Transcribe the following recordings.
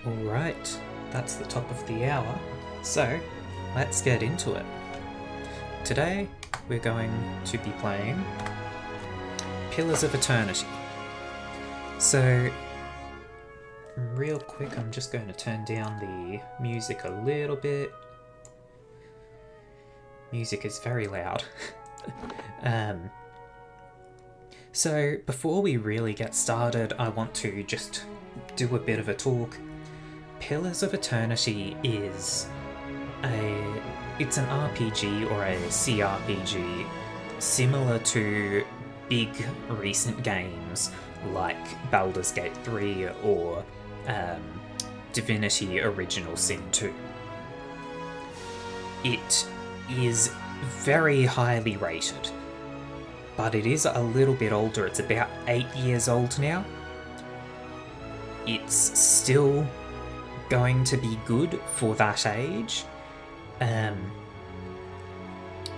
Alright, that's the top of the hour, so let's get into it. Today we're going to be playing Pillars of Eternity. So, real quick, I'm just going to turn down the music a little bit. Music is very loud. So, before we really get started, I want to just do a bit of a talk. Pillars of Eternity is it's an RPG or a CRPG similar to big recent games like Baldur's Gate 3 or Divinity Original Sin 2. It is very highly rated, but it is a little bit older. It's about 8 years old now. It's still going to be good for that age.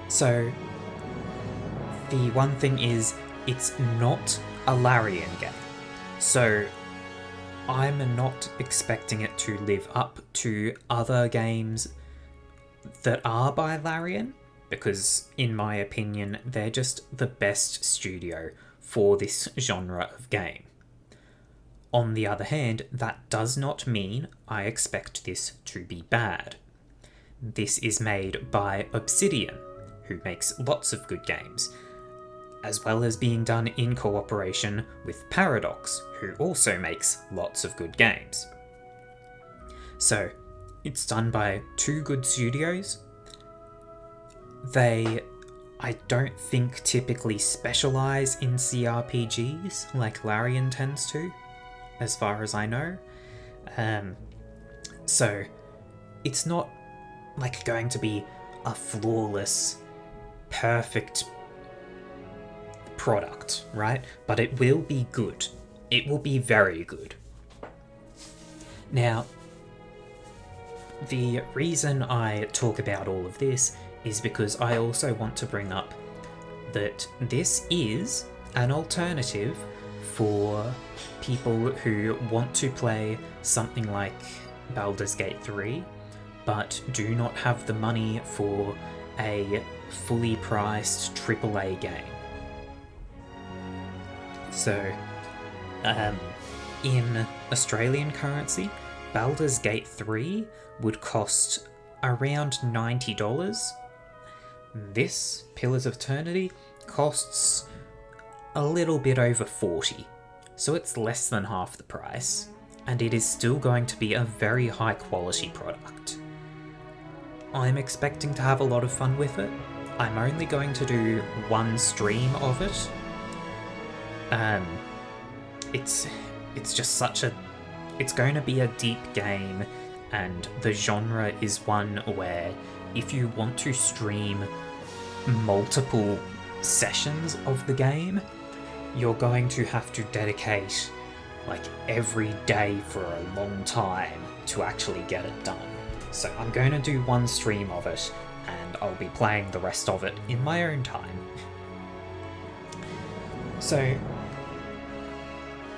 So the one thing is, it's not a Larian game. So I'm not expecting it to live up to other games that are by Larian, because in my opinion, they're just the best studio for this genre of game. On the other hand, that does not mean I expect this to be bad. This is made by Obsidian, who makes lots of good games, as well as being done in cooperation with Paradox, who also makes lots of good games. So, it's done by two good studios. I don't think, typically specialise in CRPGs like Larian tends to, as far as I know. So, it's not like going to be a flawless, perfect product, right? But it will be good. It will be very good. Now, the reason I talk about all of this is because I also want to bring up that this is an alternative for people who want to play something like Baldur's Gate 3, but do not have the money for a fully priced AAA game. So, in Australian currency, Baldur's Gate 3 would cost around $90. This, Pillars of Eternity, costs a little bit over $40. So it's less than half the price, and it is still going to be a very high quality product. I'm expecting to have a lot of fun with it. I'm only going to do one stream of it. It's just such a... It's going to be a deep game, and the genre is one where if you want to stream multiple sessions of the game, you're going to have to dedicate like every day for a long time to actually get it done. So I'm going to do one stream of it, and I'll be playing the rest of it in my own time. So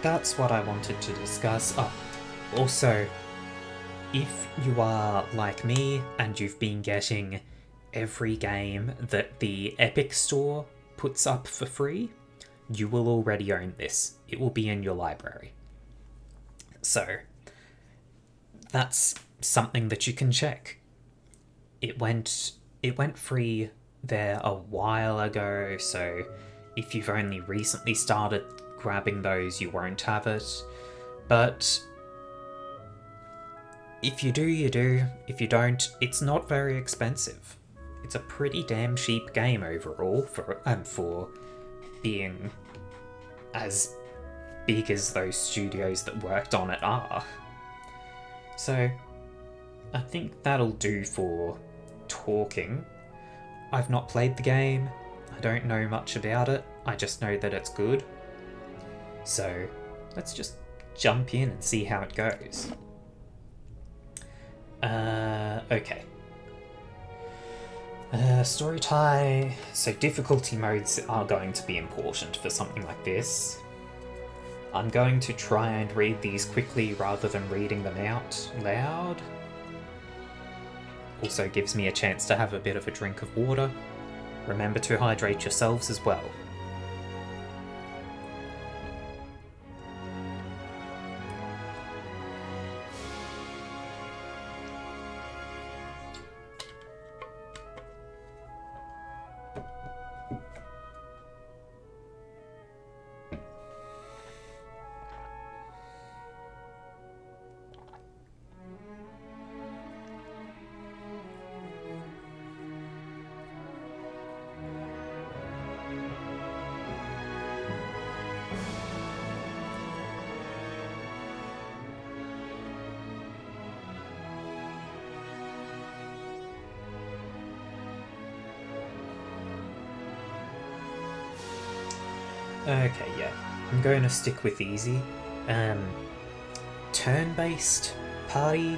that's what I wanted to discuss. Also, if you are like me and you've been getting every game that the Epic Store puts up for free, you will already own this. It will be in your library. So that's something that you can check. It went free there a while ago, so if you've only recently started grabbing those, you won't have it. But if you do, you do. If you don't, it's not very expensive. It's a pretty damn cheap game overall for being as big as those studios that worked on it are. So I think that'll do for talking. I've not played the game. I don't know much about it. I just know that it's good. So let's just jump in and see how it goes. Okay. Story tie. So difficulty modes are going to be important for something like this. I'm going to try and read these quickly rather than reading them out loud. Also gives me a chance to have a bit of a drink of water. Remember to hydrate yourselves as well. Okay, yeah. I'm going to stick with easy. Turn-based party...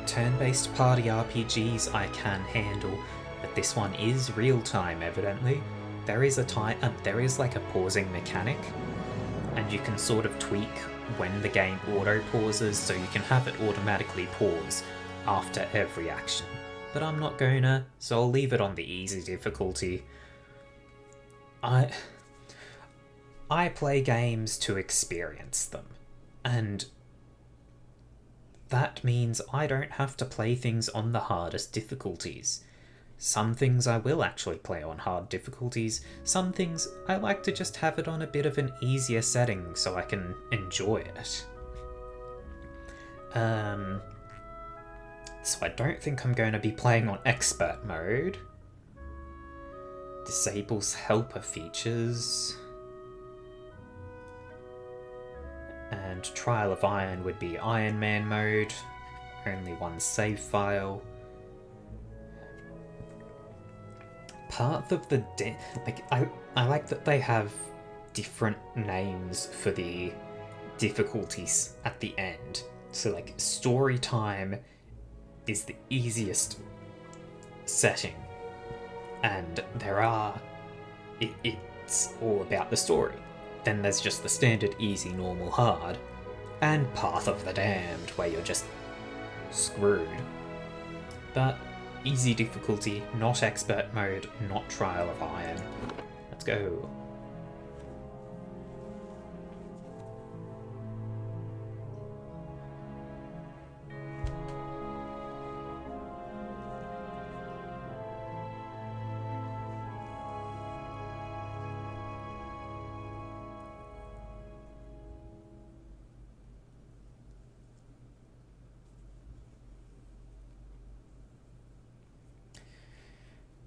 turn-based party RPGs I can handle, but this one is real-time, evidently. There is like a pausing mechanic, and you can sort of tweak when the game auto-pauses, so you can have it automatically pause after every action. But I'm not gonna, so I'll leave it on the easy difficulty. I play games to experience them, and that means I don't have to play things on the hardest difficulties. Some things I will actually play on hard difficulties, some things I like to just have it on a bit of an easier setting so I can enjoy it. So I don't think I'm going to be playing on expert mode. Disables helper features. And Trial of Iron would be Iron Man mode. Only one save file. Part of the I like that they have different names for the difficulties at the end. So like story time is the easiest setting. And it's all about the story. Then there's just the standard easy, normal, hard, and Path of the Damned, where you're just screwed. But easy difficulty, not expert mode, not Trial of Iron. Let's go.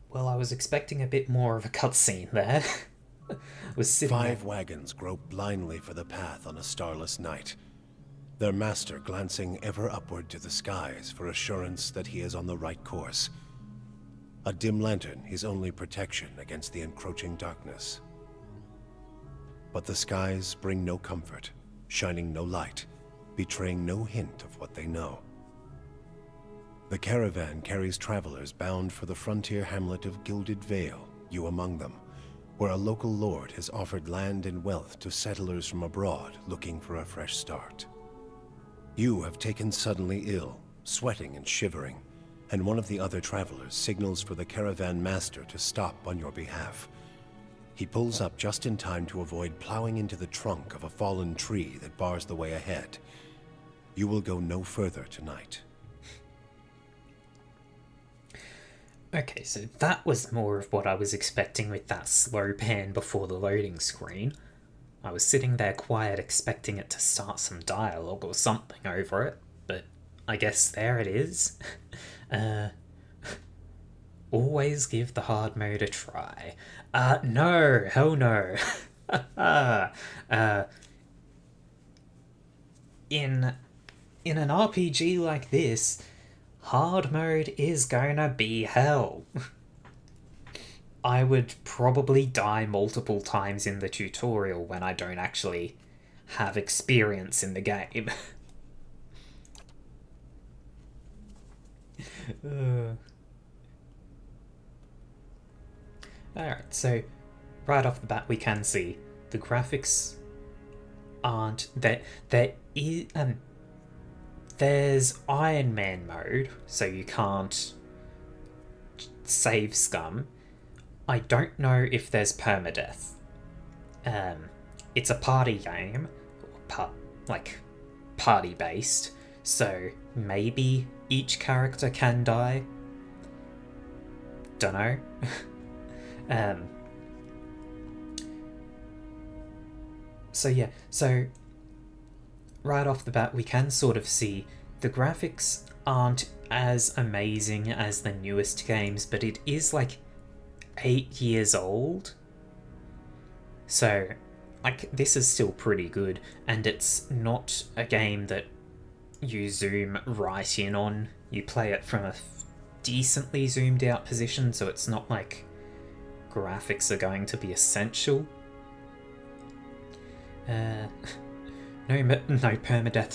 Well, I was expecting a bit more of a cutscene there. Was sitting Five wagons grope blindly for the path on a starless night, their master glancing ever upward to the skies for assurance that he is on the right course. A dim lantern his only protection against the encroaching darkness. But the skies bring no comfort, shining no light, betraying no hint of what they know. The caravan carries travelers bound for the frontier hamlet of Gilded Vale, you among them, where a local lord has offered land and wealth to settlers from abroad looking for a fresh start. You have taken suddenly ill, sweating and shivering, and one of the other travelers signals for the caravan master to stop on your behalf. He pulls up just in time to avoid plowing into the trunk of a fallen tree that bars the way ahead. You will go no further tonight. Okay, so that was more of what I was expecting with that slow pan before the loading screen. I was sitting there quiet expecting it to start some dialogue or something over it, but I guess there it is. Always give the hard mode a try. No, hell no. In an RPG like this, hard mode is gonna be hell. I would probably die multiple times in the tutorial when I don't actually have experience in the game. Alright, so right off the bat we can see the graphics aren't that there is there's Iron Man mode, so you can't save scum. I don't know if there's permadeath. It's a party game, party based, so maybe each character can die. Dunno. So right off the bat, we can sort of see the graphics aren't as amazing as the newest games, but it is like 8 years old. So, like, this is still pretty good, and it's not a game that you zoom right in on. You play it from a decently zoomed out position, so it's not like graphics are going to be essential. No permadeath,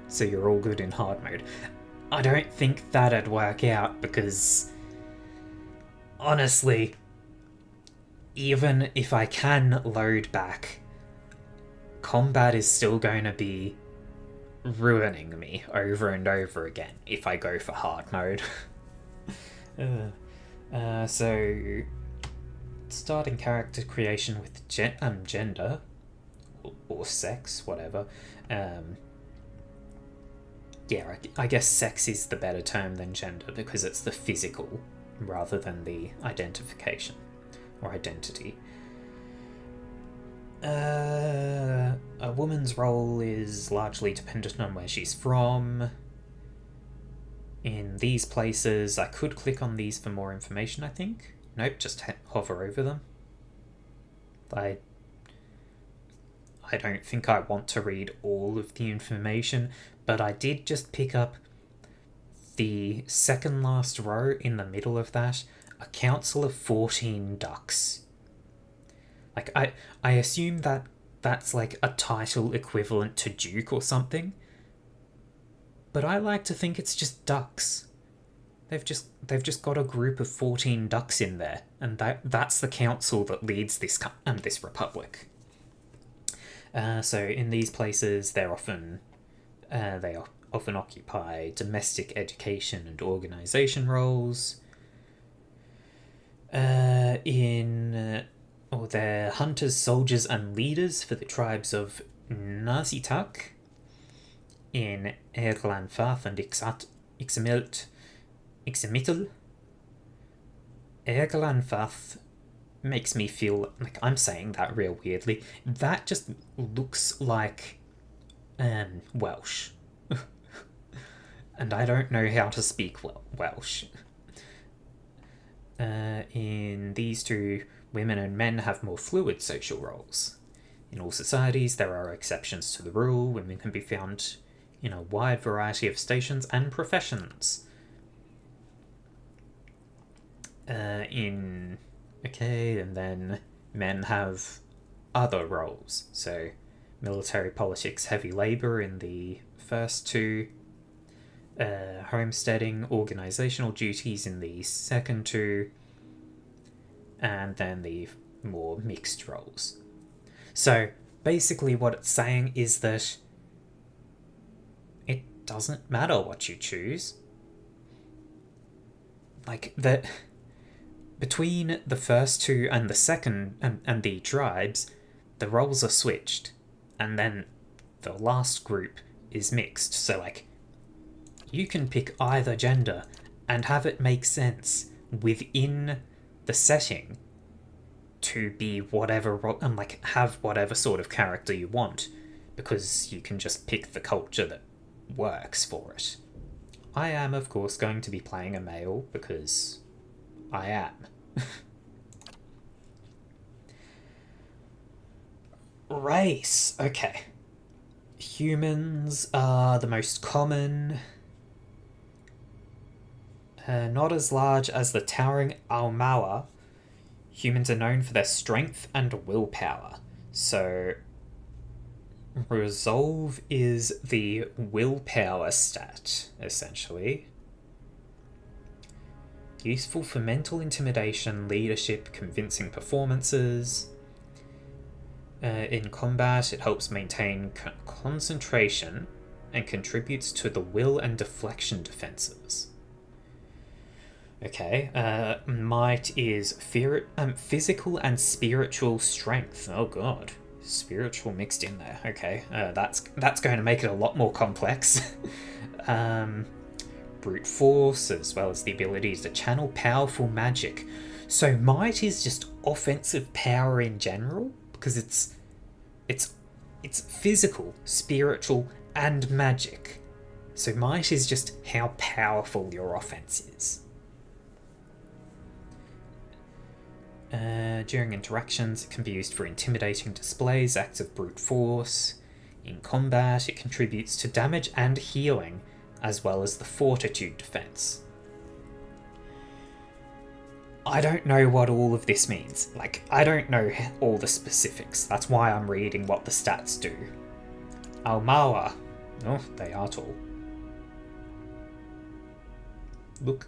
so you're all good in hard mode. I don't think that'd work out, because honestly, even if I can load back, combat is still going to be ruining me over and over again if I go for hard mode. So starting character creation with gender or sex, whatever. Yeah, I guess sex is the better term than gender, because it's the physical rather than the identification or identity. A woman's role is largely dependent on where she's from. In these places, I could click on these for more information, I think. Nope, just hover over them. I don't think I want to read all of the information, but I did just pick up the second last row in the middle of that, a council of 14 ducks. Like, I assume that that's like a title equivalent to Duke or something, but I like to think it's just ducks. They've just got a group of 14 ducks in there, and that's the council that leads this republic. So in these places, they often occupy domestic education and organization roles. They're hunters, soldiers, and leaders for the tribes of Nazitak in Erglanfath and Ixmital. Erglanfath makes me feel like I'm saying that real weirdly. That just looks like Welsh. And I don't know how to speak Welsh. In these two, women and men have more fluid social roles. In all societies, there are exceptions to the rule. Women can be found in a wide variety of stations and professions. And then men have other roles. So, military, politics, heavy labour in the first two. Homesteading, organisational duties in the second two. And then the more mixed roles. So, basically what it's saying is that it doesn't matter what you choose. Like, that between the first two and the second and the tribes, the roles are switched, and then the last group is mixed. So, like, you can pick either gender and have it make sense within the setting to be whatever, and like have whatever sort of character you want, because you can just pick the culture that works for it. I am, of course, going to be playing a male because I am. Race. Okay. Humans are the most common. Not as large as the towering Aumaua, humans are known for their strength and willpower. So, resolve is the willpower stat, essentially. Useful for mental intimidation, leadership, convincing performances. In combat, it helps maintain concentration and contributes to the will and deflection defenses. Okay, might is physical and spiritual strength. Oh god, spiritual mixed in there. Okay, that's going to make it a lot more complex. Brute force, as well as the ability to channel powerful magic. So might is just offensive power in general, because it's physical, spiritual, and magic. So might is just how powerful your offense is. During interactions, it can be used for intimidating displays, acts of brute force. In combat, it contributes to damage and healing, as well as the fortitude defense. I don't know what all of this means. Like, I don't know all the specifics. That's why I'm reading what the stats do. Aumaua. Oh, they are tall. Look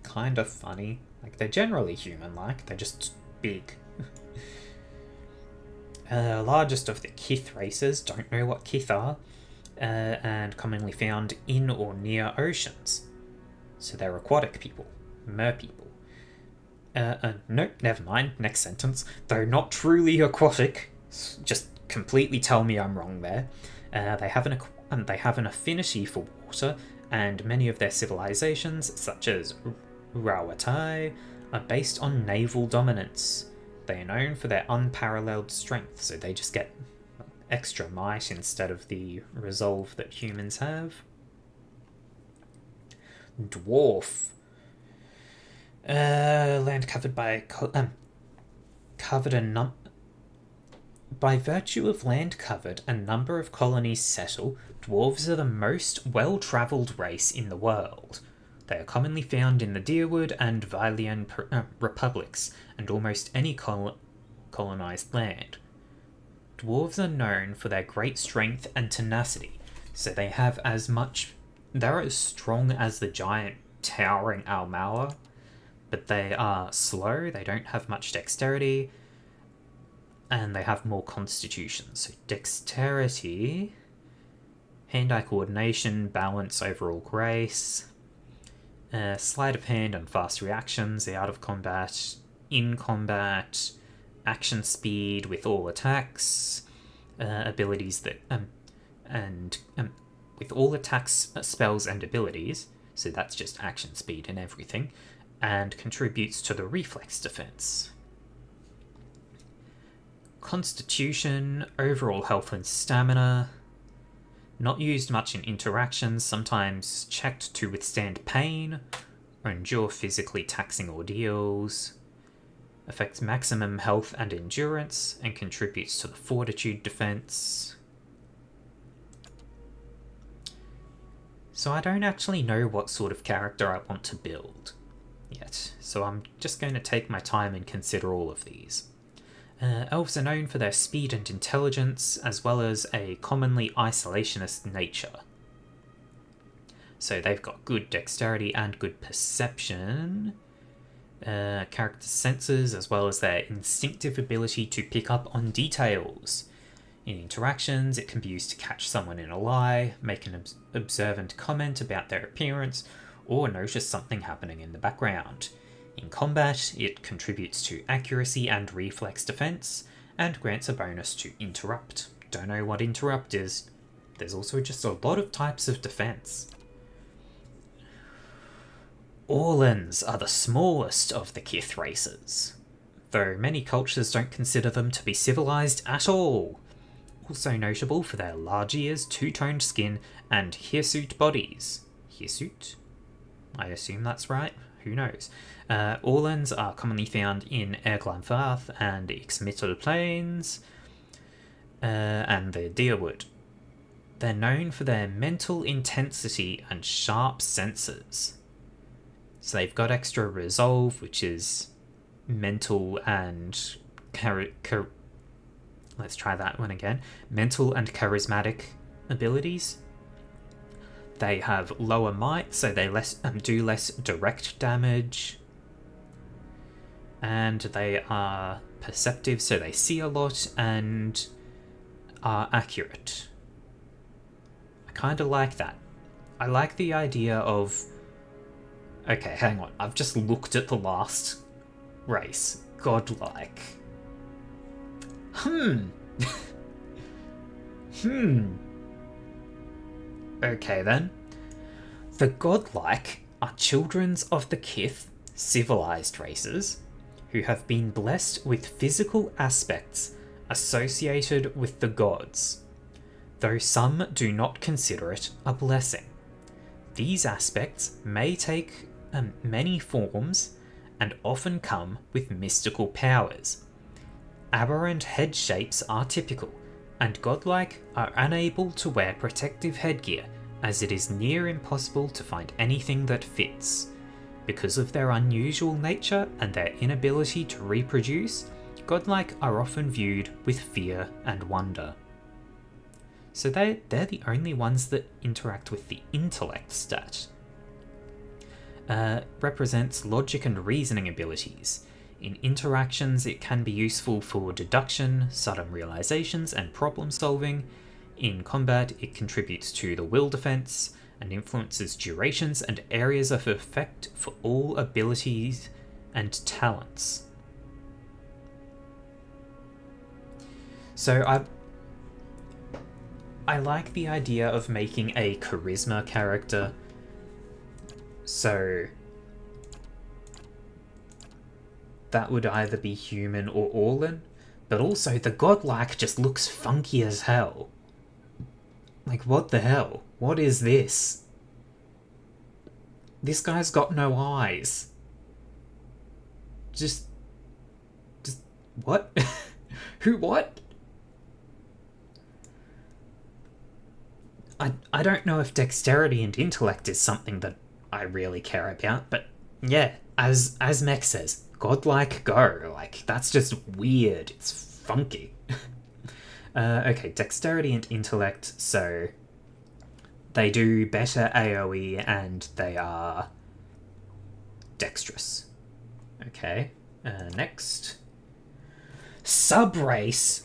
kind of funny. Like, they're generally human-like, they're just big. Largest of the Kith races, don't know what Kith are, and commonly found in or near oceans. So they're aquatic people, mer-people. Nope, never mind, next sentence. Though not truly aquatic, just completely tell me I'm wrong there. They have an affinity for water, and many of their civilizations, such as Rawatai, are based on naval dominance. They are known for their unparalleled strength, so they just get extra might instead of the resolve that humans have. Dwarf. Land covered by by virtue of land covered, a number of colonies settle. Dwarves are the most well-travelled race in the world. They are commonly found in the Dyrwood and Vailian republics, and almost any colonized land. Dwarves are known for their great strength and tenacity, so they're as strong as the giant towering Aumaua, but they are slow, they don't have much dexterity, and they have more constitution. So dexterity, hand-eye coordination, balance, overall grace, sleight of hand and fast reactions, out of combat, in combat, action speed with all attacks, abilities that with all attacks, spells and abilities, so that's just action speed and everything, and contributes to the reflex defense. Constitution, overall health and stamina. Not used much in interactions, sometimes checked to withstand pain or endure physically taxing ordeals. Affects maximum health and endurance and contributes to the fortitude defense. So I don't actually know what sort of character I want to build yet, so I'm just going to take my time and consider all of these. Elves are known for their speed and intelligence, as well as a commonly isolationist nature. So they've got good dexterity and good perception. Character senses, as well as their instinctive ability to pick up on details. In interactions, it can be used to catch someone in a lie, make an observant comment about their appearance, or notice something happening in the background. In combat, it contributes to accuracy and reflex defense, and grants a bonus to interrupt. Don't know what interrupt is. There's also just a lot of types of defense. Orlans are the smallest of the Kith races, though many cultures don't consider them to be civilized at all. Also notable for their large ears, two-toned skin, and hirsute bodies. Hirsute? I assume that's right. Who knows? Orlans are commonly found in Erglanfath and Ixmital Plains, and the Dyrwood. They're known for their mental intensity and sharp senses. So they've got extra resolve, which is mental and let's try that one again. Mental and charismatic abilities. They have lower might, so they do less direct damage. And they are perceptive, so they see a lot and are accurate. I kind of like that. I like the idea of... Okay, hang on. I've just looked at the last race. Godlike. Okay then. The godlike are children of the Kith, civilized races, who have been blessed with physical aspects associated with the gods, though some do not consider it a blessing. These aspects may take many forms and often come with mystical powers. Aberrant head shapes are typical, and godlike are unable to wear protective headgear, as it is near impossible to find anything that fits. Because of their unusual nature and their inability to reproduce, godlike are often viewed with fear and wonder. So they're the only ones that interact with the intellect stat. Represents logic and reasoning abilities. In interactions, it can be useful for deduction, sudden realizations, and problem solving. In combat, it contributes to the will defense and influences durations and areas of effect for all abilities and talents. So I like the idea of making a charisma character. So that would either be human or Orlan, but also the godlike just looks funky as hell. Like, what the hell? What is this? This guy's got no eyes. Just what? Who what? I don't know if dexterity and intellect is something that I really care about, but yeah, as Mech says, godlike go. Like, that's just weird. It's funky. Okay, dexterity and intellect, so they do better AoE and they are dexterous. Okay, next. Subrace?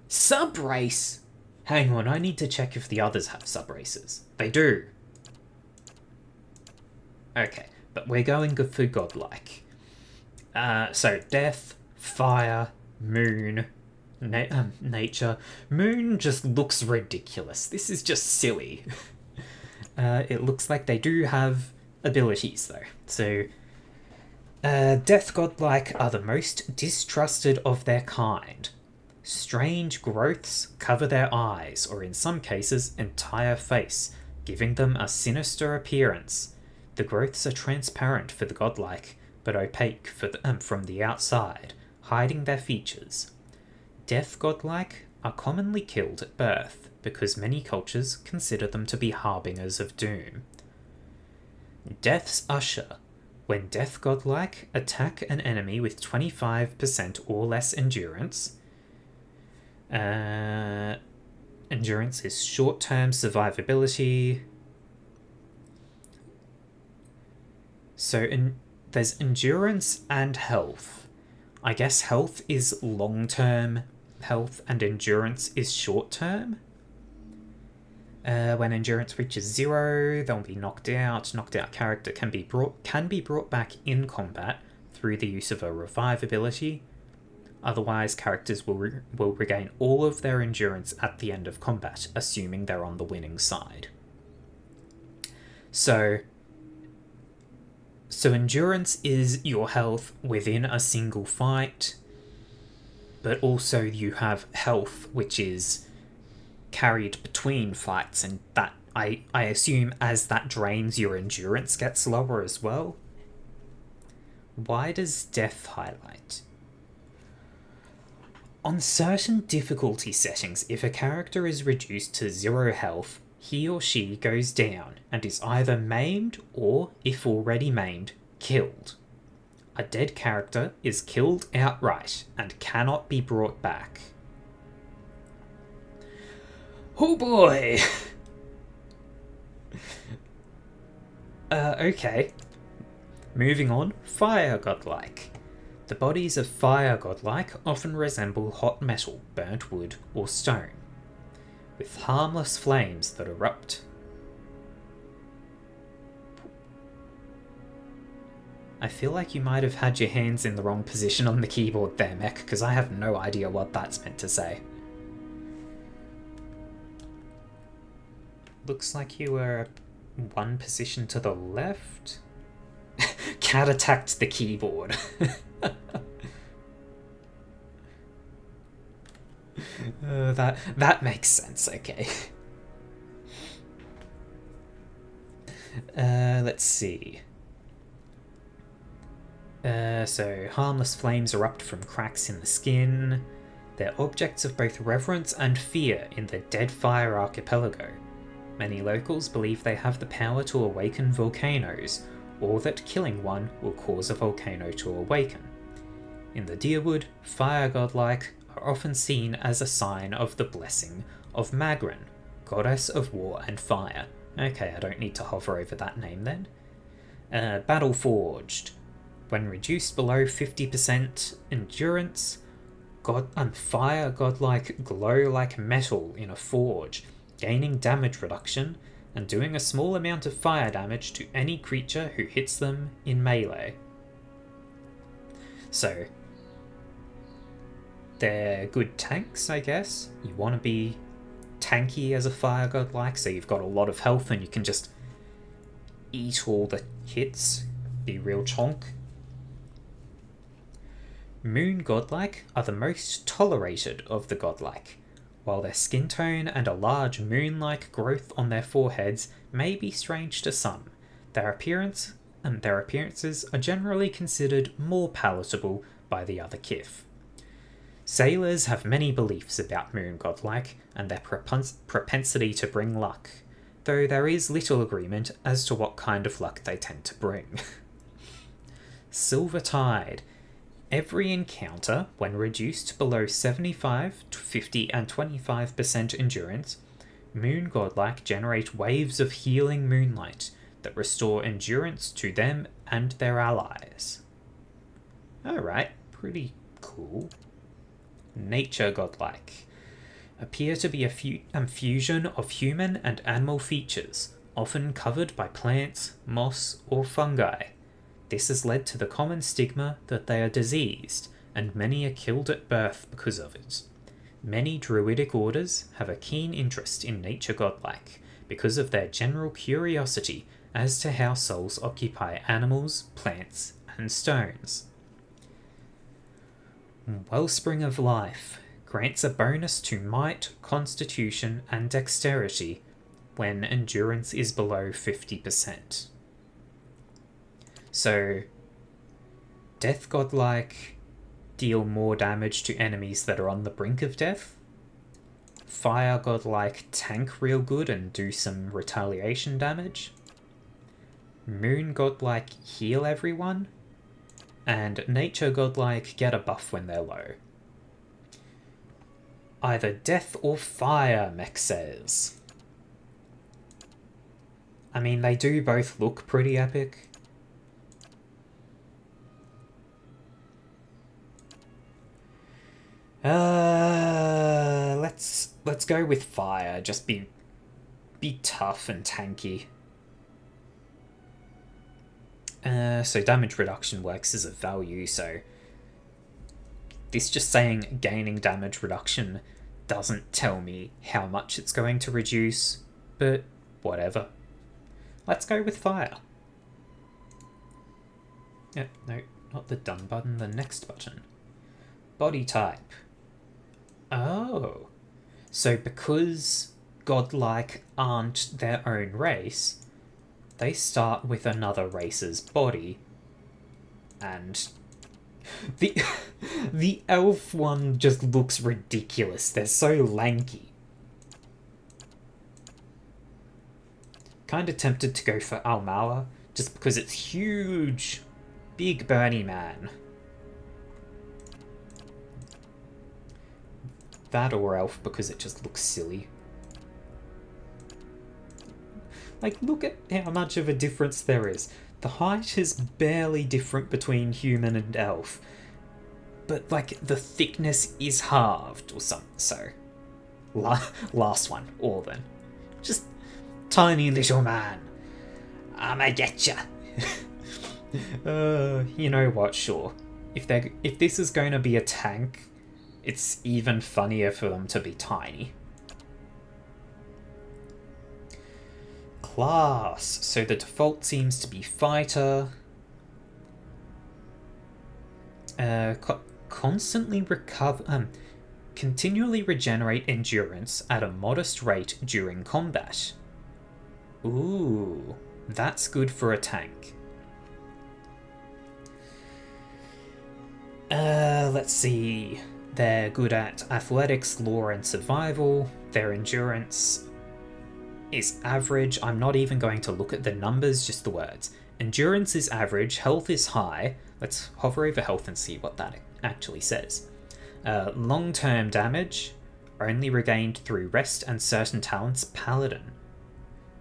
Subrace? Hang on, I need to check if the others have subraces. They do. Okay, but we're going good for godlike. So death, fire, moon, nature. Moon just looks ridiculous. This is just silly. It looks like they do have abilities though. So death godlike are the most distrusted of their kind. Strange growths cover their eyes, or in some cases entire face, giving them a sinister appearance. The growths are transparent for the godlike, but opaque for from the outside, hiding their features. Death godlike are commonly killed at birth, because many cultures consider them to be harbingers of doom. Death's Usher. When death godlike attack an enemy with 25% or less endurance, endurance is short-term survivability. So there's endurance and health. I guess health is long-term health and endurance is short-term. When endurance reaches 0, they'll be knocked out. Knocked out character can be brought back in combat through the use of a revive ability. Otherwise, characters will regain all of their endurance at the end of combat, assuming they're on the winning side. So endurance is your health within a single fight, but also you have health which is carried between fights, and that I assume as that drains your endurance gets lower as well. Why does death highlight? On certain difficulty settings, if a character is reduced to 0 health, he or she goes down and is either maimed or, if already maimed, killed. A dead character is killed outright and cannot be brought back. Oh boy! Okay. Moving on, fire godlike. The bodies of fire godlike often resemble hot metal, burnt wood, or stone, with harmless flames that erupt. I feel like you might have had your hands in the wrong position on the keyboard there, Mech, because I have no idea what that's meant to say. Looks like you were one position to the left? Cat attacked the keyboard. That makes sense, okay. Let's see. So, harmless flames erupt from cracks in the skin. They're objects of both reverence and fear in the Deadfire Archipelago. Many locals believe they have the power to awaken volcanoes, or that killing one will cause a volcano to awaken. In the Dyrwood, fire godlike are often seen as a sign of the blessing of Magrin, goddess of war and fire. Okay, I don't need to hover over that name then. Battle Forged. When reduced below 50% endurance, fire godlike glow like metal in a forge, gaining damage reduction and doing a small amount of fire damage to any creature who hits them in melee. So, they're good tanks, I guess. You want to be tanky as a fire godlike, so you've got a lot of health and you can just eat all the hits, be real chonk. Moon godlike are the most tolerated of the godlike. While their skin tone and a large moon-like growth on their foreheads may be strange to some, their appearances are generally considered more palatable by the other kith. Sailors have many beliefs about moon godlike and their propensity to bring luck, though there is little agreement as to what kind of luck they tend to bring. Silver Tide. Every encounter, when reduced below 75 to 50 and 25% endurance, moon godlike generate waves of healing moonlight that restore endurance to them and their allies. Alright, pretty cool. Nature godlike. Appear to be a fusion of human and animal features, often covered by plants, moss, or fungi. This has led to the common stigma that they are diseased, and many are killed at birth because of it. Many druidic orders have a keen interest in nature godlike, because of their general curiosity as to how souls occupy animals, plants, and stones. Wellspring of Life grants a bonus to might, constitution, and dexterity when endurance is below 50%. So, Death godlike deal more damage to enemies that are on the brink of death. Fire godlike tank real good and do some retaliation damage. Moon godlike heal everyone. And nature godlike get a buff when they're low. Either death or fire, Mech says. I mean, they do both look pretty epic. Let's go with fire. Just be tough and tanky. So damage reduction works as a value, so this just saying gaining damage reduction doesn't tell me how much it's going to reduce, but whatever. Let's go with fire. No, not the done button, the next button. Body type. Oh. So because godlike aren't their own race, they start with another race's body, and the elf one just looks ridiculous. They're so lanky. Kinda tempted to go for Almala, just because it's huge. Big Bernie man. That or elf because it just looks silly. Like, look at how much of a difference there is. The height is barely different between human and elf, but like the thickness is halved or something. So, last one, Orban. Just tiny little man. I'ma get ya. You know what? Sure. If this is going to be a tank, it's even funnier for them to be tiny. Class. So the default seems to be fighter. Constantly continually regenerate endurance at a modest rate during combat. Ooh, that's good for a tank. Let's see. They're good at athletics, lore, and survival. Their endurance is average. I'm not even going to look at the numbers, just the words. Endurance is average, health is high. Let's hover over health and see what that actually says. Long-term damage, only regained through rest and certain talents. Paladin.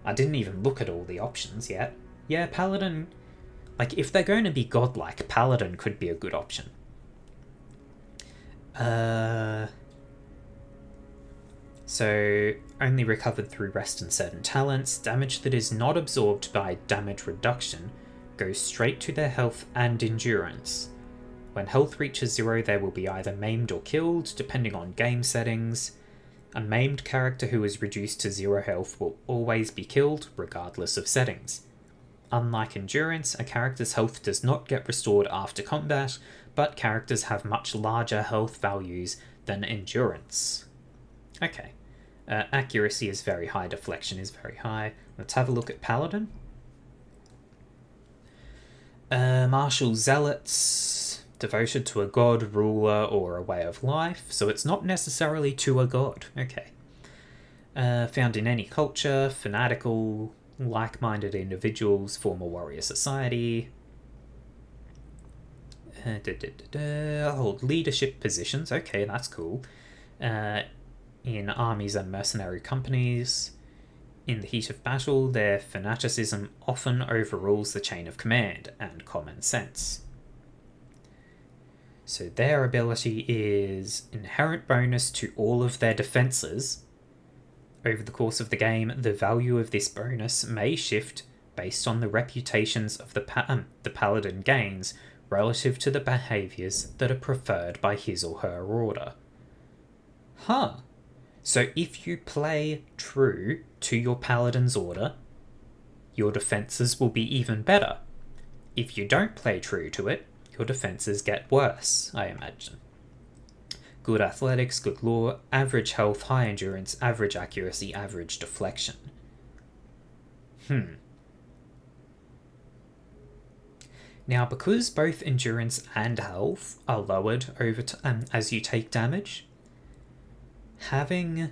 I didn't even look at all the options yet. Yeah, Paladin... Like, if they're going to be godlike, Paladin could be a good option. So, only recovered through rest and certain talents. Damage that is not absorbed by damage reduction goes straight to their health and endurance. When health reaches 0, they will be either maimed or killed, depending on game settings. A maimed character who is reduced to 0 health will always be killed, regardless of settings. Unlike endurance, a character's health does not get restored after combat, but characters have much larger health values than endurance. Okay. Accuracy is very high, deflection is very high. Let's have a look at Paladin. Martial Zealots, devoted to a god, ruler, or a way of life, so it's not necessarily to a god. Okay. Found in any culture, fanatical, like-minded individuals form a warrior society. Hold leadership positions, okay, that's cool. In armies and mercenary companies. In the heat of battle, their fanaticism often overrules the chain of command and common sense. So their ability is inherent bonus to all of their defenses. Over the course of the game, the value of this bonus may shift based on the reputations of the paladin gains relative to the behaviours that are preferred by his or her order. Huh. So if you play true to your paladin's order, your defences will be even better. If you don't play true to it, your defences get worse, I imagine. Good athletics, good lore, average health, high endurance, average accuracy, average deflection. Now, because both endurance and health are lowered over as you take damage, having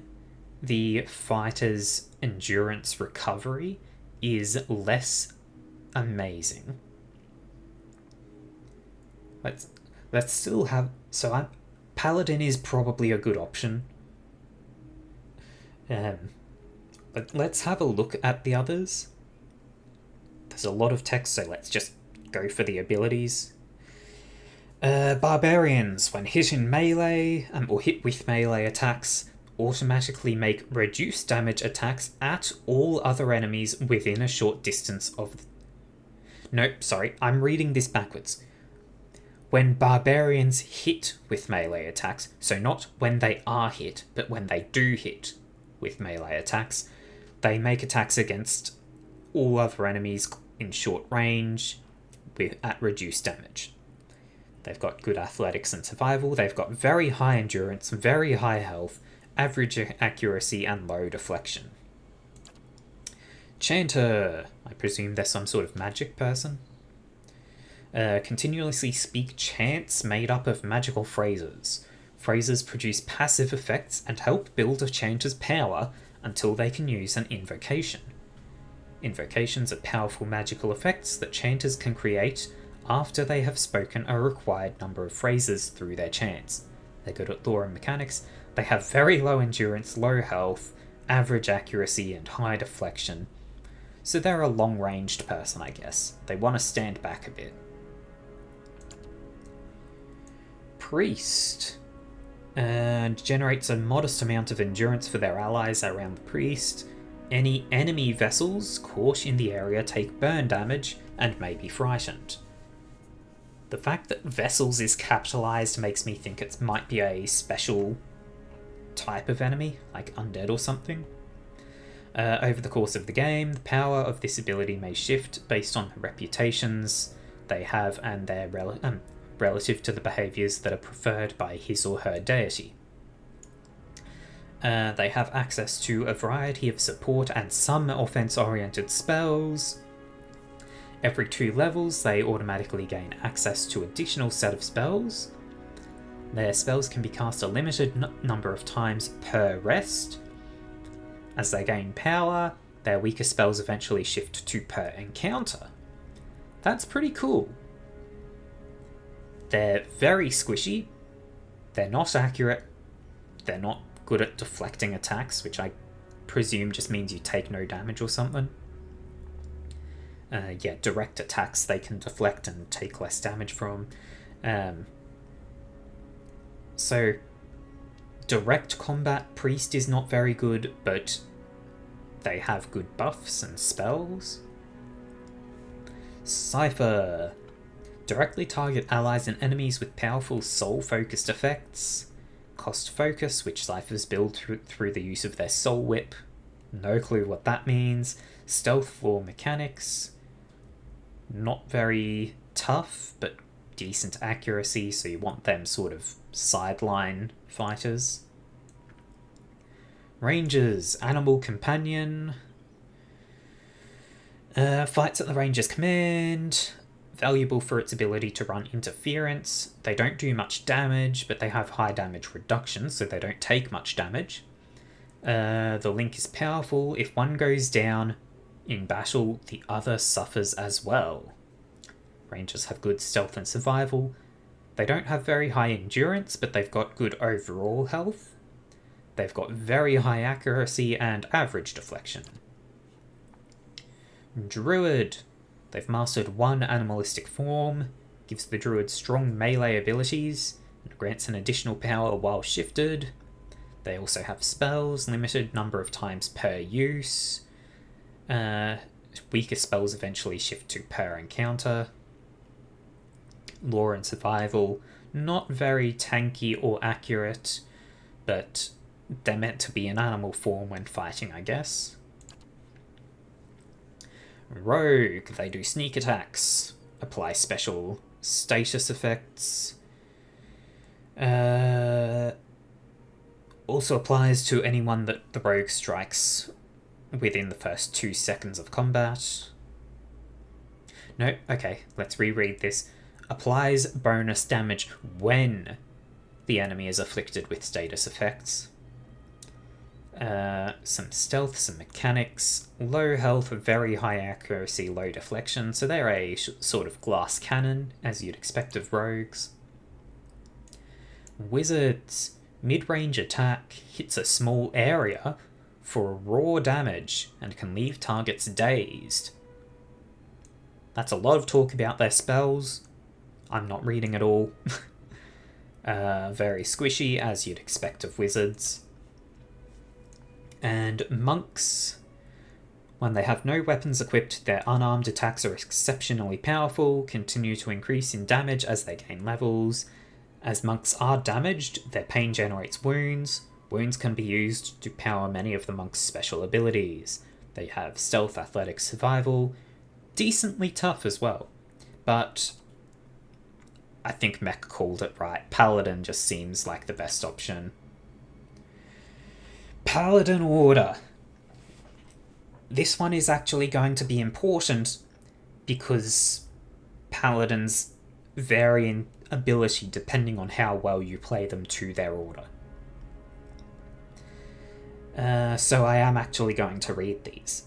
the fighter's endurance recovery is less amazing. Let's still have... So Paladin is probably a good option. But let's have a look at the others. There's a lot of text, so let's just go for the abilities. Barbarians, when hit in melee, or hit with melee attacks, automatically make reduced damage attacks at all other enemies within a short distance of... Nope, sorry, I'm reading this backwards. When barbarians hit with melee attacks, so not when they are hit, but when they do hit with melee attacks, they make attacks against all other enemies in short range at reduced damage. They've got good athletics and survival, they've got very high endurance, very high health, average accuracy, and low deflection. Chanter. I presume they're some sort of magic person. Continuously speak chants made up of magical phrases. Phrases produce passive effects and help build a chanter's power until they can use an invocation. Invocations are powerful magical effects that chanters can create after they have spoken a required number of phrases through their chants. They're good at lore and mechanics. They have very low endurance, low health, average accuracy, and high deflection. So they're a long-ranged person, I guess. They want to stand back a bit. Priest. And generates a modest amount of endurance for their allies around the priest. Any enemy vessels caught in the area take burn damage and may be frightened. The fact that vessels is capitalized makes me think it might be a special type of enemy, like undead or something. Over the course of the game, the power of this ability may shift based on the reputations they have and their relative to the behaviours that are preferred by his or her deity. They have access to a variety of support and some offense-oriented spells. Every 2 levels, they automatically gain access to additional set of spells. Their spells can be cast a limited number of times per rest. As they gain power, their weaker spells eventually shift to per encounter. That's pretty cool. They're very squishy. They're not accurate. They're not good at deflecting attacks, which I presume just means you take no damage or something. Direct attacks they can deflect and take less damage from. So, direct combat priest is not very good, but they have good buffs and spells. Cypher. Directly target allies and enemies with powerful soul-focused effects. Cost focus, which Cyphers build through the use of their soul whip. No clue what that means. Stealth for mechanics. Not very tough, but decent accuracy, so you want them sort of sideline fighters. Rangers, Animal Companion. Fights at the Ranger's command. Valuable for its ability to run interference. They don't do much damage, but they have high damage reduction, so they don't take much damage. The link is powerful. If one goes down in battle, the other suffers as well. Rangers have good stealth and survival. They don't have very high endurance, but they've got good overall health. They've got very high accuracy and average deflection. Druid. They've mastered 1 animalistic form, gives the druid strong melee abilities, and grants an additional power while shifted. They also have spells, limited number of times per use. Weaker spells eventually shift to per encounter. Lore and survival, not very tanky or accurate, but they're meant to be in animal form when fighting, I guess. Rogue, they do sneak attacks, apply special status effects. Also applies to anyone that the rogue strikes within the first 2 seconds of combat. No, okay, let's reread this. Applies bonus damage when the enemy is afflicted with status effects. Some stealth, some mechanics, low health, very high accuracy, low deflection, so they're a sort of glass cannon, as you'd expect of rogues. Wizards, mid-range attack, hits a small area for raw damage and can leave targets dazed. That's a lot of talk about their spells. I'm not reading it all. Very squishy, as you'd expect of wizards. And monks, when they have no weapons equipped, their unarmed attacks are exceptionally powerful, continue to increase in damage as they gain levels. As monks are damaged, their pain generates wounds. Wounds can be used to power many of the monks' special abilities. They have stealth, athletics, survival, decently tough as well. But I think Mech called it right. Paladin just seems like the best option. Paladin Order. This one is actually going to be important because Paladins vary in ability depending on how well you play them to their order. So I am actually going to read these.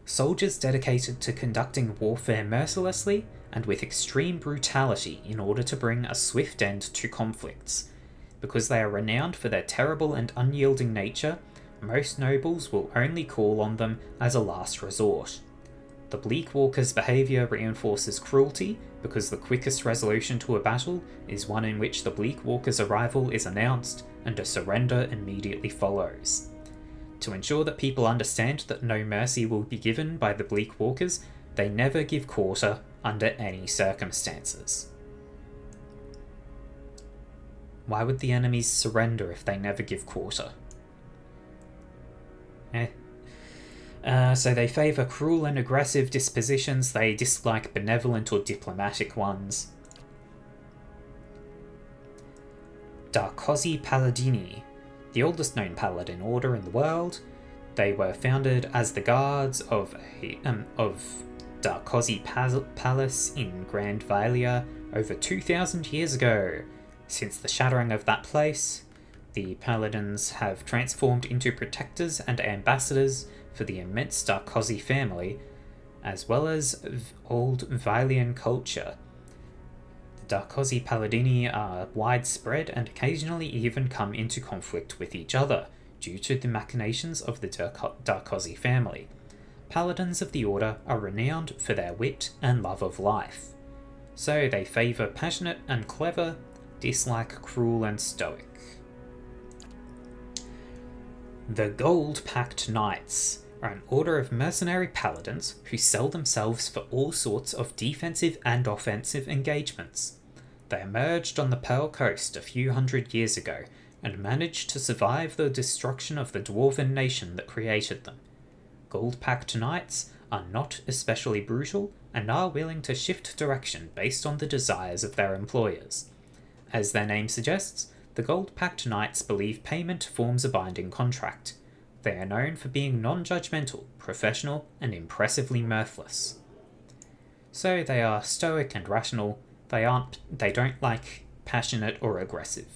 Soldiers dedicated to conducting warfare mercilessly and with extreme brutality in order to bring a swift end to conflicts. Because they are renowned for their terrible and unyielding nature, most nobles will only call on them as a last resort. The Bleak Walker's behaviour reinforces cruelty because the quickest resolution to a battle is one in which the Bleak Walker's arrival is announced and a surrender immediately follows. To ensure that people understand that no mercy will be given by the Bleak Walkers, they never give quarter under any circumstances. Why would the enemies surrender if they never give quarter? So they favour cruel and aggressive dispositions, they dislike benevolent or diplomatic ones. Darkosi Paladini, the oldest known paladin order in the world. They were founded as the guards of Darkosi Palace in Grand Valia over 2,000 years ago. Since the shattering of that place, the paladins have transformed into protectors and ambassadors for the immense Darkosi family, as well as old Vailian culture. The Darkosi Paladini are widespread and occasionally even come into conflict with each other due to the machinations of the Darkosi family. Paladins of the order are renowned for their wit and love of life. So they favour passionate and clever, dislike cruel and stoic. The Gold Pact Knights are an order of mercenary paladins who sell themselves for all sorts of defensive and offensive engagements. They emerged on the Pearl Coast a few hundred years ago and managed to survive the destruction of the dwarven nation that created them. Gold Pact Knights are not especially brutal and are willing to shift direction based on the desires of their employers. As their name suggests, the Gold Pact Knights believe payment forms a binding contract. They are known for being non-judgmental, professional, and impressively mirthless. So they are stoic and rational. They don't like passionate or aggressive.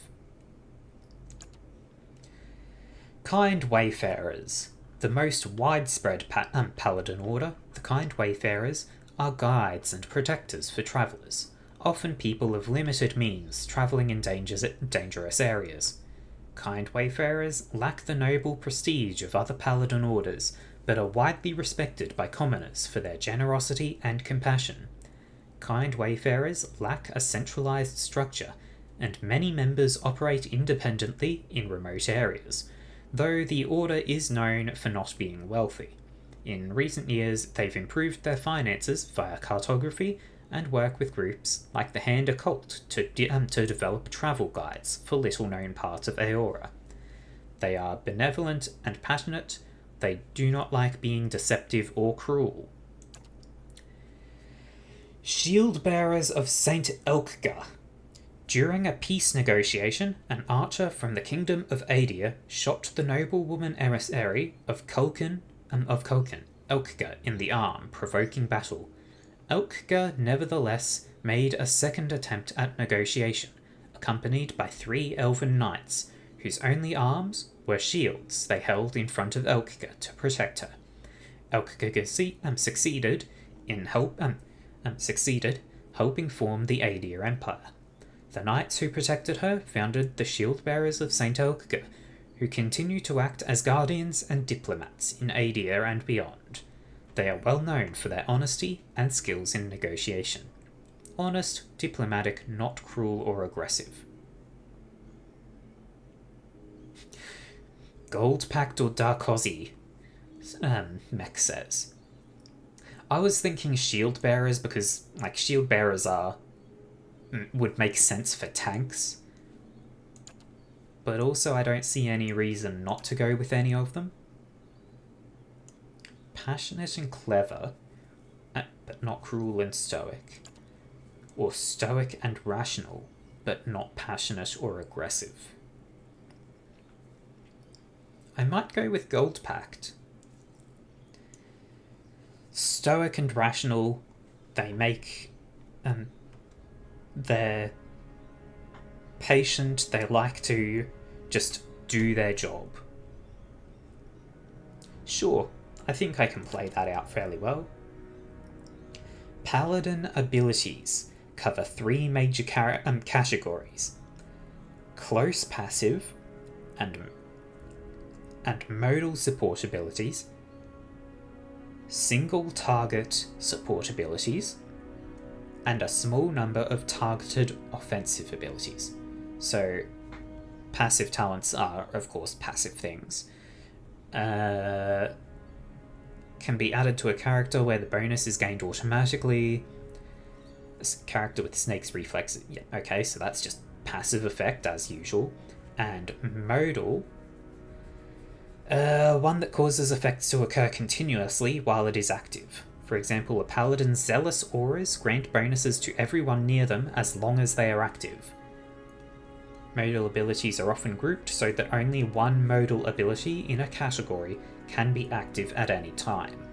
Kind Wayfarers. The most widespread paladin order, the Kind Wayfarers are guides and protectors for travellers, often people of limited means travelling in dangerous areas. Kind Wayfarers lack the noble prestige of other paladin orders, but are widely respected by commoners for their generosity and compassion. Kind Wayfarers lack a centralised structure, and many members operate independently in remote areas, though the order is known for not being wealthy. In recent years, they've improved their finances via cartography and work with groups like the Hand Occult to develop travel guides for little-known parts of Eora. They are benevolent and passionate. They do not like being deceptive or cruel. Shield Bearers of Saint Elkga. During a peace negotiation, an archer from the Kingdom of Aedir shot the noblewoman emissary of Kulkin, Elkga, in the arm, provoking battle. Elkga nevertheless made a second attempt at negotiation, accompanied by 3 elven knights, whose only arms were shields they held in front of Elkga to protect her. Elkga succeeded helping form the Aedir Empire. The knights who protected her founded the Shield Bearers of Saint Elkga, who continue to act as guardians and diplomats in Aedir and beyond. They are well known for their honesty and skills in negotiation. Honest, diplomatic, not cruel or aggressive. Gold Pact or Darkosi, Mech says. I was thinking Shield Bearers because, Shield Bearers would make sense for tanks. But also I don't see any reason not to go with any of them. Passionate and clever, but not cruel and stoic. Or stoic and rational, but not passionate or aggressive. I might go with Gold Pact. Stoic and rational, they make... they're patient, they like to just do their job. Sure, I think I can play that out fairly well. Paladin abilities cover 3 major categories: close passive and modal support abilities, single target support abilities, and a small number of targeted offensive abilities. So passive talents are, of course, passive things. Can be added to a character where the bonus is gained automatically. This character with Snake's reflex, yeah, okay, so that's just passive effect as usual. And modal, one that causes effects to occur continuously while it is active. For example, a paladin's zealous auras grant bonuses to everyone near them as long as they are active. Modal abilities are often grouped so that only one modal ability in a category can be active at any time.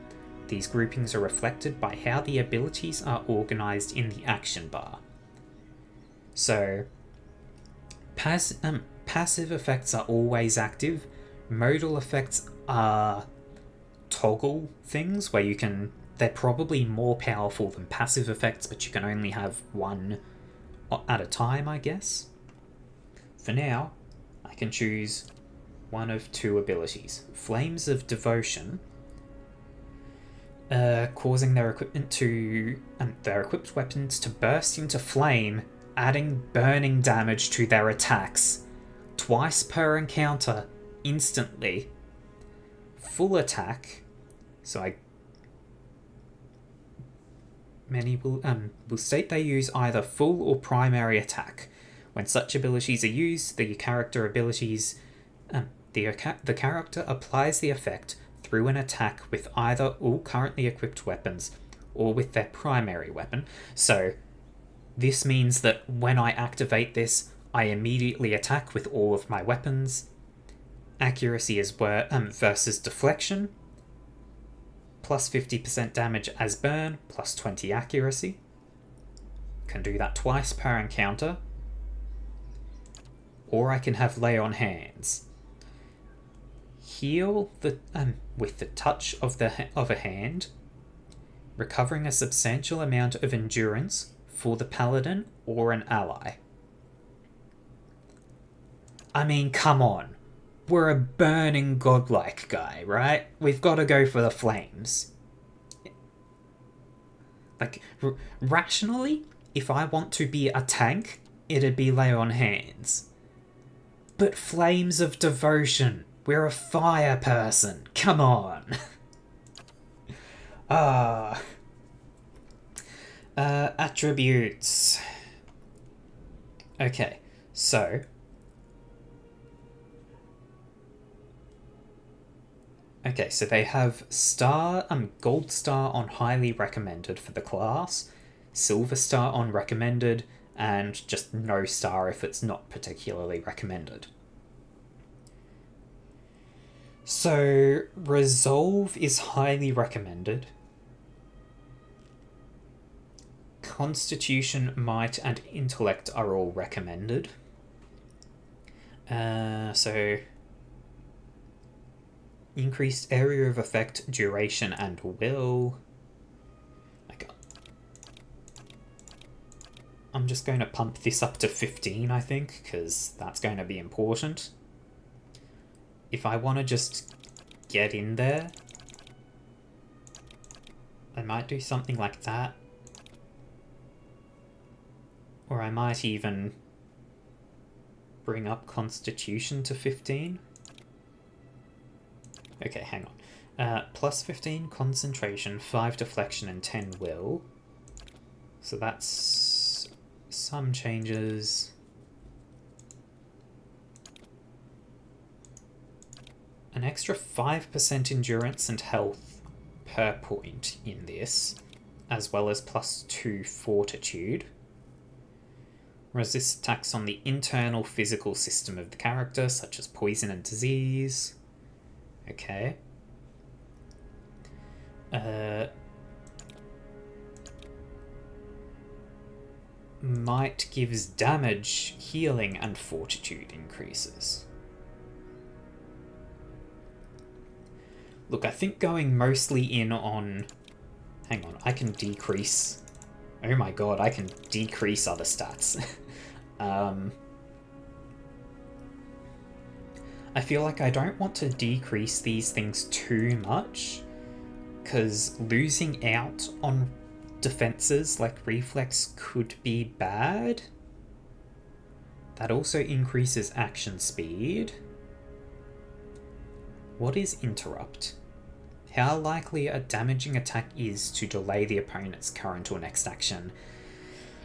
These groupings are reflected by how the abilities are organised in the action bar. So, passive effects are always active. Modal effects are toggle things where you can... They're probably more powerful than passive effects, but you can only have one at a time, I guess. For now, I can choose one of two abilities. Flames of Devotion, causing their equipped weapons to burst into flame, adding burning damage to their attacks. Twice per encounter, instantly. Full attack, so many will state they use either full or primary attack. When such abilities are used, the character applies the effect through an attack with either all currently equipped weapons or with their primary weapon. So this means that when I activate this, I immediately attack with all of my weapons. Accuracy is versus deflection. Plus 50% damage as burn, plus 20 accuracy. Can do that twice per encounter. Or I can have Lay on Hands. Heal with the touch of a hand, recovering a substantial amount of endurance for the paladin or an ally. I mean, come on. We're a burning godlike guy, right? We've got to go for the flames. Like, rationally, if I want to be a tank, it'd be Lay on Hands. But Flames of Devotion, we're a fire person, come on. Attributes. Okay, so they have gold star on highly recommended for the class, silver star on recommended, and just no star if it's not particularly recommended. So Resolve is highly recommended. Constitution, Might, and Intellect are all recommended. So increased area of effect, duration, and will. I'm just going to pump this up to 15, I think, because that's going to be important. If I want to just get in there, I might do something like that. Or I might even bring up Constitution to 15. Okay, hang on. Plus 15 concentration, 5 deflection, and 10 will. So that's some changes. An extra 5% endurance and health per point in this, as well as plus 2 fortitude. Resist attacks on the internal physical system of the character, such as poison and disease. Okay. Might gives damage, healing, and fortitude increases. Look, I think going mostly in on... Hang on, I can decrease... Oh my god, I can decrease other stats. I feel like I don't want to decrease these things too much, because losing out on defenses like reflex could be bad. That also increases action speed. What is interrupt? How likely a damaging attack is to delay the opponent's current or next action.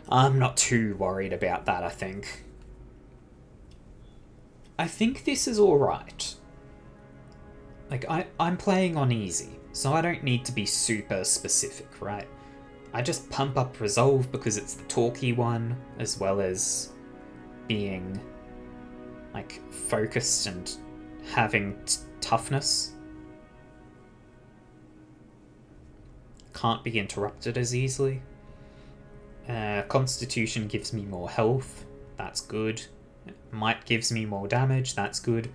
I'm not too worried about that, I think. I think this is alright. Like, I'm playing on easy, so I don't need to be super specific, right? I just pump up Resolve because it's the talky one, as well as being, like, focused and having toughness. Can't be interrupted as easily. Constitution gives me more health, that's good. Might gives me more damage, that's good.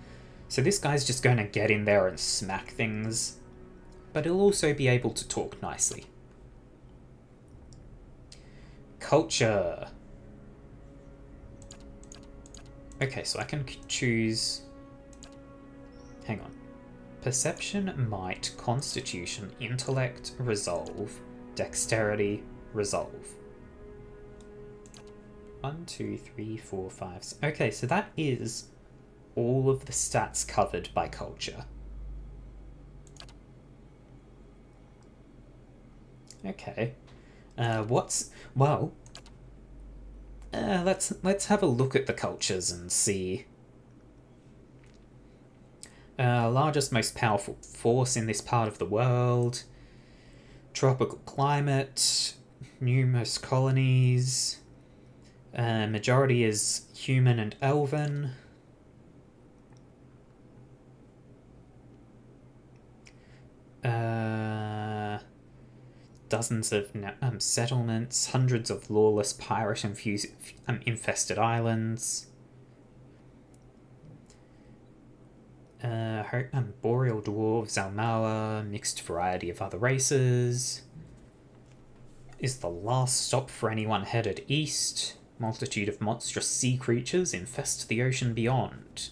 So this guy's just going to get in there and smack things, but he'll also be able to talk nicely. Culture. Okay, so I can choose... Hang on. Perception, Might, Constitution, Intellect, Resolve, Dexterity, Resolve. 1, 2, 3, 4, 5, 6. Okay, so that is all of the stats covered by culture. Okay. Let's have a look at the cultures and see. Largest, most powerful force in this part of the world. Tropical climate. Numerous colonies. Majority is human and elven. Dozens of settlements, hundreds of lawless pirate infested islands. Boreal dwarves, Almala, mixed variety of other races. Is the last stop for anyone headed east. Multitude of monstrous sea creatures infest the ocean beyond.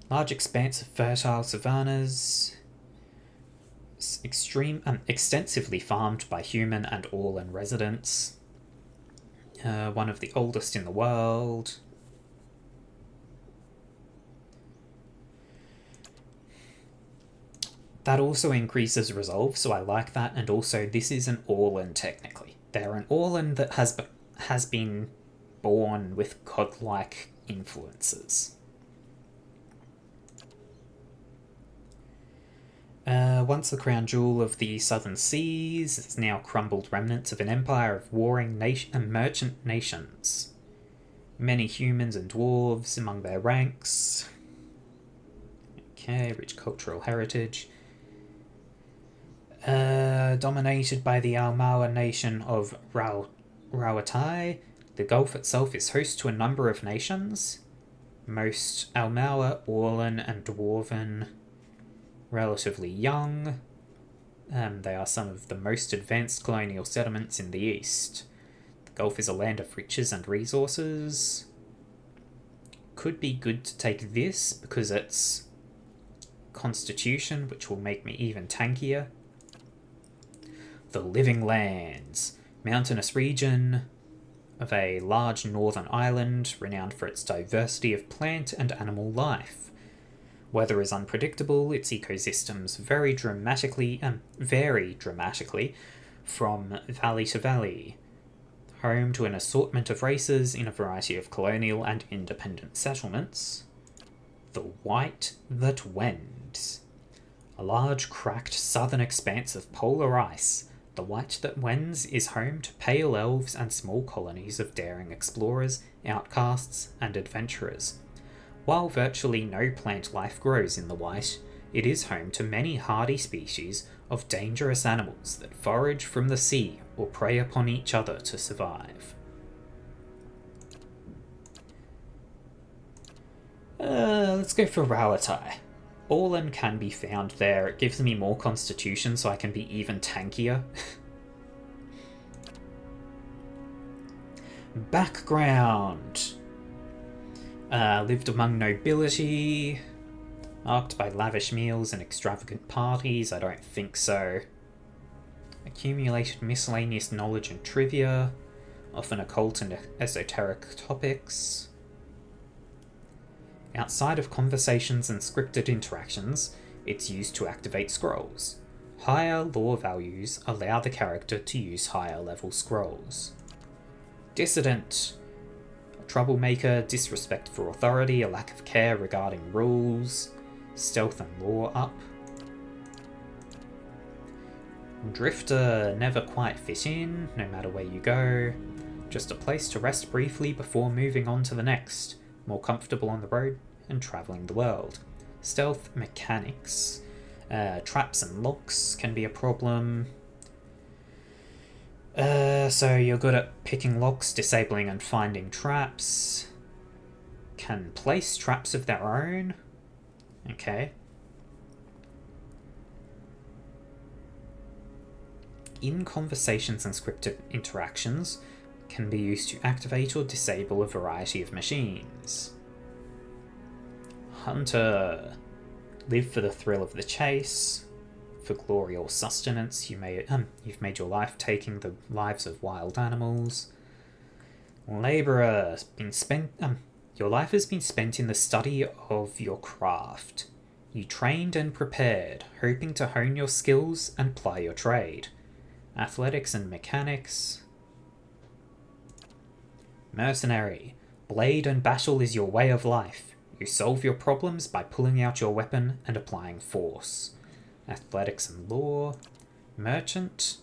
Large expanse of fertile savannas. Extensively farmed by human and Orlan residents. One of the oldest in the world. That also increases resolve, so I like that, and also this is an Orlan technically. They're an Orlan that has been born with godlike influences. Once the crown jewel of the southern seas, it's now crumbled remnants of an empire of warring merchant nations. Many humans and dwarves among their ranks. Okay, rich cultural heritage. Dominated by the Almala nation of Rauatai, the Gulf itself is host to a number of nations. Most Almala, Orlan, and Dwarven. Relatively young. They are some of the most advanced colonial settlements in the east. The Gulf is a land of riches and resources. Could be good to take this because it's Constitution, which will make me even tankier. The Living Lands, mountainous region of a large northern island renowned for its diversity of plant and animal life. Weather is unpredictable, its ecosystems vary dramatically from valley to valley. Home to an assortment of races in a variety of colonial and independent settlements. The White That Wends. A large, cracked southern expanse of polar ice, the White That Wends is home to pale elves and small colonies of daring explorers, outcasts, and adventurers. While virtually no plant life grows in the White, it is home to many hardy species of dangerous animals that forage from the sea or prey upon each other to survive. Let's go for Rauatai. Orlan can be found there. It gives me more constitution so I can be even tankier. Background. Lived among nobility. Marked by lavish meals and extravagant parties? I don't think so. Accumulated miscellaneous knowledge and trivia, often occult and esoteric topics. Outside of conversations and scripted interactions, it's used to activate scrolls. Higher lore values allow the character to use higher level scrolls. Dissident. A troublemaker, disrespect for authority, a lack of care regarding rules. Stealth and lore up. Drifter, never quite fit in, no matter where you go. Just a place to rest briefly before moving on to the next. More comfortable on the road and travelling the world. Stealth mechanics. Traps and locks can be a problem. So you're good at picking locks, disabling and finding traps. Can place traps of their own. Okay. In conversations and scripted interactions, can be used to activate or disable a variety of machines. Hunter. Live for the thrill of the chase. For glory or sustenance, you've made your life taking the lives of wild animals. Labourer. Your life has been spent in the study of your craft. You trained and prepared, hoping to hone your skills and ply your trade. Athletics and mechanics. Mercenary. Blade and battle is your way of life. You solve your problems by pulling out your weapon and applying force. Athletics and lore. Merchant.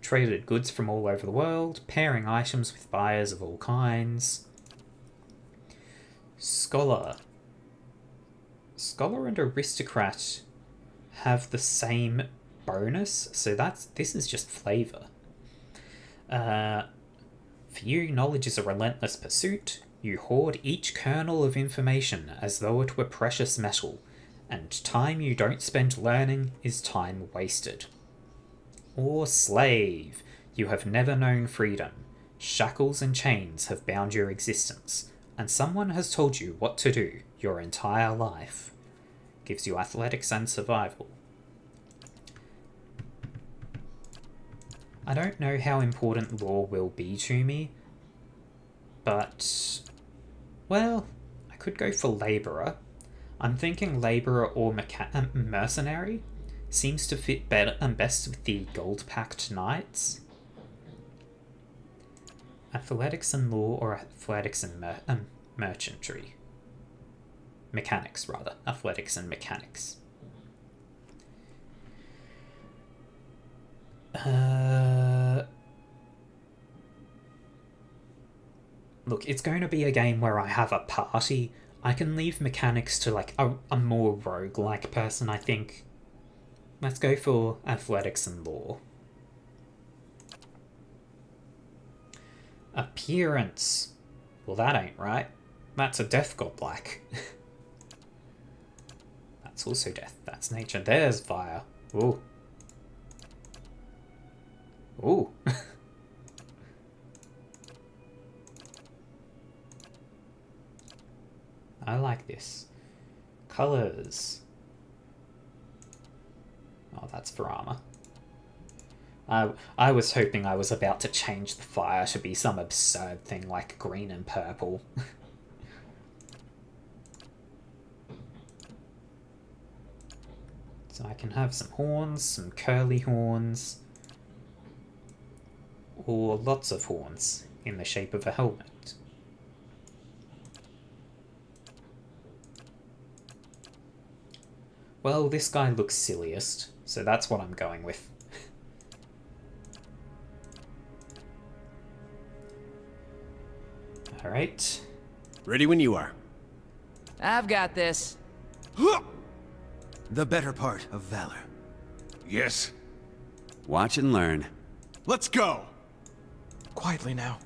Traded goods from all over the world, pairing items with buyers of all kinds. Scholar. Scholar and aristocrat have the same bonus, so this is just flavour. For you, knowledge is a relentless pursuit. You hoard each kernel of information as though it were precious metal, and time you don't spend learning is time wasted. Or slave. You have never known freedom. Shackles and chains have bound your existence, and someone has told you what to do your entire life. Gives you athletics and survival. I don't know how important lore will be to me, but, well, I could go for labourer. I'm thinking labourer or mercenary seems to fit better and best with the gold-packed knights. Athletics and lore or athletics and merchantry. Mechanics, rather. Athletics and mechanics. Look, it's going to be a game where I have a party. I can leave mechanics to like a more roguelike person, I think. Let's go for athletics and lore. Appearance. Well, that ain't right. That's a death godlike. That's also death. That's nature. There's fire. Ooh. Ooh. I like this. Colors. Oh, that's for armor. I was hoping I was about to change the fire to be some absurd thing like green and purple. So I can have some horns, some curly horns, or lots of horns in the shape of a helmet. Well, this guy looks silliest, so that's what I'm going with. Alright. Ready when you are. I've got this. The better part of valor. Yes. Watch and learn. Let's go! Quietly now.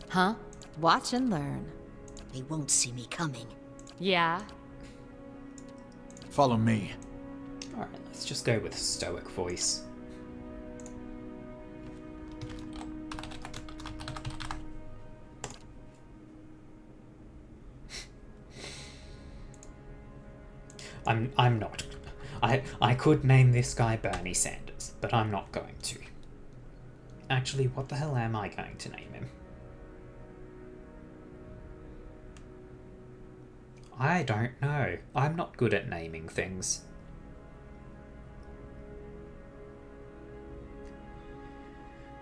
Huh? Watch and learn. They won't see me coming. Yeah? Follow me. Alright, let's just go with stoic voice. I'm not. I could name this guy Bernie Sanders, but I'm not going to. Actually, what the hell am I going to name him? I don't know. I'm not good at naming things.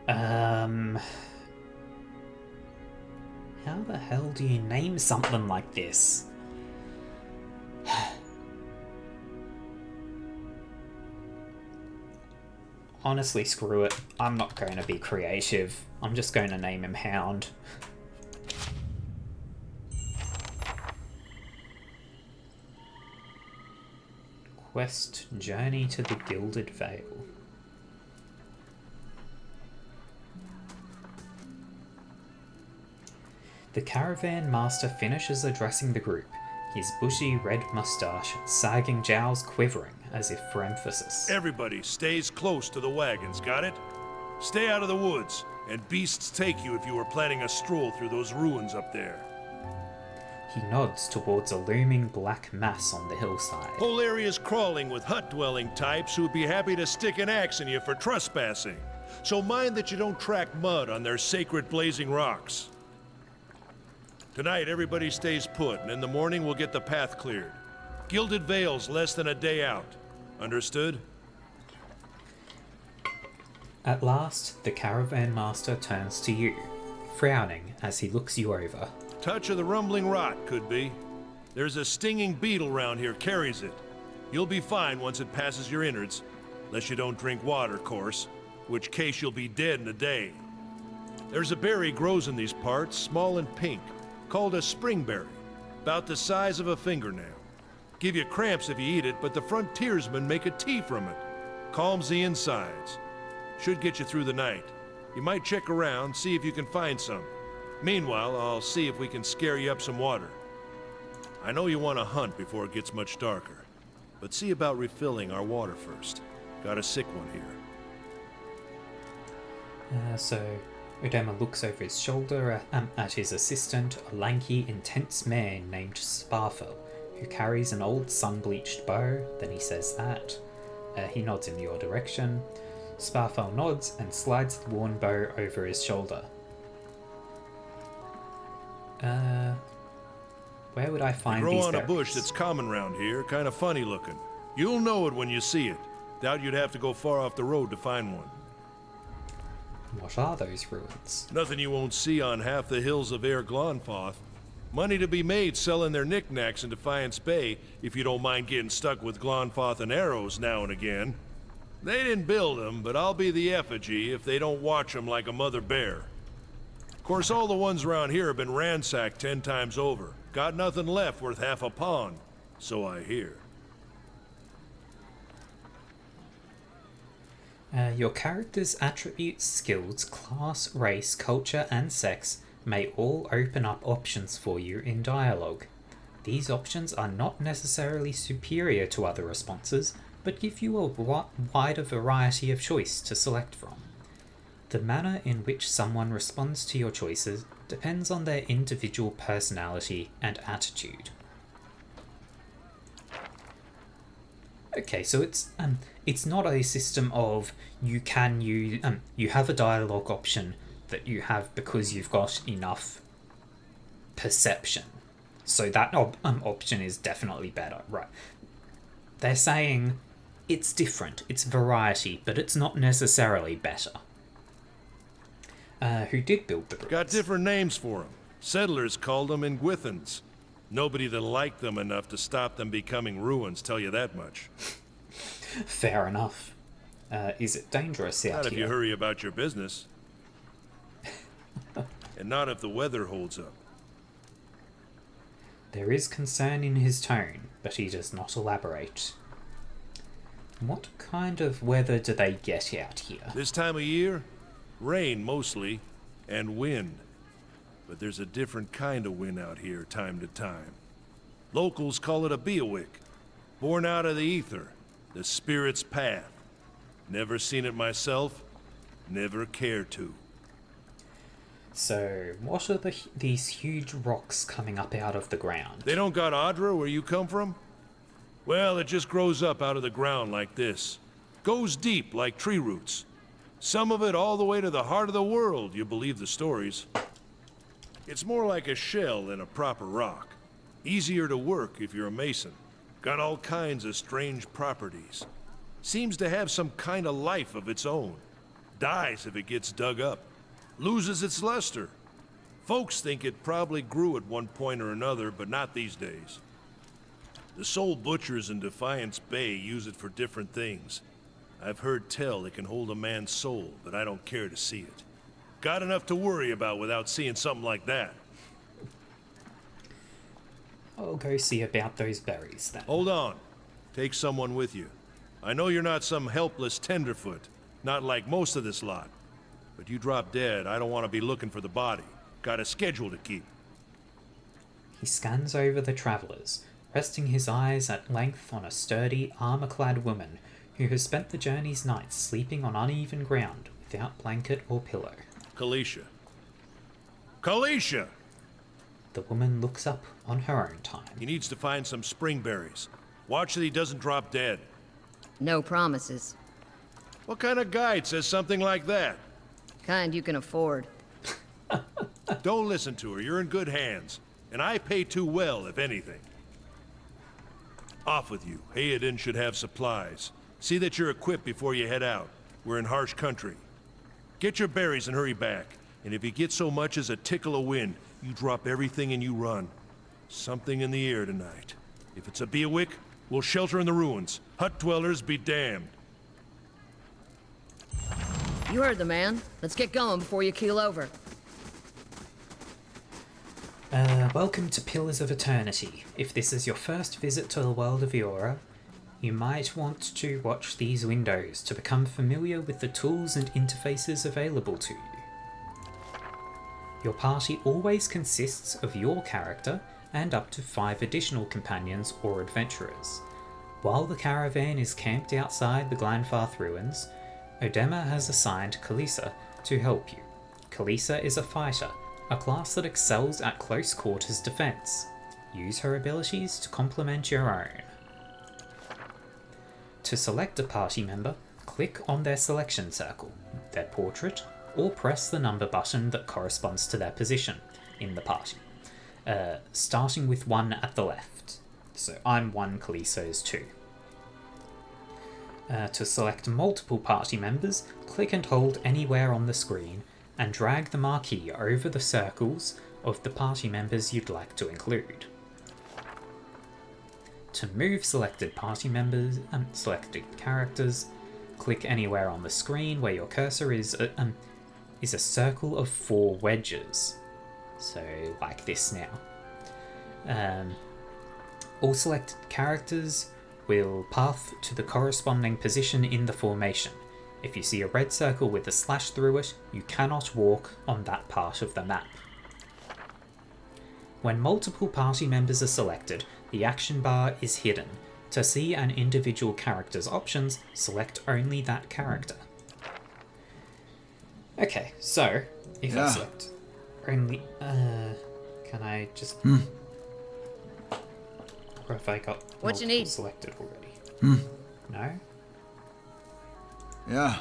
How the hell do you name something like this? Honestly, screw it. I'm not going to be creative. I'm just going to name him Hound. Quest Journey to the Gilded Vale. The caravan master finishes addressing the group, his bushy red mustache sagging jowls quivering as if for emphasis. Everybody stays close to the wagons, got it? Stay out of the woods, and beasts take you if you were planning a stroll through those ruins up there. He nods towards a looming black mass on the hillside. Whole area's crawling with hut-dwelling types who'd be happy to stick an axe in you for trespassing. So mind that you don't track mud on their sacred blazing rocks. Tonight, everybody stays put, and in the morning we'll get the path cleared. Gilded Vale's less than a day out. Understood? At last, the caravan master turns to you, frowning as he looks you over. Touch of the rumbling rot, could be. There's a stinging beetle round here carries it. You'll be fine once it passes your innards. Unless you don't drink water, course. Which case you'll be dead in a day. There's a berry grows in these parts, small and pink, called a springberry. About the size of a fingernail. Give you cramps if you eat it, but the frontiersmen make a tea from it. Calms the insides. Should get you through the night. You might check around, see if you can find some. Meanwhile, I'll see if we can scare you up some water. I know you want to hunt before it gets much darker, but see about refilling our water first. Got a sick one here. So Udema looks over his shoulder at his assistant, a lanky, intense man named Sparfel, who carries an old sun-bleached bow. Then he says that. He nods in your direction. Sparfel nods and slides the worn bow over his shoulder. Where would I find Grow these on a berries? bush that's common round here, kind of funny looking. You'll know it when you see it. Doubt you'd have to go far off the road to find one. What are those ruins? Nothing you won't see on half the hills of Air Glonfoth. Money to be made selling their knickknacks in Defiance Bay, if you don't mind getting stuck with Glonfoth and arrows now and again. They didn't build them, but I'll be the effigy if they don't watch them like a mother bear. Of course, all the ones around here have been ransacked 10 times over. Got nothing left worth half a pond, so I hear. Your character's attributes, skills, class, race, culture, and sex may all open up options for you in dialogue. These options are not necessarily superior to other responses, but give you a wider variety of choice to select from. The manner in which someone responds to your choices depends on their individual personality and attitude. Okay, so it's not a system of you have a dialogue option that you have because you've got enough perception. So that option is definitely better, right? They're saying it's different, it's variety, but it's not necessarily better. Who did build the ruins? Got different names for them. Settlers called them Ingwithans. Nobody that liked them enough to stop them becoming ruins, tell you that much. Fair enough. Is it dangerous out Not if here? you hurry about your business. And not if the weather holds up. There is concern in his tone, but he does not elaborate. What kind of weather do they get out here? This time of year, rain mostly, and wind. But there's a different kind of wind out here time to time. Locals call it a Beowick, born out of the ether, the spirit's path. Never seen it myself, never care to. So, what are these huge rocks coming up out of the ground? They don't got Adra where you come from? Well, it just grows up out of the ground like this. Goes deep like tree roots. Some of it all the way to the heart of the world, you believe the stories. It's more like a shell than a proper rock. Easier to work if you're a mason. Got all kinds of strange properties. Seems to have some kind of life of its own. Dies if it gets dug up. Loses its luster. Folks think it probably grew at one point or another, but not these days. The soul butchers in Defiance Bay use it for different things. I've heard tell it can hold a man's soul, but I don't care to see it. Got enough to worry about without seeing something like that. I'll go see about those berries then. Hold on. Take someone with you. I know you're not some helpless tenderfoot, not like most of this lot. But you drop dead, I don't want to be looking for the body. Got a schedule to keep. He scans over the travellers, resting his eyes at length on a sturdy, armour-clad woman who has spent the journey's nights sleeping on uneven ground without blanket or pillow. Kalisha. Kalisha! The woman looks up on her own time. He needs to find some springberries. Watch that he doesn't drop dead. No promises. What kind of guide says something like that? Kind you can afford. Don't listen to her, you're in good hands. And I pay too well, if anything. Off with you. Hayden should have supplies. See that you're equipped before you head out. We're in harsh country. Get your berries and hurry back. And if you get so much as a tickle of wind, you drop everything and you run. Something in the air tonight. If it's a Beawick, we'll shelter in the ruins. Hut dwellers be damned. You heard the man. Let's get going before you keel over. Welcome to Pillars of Eternity. If this is your first visit to the world of Eora, you might want to watch these windows to become familiar with the tools and interfaces available to you. Your party always consists of your character and up to 5 additional companions or adventurers. While the caravan is camped outside the Glanfarth ruins, Odema has assigned Kalisa to help you. Kalisa is a fighter, a class that excels at close quarters defense. Use her abilities to complement your own. To select a party member, click on their selection circle, their portrait, or press the number button that corresponds to their position in the party, starting with 1 at the left. So I'm 1, Kalisa is 2. To select multiple party members, click and hold anywhere on the screen and drag the marquee over the circles of the party members you'd like to include. To move selected party members and selected characters, click anywhere on the screen where your cursor is a circle of 4 wedges. So like this now. All selected characters will path to the corresponding position in the formation. If you see a red circle with a slash through it, you cannot walk on that part of the map. When multiple party members are selected, the action bar is hidden. To see an individual character's options, select only that character. Okay, so if I select only, can I just? Or have I got What you multiple need? selected already? No. Yeah.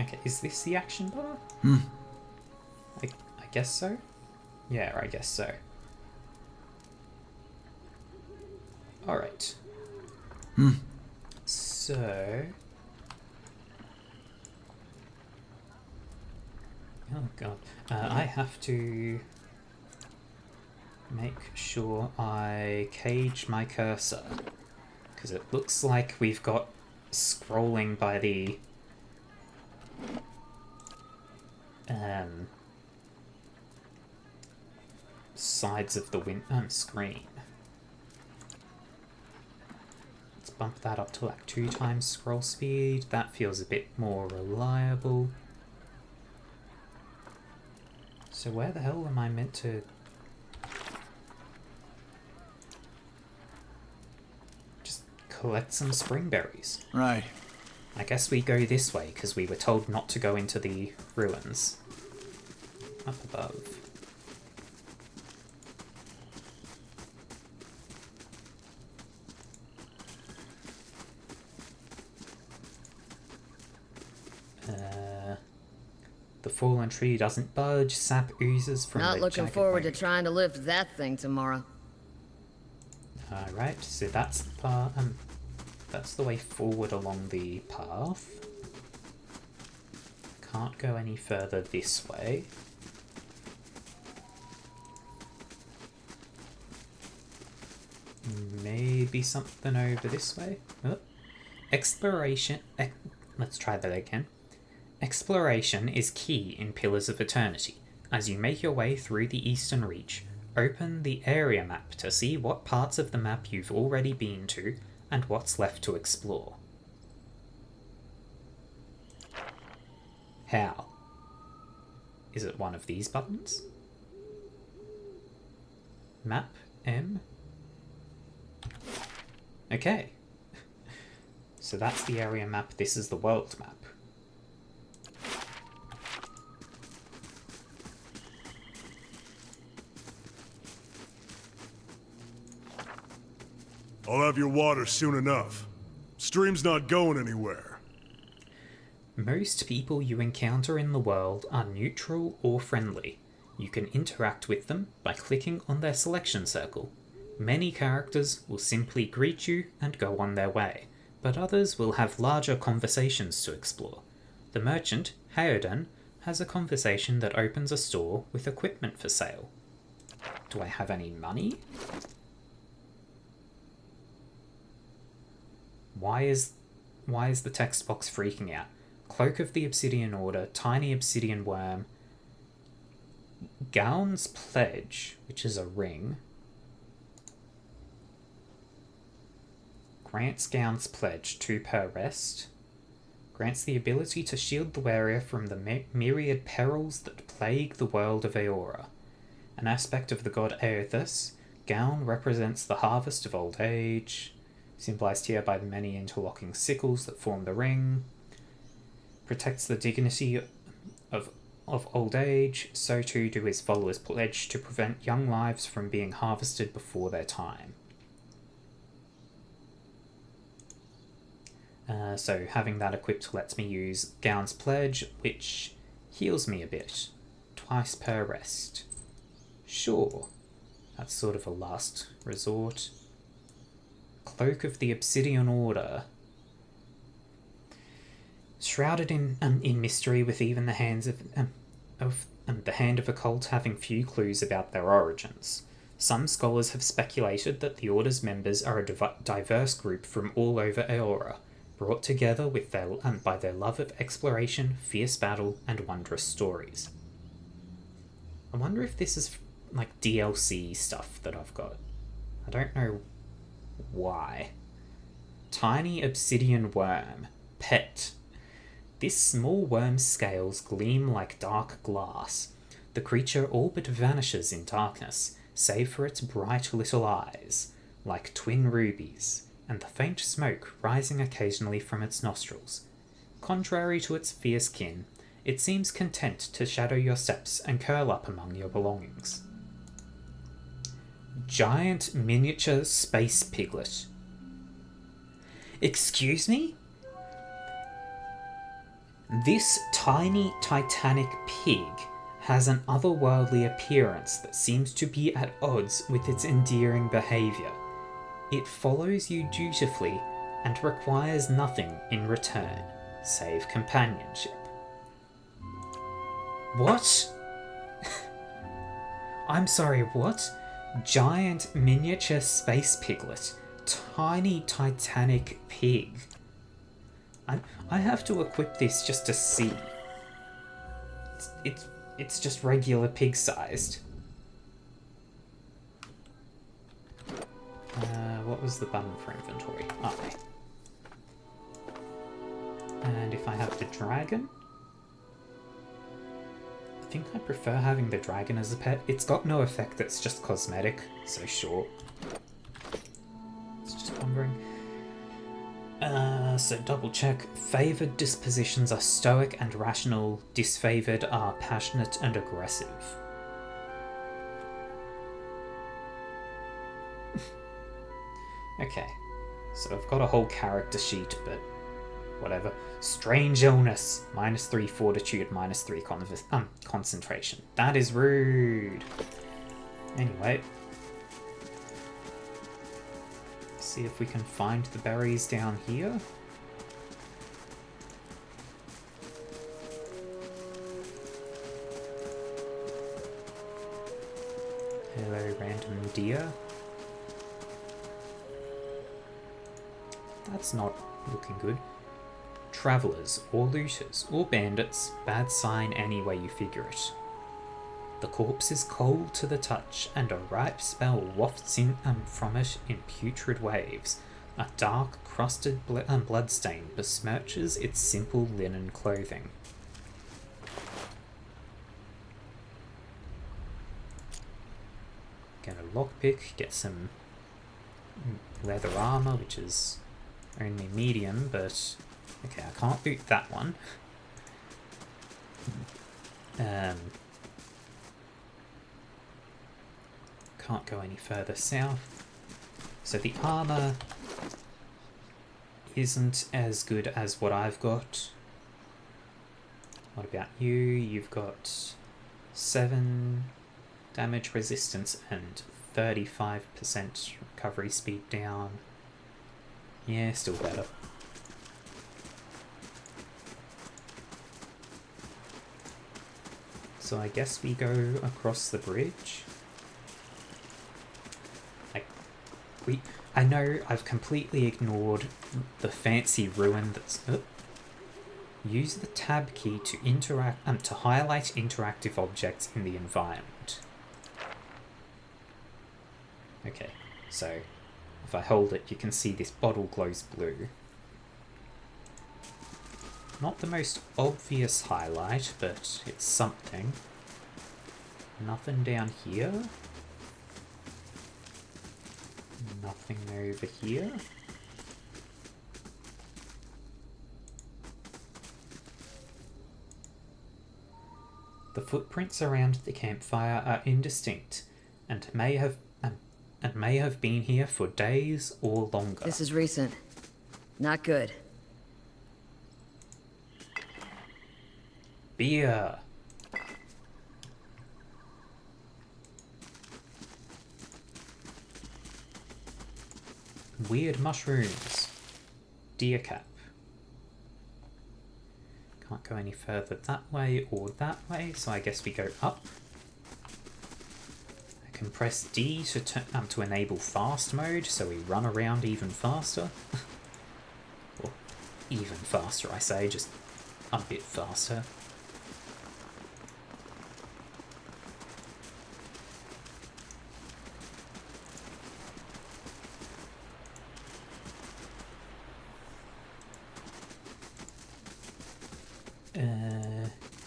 Okay, is this the action bar? I guess so. Yeah, I guess so. Alright. So... Oh god. I have to make sure I cage my cursor. Because it looks like we've got scrolling by the... sides of the screen. Let's bump that up to like 2 times scroll speed. That feels a bit more reliable. So where the hell am I meant to... just collect some springberries? Right. I guess we go this way, because we were told not to go into the ruins. Up above. The fallen tree doesn't budge, sap oozes from Not the looking jagged forward to wing. trying to lift that thing tomorrow. Alright, so that's the part, that's the way forward along the path. Can't go any further this way. Maybe something over this way. Oh. Exploration. Let's try that again. Exploration is key in Pillars of Eternity. As you make your way through the Eastern Reach, open the area map to see what parts of the map you've already been to and what's left to explore. How? Is it one of these buttons? Map M? Okay. So that's the area map, this is the world map. I'll have your water soon enough. Stream's not going anywhere. Most people you encounter in the world are neutral or friendly. You can interact with them by clicking on their selection circle. Many characters will simply greet you and go on their way, but others will have larger conversations to explore. The merchant, Haodan, has a conversation that opens a store with equipment for sale. Do I have any money? Why is the text box freaking out? Cloak of the Obsidian Order, Tiny Obsidian Worm, Gaun's Pledge, which is a ring. Grants Gaun's Pledge, 2 per rest. Grants the ability to shield the wearer from the myriad perils that plague the world of Eora. An aspect of the god Aethys, Gaun represents the harvest of old age, symbolized here by the many interlocking sickles that form the ring. Protects the dignity of old age, so too do his followers pledge to prevent young lives from being harvested before their time. So having that equipped lets me use Gaun's Pledge, which heals me a bit. 2 per rest. Sure, that's sort of a last resort. Cloak of the Obsidian Order. Shrouded in mystery, with even the hands of the hand of a cult having few clues about their origins. Some scholars have speculated that the Order's members are a diverse group from all over Eora, brought together with by their love of exploration, fierce battle, and wondrous stories. I wonder if this is like DLC stuff that I've got. I don't know why. Tiny Obsidian Worm. Pet. This small worm's scales gleam like dark glass. The creature all but vanishes in darkness, save for its bright little eyes, like twin rubies, and the faint smoke rising occasionally from its nostrils. Contrary to its fierce kin, it seems content to shadow your steps and curl up among your belongings. Giant miniature space piglet. Excuse me? This tiny titanic pig has an otherworldly appearance that seems to be at odds with its endearing behaviour. It follows you dutifully and requires nothing in return, save companionship. What? I'm sorry, what? Giant miniature space piglet. Tiny titanic pig. I have to equip this just to see. It's just regular pig-sized. What was the button for inventory? Okay. And if I have the dragon? I think I prefer having the dragon as a pet. It's got no effect, it's just cosmetic, so sure. It's just wondering. So double check. Favoured dispositions are stoic and rational. Disfavoured are passionate and aggressive. Okay. So I've got a whole character sheet, but whatever. Strange illness. -3 fortitude, -3 concentration. That is rude. Anyway. See if we can find the berries down here. Hello, random deer. That's not looking good. Travelers, or looters, or bandits, bad sign any way you figure it. The corpse is cold to the touch, and a ripe smell wafts in from it in putrid waves. A dark, crusted bloodstain besmirches its simple linen clothing. Get a lockpick, get some leather armor, which is only medium, but okay, I can't boot that one. Can't go any further south. So the armor isn't as good as what I've got. What about you? You've got 7 damage resistance and 35% recovery speed down. Yeah, still better. So I guess we go across the bridge. I know I've completely ignored the fancy ruin that's... Use the tab key to to highlight interactive objects in the environment. Okay, so if I hold it, you can see this bottle glows blue. Not the most obvious highlight, but it's something. Nothing down here. Nothing over here. The footprints around the campfire are indistinct and may have been here for days or longer. This is recent. Not good. Beer. Weird mushrooms. Deer cap. Can't go any further that way or that way, so I guess we go up. I can press D to enable fast mode, so we run around even faster. Or even faster, I say, just a bit faster.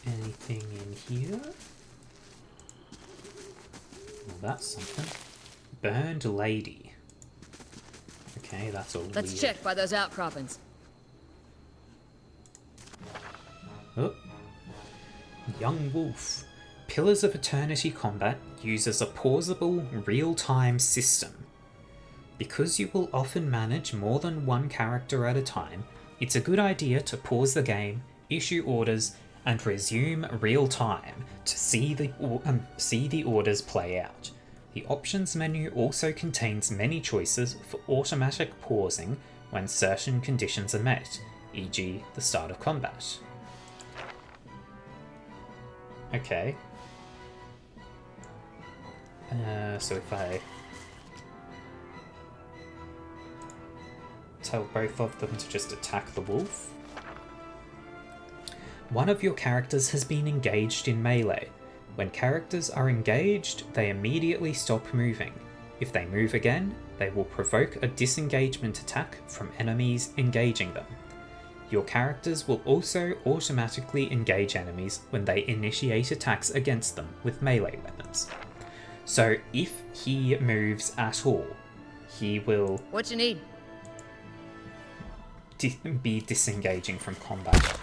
Anything in here? Well, that's something. Burned lady. Okay, that's all Let's weird. check by those outcroppings. Oh. Young Wolf. Pillars of Eternity Combat uses a pausable, real-time system. Because you will often manage more than one character at a time, it's a good idea to pause the game, issue orders, and resume real time to see the orders play out. The options menu also contains many choices for automatic pausing when certain conditions are met, e.g. the start of combat. Okay. So if I tell both of them to just attack the wolf. One of your characters has been engaged in melee. When characters are engaged, they immediately stop moving. If they move again, they will provoke a disengagement attack from enemies engaging them. Your characters will also automatically engage enemies when they initiate attacks against them with melee weapons. So if he moves at all, he will What you need? be disengaging from combat.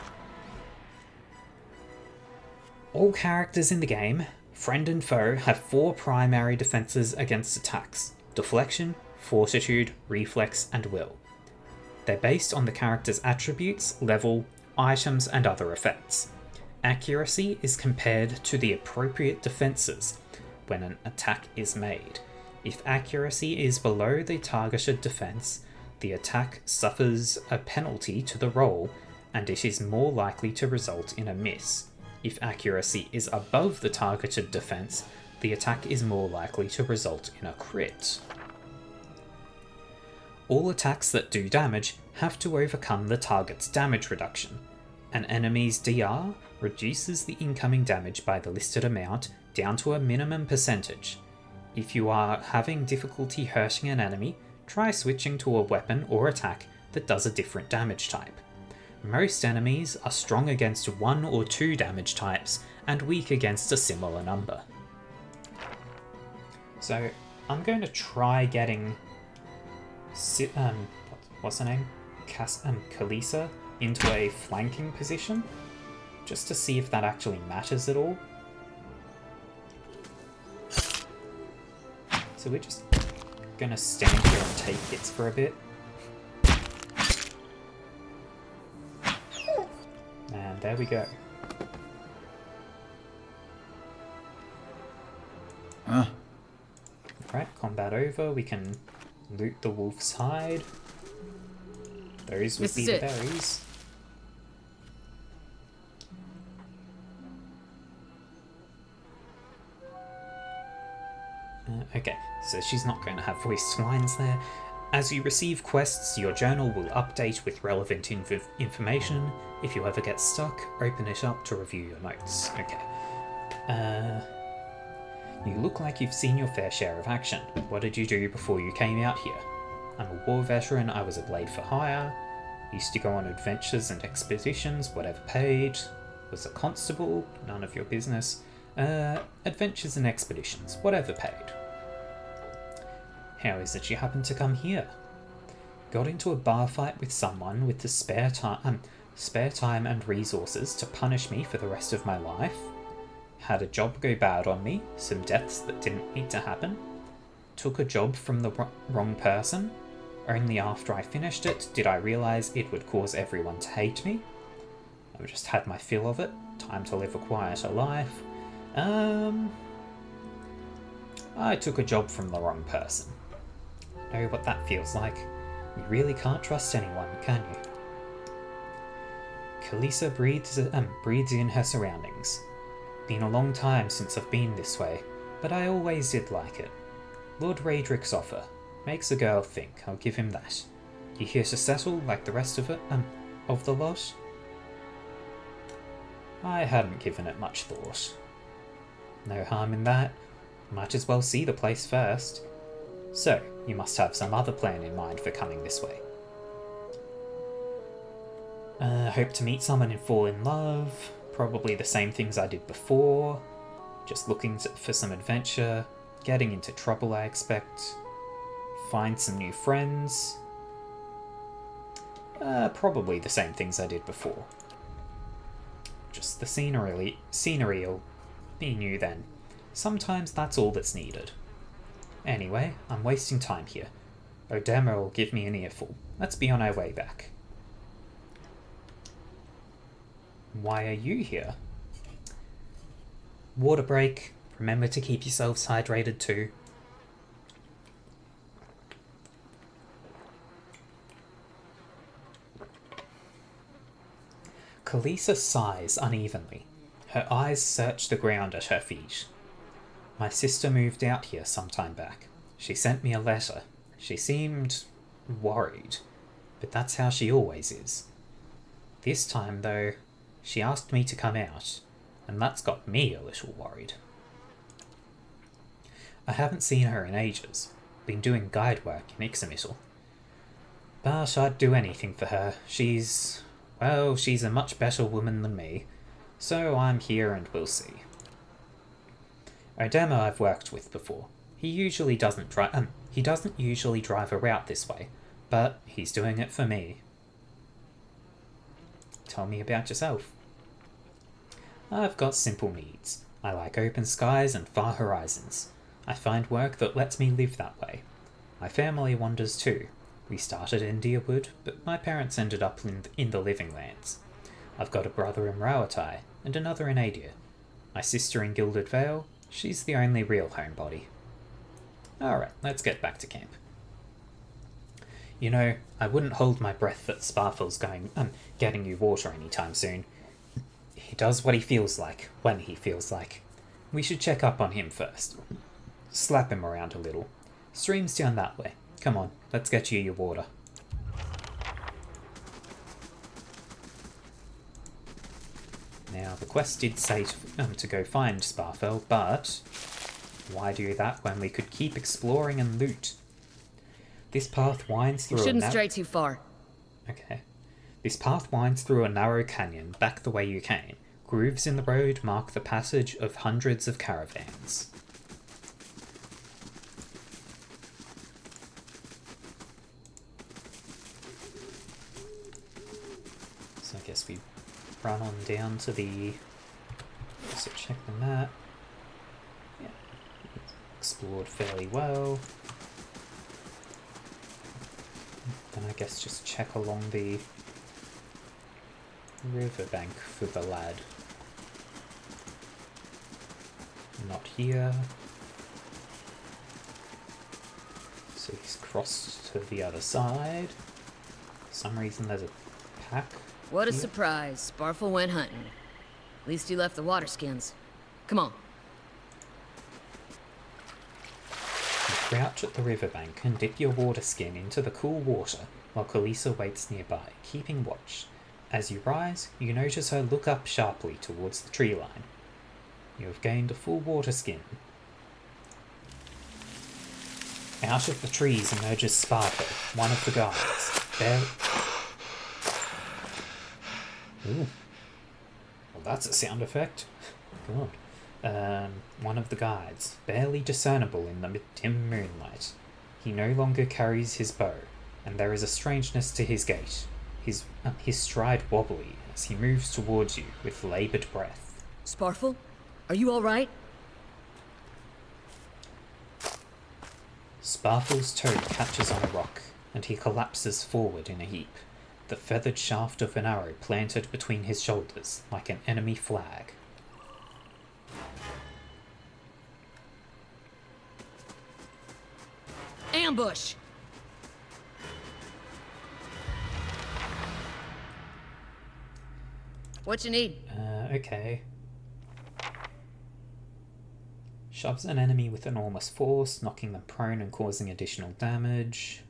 All characters in the game, friend and foe, have 4 primary defenses against attacks: deflection, fortitude, reflex, and will. They're based on the character's attributes, level, items, and other effects. Accuracy is compared to the appropriate defenses when an attack is made. If accuracy is below the targeted defense, the attack suffers a penalty to the roll, and it is more likely to result in a miss. If accuracy is above the targeted defense, the attack is more likely to result in a crit. All attacks that do damage have to overcome the target's damage reduction. An enemy's DR reduces the incoming damage by the listed amount down to a minimum percentage. If you are having difficulty hurting an enemy, try switching to a weapon or attack that does a different damage type. Most enemies are strong against 1 or 2 damage types and weak against a similar number. So I'm going to try getting what's her name? Kalisa into a flanking position, just to see if that actually matters at all. So we're just gonna stand here and take hits for a bit. And there we go. Right, combat over. We can loot the wolf's hide. Those would be the berries. Okay, so she's not going to have voiced lines there. As you receive quests, your journal will update with relevant information. If you ever get stuck, open it up to review your notes. Okay. You look like you've seen your fair share of action. What did you do before you came out here? I'm a war veteran, I was a blade for hire. Used to go on adventures and expeditions, whatever paid. Was a constable, none of your business. Adventures and expeditions, whatever paid. How is it you happened to come here? Got into a bar fight with someone with the spare time and resources to punish me for the rest of my life. Had a job go bad on me, some deaths that didn't need to happen. Took a job from the wrong person. Only after I finished it did I realise it would cause everyone to hate me. I've just had my fill of it. Time to live a quieter life. I took a job from the wrong person. Know what that feels like. You really can't trust anyone, can you? Kalisa breathes in her surroundings. Been a long time since I've been this way, but I always did like it. Lord Raedric's offer makes a girl think, I'll give him that. You here to settle like the rest of the lot? I hadn't given it much thought. No harm in that. Might as well see the place first. So, you must have some other plan in mind for coming this way. Hope to meet someone and fall in love. Probably the same things I did before. Just looking for some adventure. Getting into trouble, I expect. Find some new friends. Probably the same things I did before. Just the scenery'll be new then. Sometimes that's all that's needed. Anyway, I'm wasting time here. Odema will give me an earful. Let's be on our way back. Why are you here? Water break. Remember to keep yourselves hydrated too. Kalisa sighs unevenly. Her eyes search the ground at her feet. My sister moved out here some time back. She sent me a letter. She seemed worried, but that's how she always is. This time, though, she asked me to come out, and that's got me a little worried. I haven't seen her in ages. Been doing guide work in Ixomitl. But I'd do anything for her. She's a much better woman than me, so I'm here and we'll see. Odema I've worked with before. He doesn't usually drive a route this way, but he's doing it for me. Tell me about yourself. I've got simple needs. I like open skies and far horizons. I find work that lets me live that way. My family wanders too. We started in Deerwood, but my parents ended up in the Living Lands. I've got a brother in Rauatai and another in Adir. My sister in Gilded Vale, she's the only real homebody. Alright, let's get back to camp. You know, I wouldn't hold my breath that Sparfle's getting you water anytime soon. He does what he feels like, when he feels like. We should check up on him first. Slap him around a little. Stream's down that way. Come on, let's get you your water. Now, the quest did say to go find Sparfell, but why do that when we could keep exploring and loot? This path winds through You shouldn't stray too far. Okay. This path winds through a narrow canyon back the way you came. Grooves in the road mark the passage of hundreds of caravans. So I guess we run on down to the... So check the map. Yeah. Explored fairly well. Then I guess just check along the riverbank for the lad. Not here. So he's crossed to the other side. For some reason there's a pack. What a here. surprise. Sparfle went hunting. At least he left the water skins. Come on. You crouch at the riverbank and dip your water skin into the cool water while Kalisa waits nearby, keeping watch. As you rise, you notice her look up sharply towards the tree line. You have gained a full water skin. Out of the trees emerges Sparkle, one of the guards. Ooh. Well, that's a sound effect. God. One of the guides, barely discernible in the dim moonlight. He no longer carries his bow, and there is a strangeness to his gait. His stride wobbly as he moves towards you with laboured breath. Sparfle? Are you alright? Sparfle's toe catches on a rock, and he collapses forward in a heap, the feathered shaft of an arrow planted between his shoulders like an enemy flag. Ambush! What you need? Okay. Shoves an enemy with enormous force, knocking them prone and causing additional damage.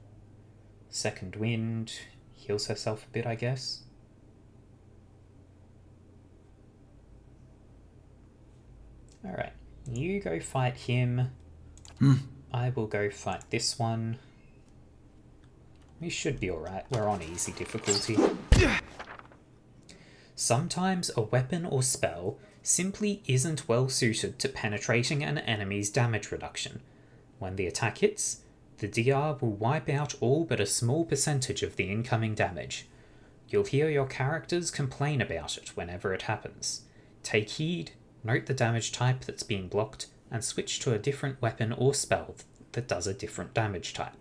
Second wind. Heals herself a bit, I guess. Alright. You go fight him. I will go fight this one. We should be alright. We're on easy difficulty. Sometimes a weapon or spell simply isn't well suited to penetrating an enemy's damage reduction. When the attack hits, the DR will wipe out all but a small percentage of the incoming damage. You'll hear your characters complain about it whenever it happens. Take heed, note the damage type that's being blocked, and switch to a different weapon or spell that does a different damage type.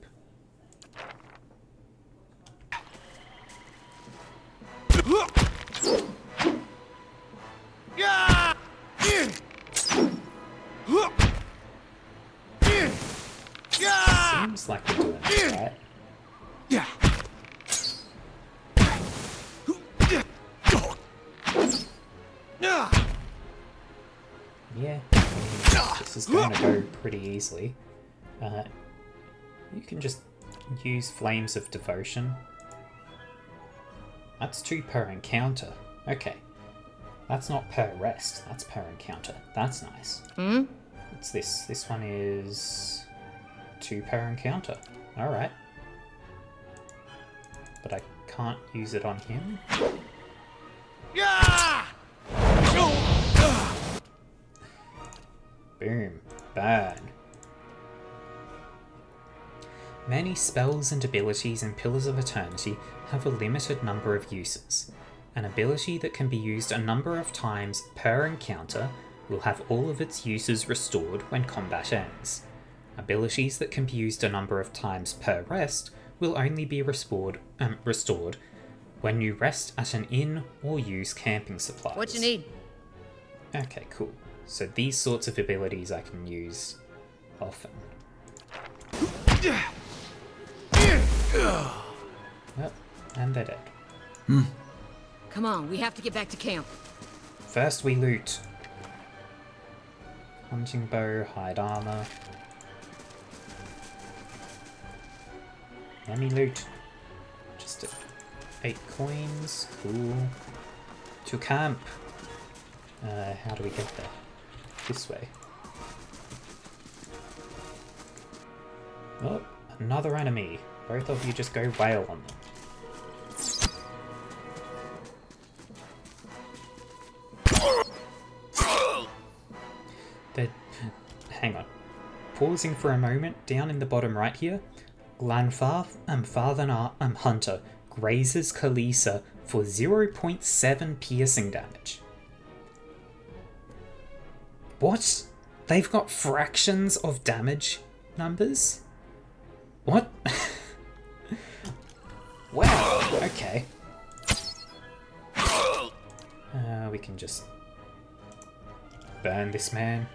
Seems like we're doing it right. Yeah, this is going to go pretty easily. You can just use Flames of Devotion. That's 2 per encounter. Okay. That's not per rest, that's per encounter. That's nice. What's this? This one is 2 per encounter. Alright. But I can't use it on him. Boom. Burn. Many spells and abilities in Pillars of Eternity have a limited number of uses. An ability that can be used a number of times per encounter will have all of its uses restored when combat ends. Abilities that can be used a number of times per rest will only be restored when you rest at an inn or use camping supplies. What you need? Okay, cool. So these sorts of abilities I can use often. Yep, and they're dead. Come on, we have to get back to camp. First we loot. Hunting bow, hide armor. Let me loot. Just 8 coins, cool. To camp. How do we get there? This way. Oh, another enemy. Both of you just go wail on them. Hang on. Pausing for a moment, down in the bottom right here, Glanfarth Hunter grazes Kalisa for 0.7 piercing damage. What? They've got fractions of damage numbers? What? Wow, okay. We can just burn this man.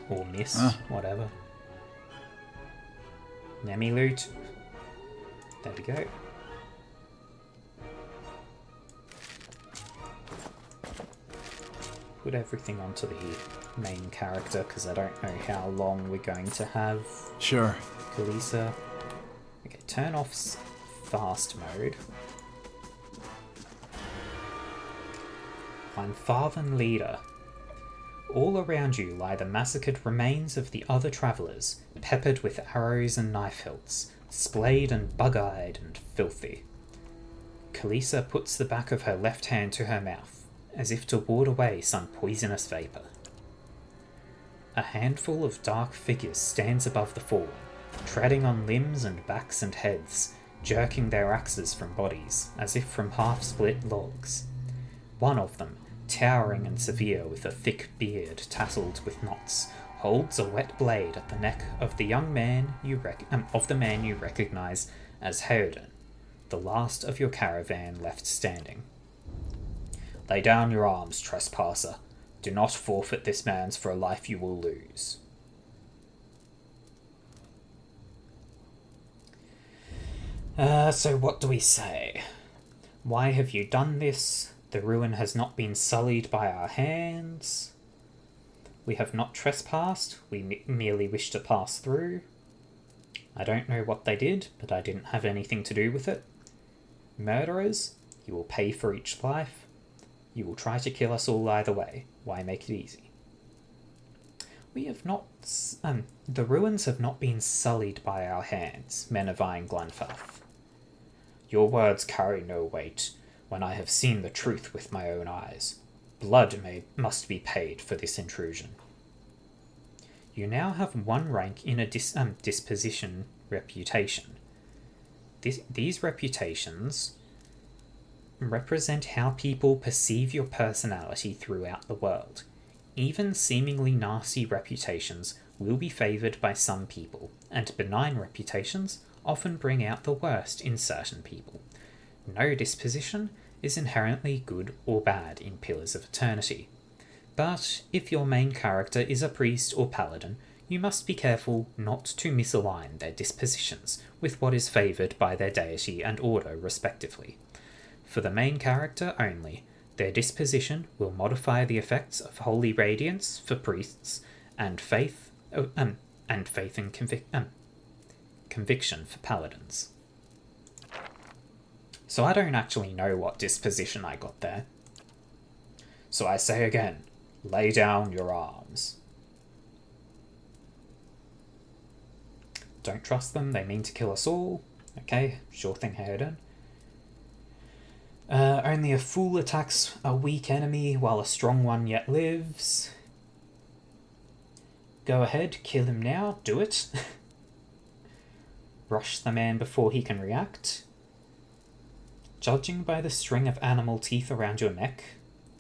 Or miss, whatever. Nemi loot. There we go. Put everything onto the main character because I don't know how long we're going to have. Sure. Kalisa. Okay, turn off fast mode. I'm Farthen Leader. All around you lie the massacred remains of the other travellers, peppered with arrows and knife hilts, splayed and bug-eyed and filthy. Kalisa puts the back of her left hand to her mouth, as if to ward away some poisonous vapour. A handful of dark figures stands above the fallen, treading on limbs and backs and heads, jerking their axes from bodies, as if from half-split logs. One of them, towering and severe with a thick beard tasseled with knots, holds a wet blade at the neck of the man you recognise as Heoden, the last of your caravan left standing. Lay down your arms, trespasser. Do not forfeit this man's for a life you will lose. So what do we say? Why have you done this? The ruin has not been sullied by our hands. We have not trespassed, we merely wish to pass through. I don't know what they did, but I didn't have anything to do with it. Murderers, you will pay for each life. You will try to kill us all either way. Why make it easy? We have not... the ruins have not been sullied by our hands, men of Iron Glanfarth. Your words carry no weight, when I have seen the truth with my own eyes. Blood must be paid for this intrusion. You now have 1 rank in a disposition reputation. These reputations represent how people perceive your personality throughout the world. Even seemingly nasty reputations will be favoured by some people, and benign reputations often bring out the worst in certain people. No disposition is inherently good or bad in Pillars of Eternity. But if your main character is a priest or paladin, you must be careful not to misalign their dispositions with what is favoured by their deity and order respectively. For the main character only, their disposition will modify the effects of holy radiance for priests and faith and conviction for paladins. So I don't actually know what disposition I got there. So I say again, lay down your arms. Don't trust them, they mean to kill us all. Okay, sure thing, Heoden. Only a fool attacks a weak enemy while a strong one yet lives. Go ahead, kill him now, do it. Rush the man before he can react. Judging by the string of animal teeth around your neck,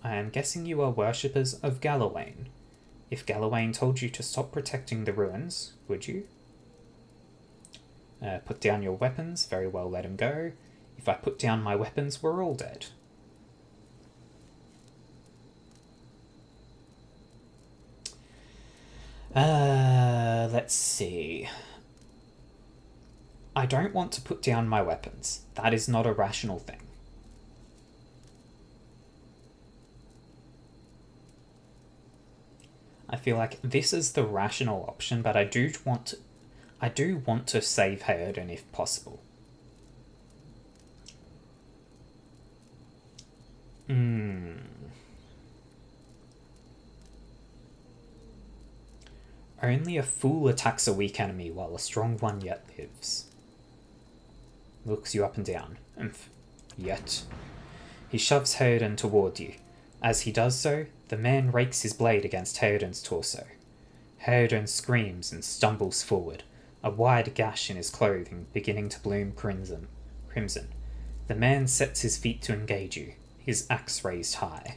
I am guessing you are worshippers of Galawain. If Galawain told you to stop protecting the ruins, would you? Put down your weapons. Very well, let him go. If I put down my weapons, we're all dead. Let's see. I don't want to put down my weapons. That is not a rational thing. I feel like this is the rational option, but I do want to save Heoden if possible. Only a fool attacks a weak enemy while a strong one yet lives. Looks you up and down. Yet. He shoves Heoden toward you. As he does so, the man rakes his blade against Heoden's torso. Heoden screams and stumbles forward, a wide gash in his clothing beginning to bloom crimson. The man sets his feet to engage you, his axe raised high.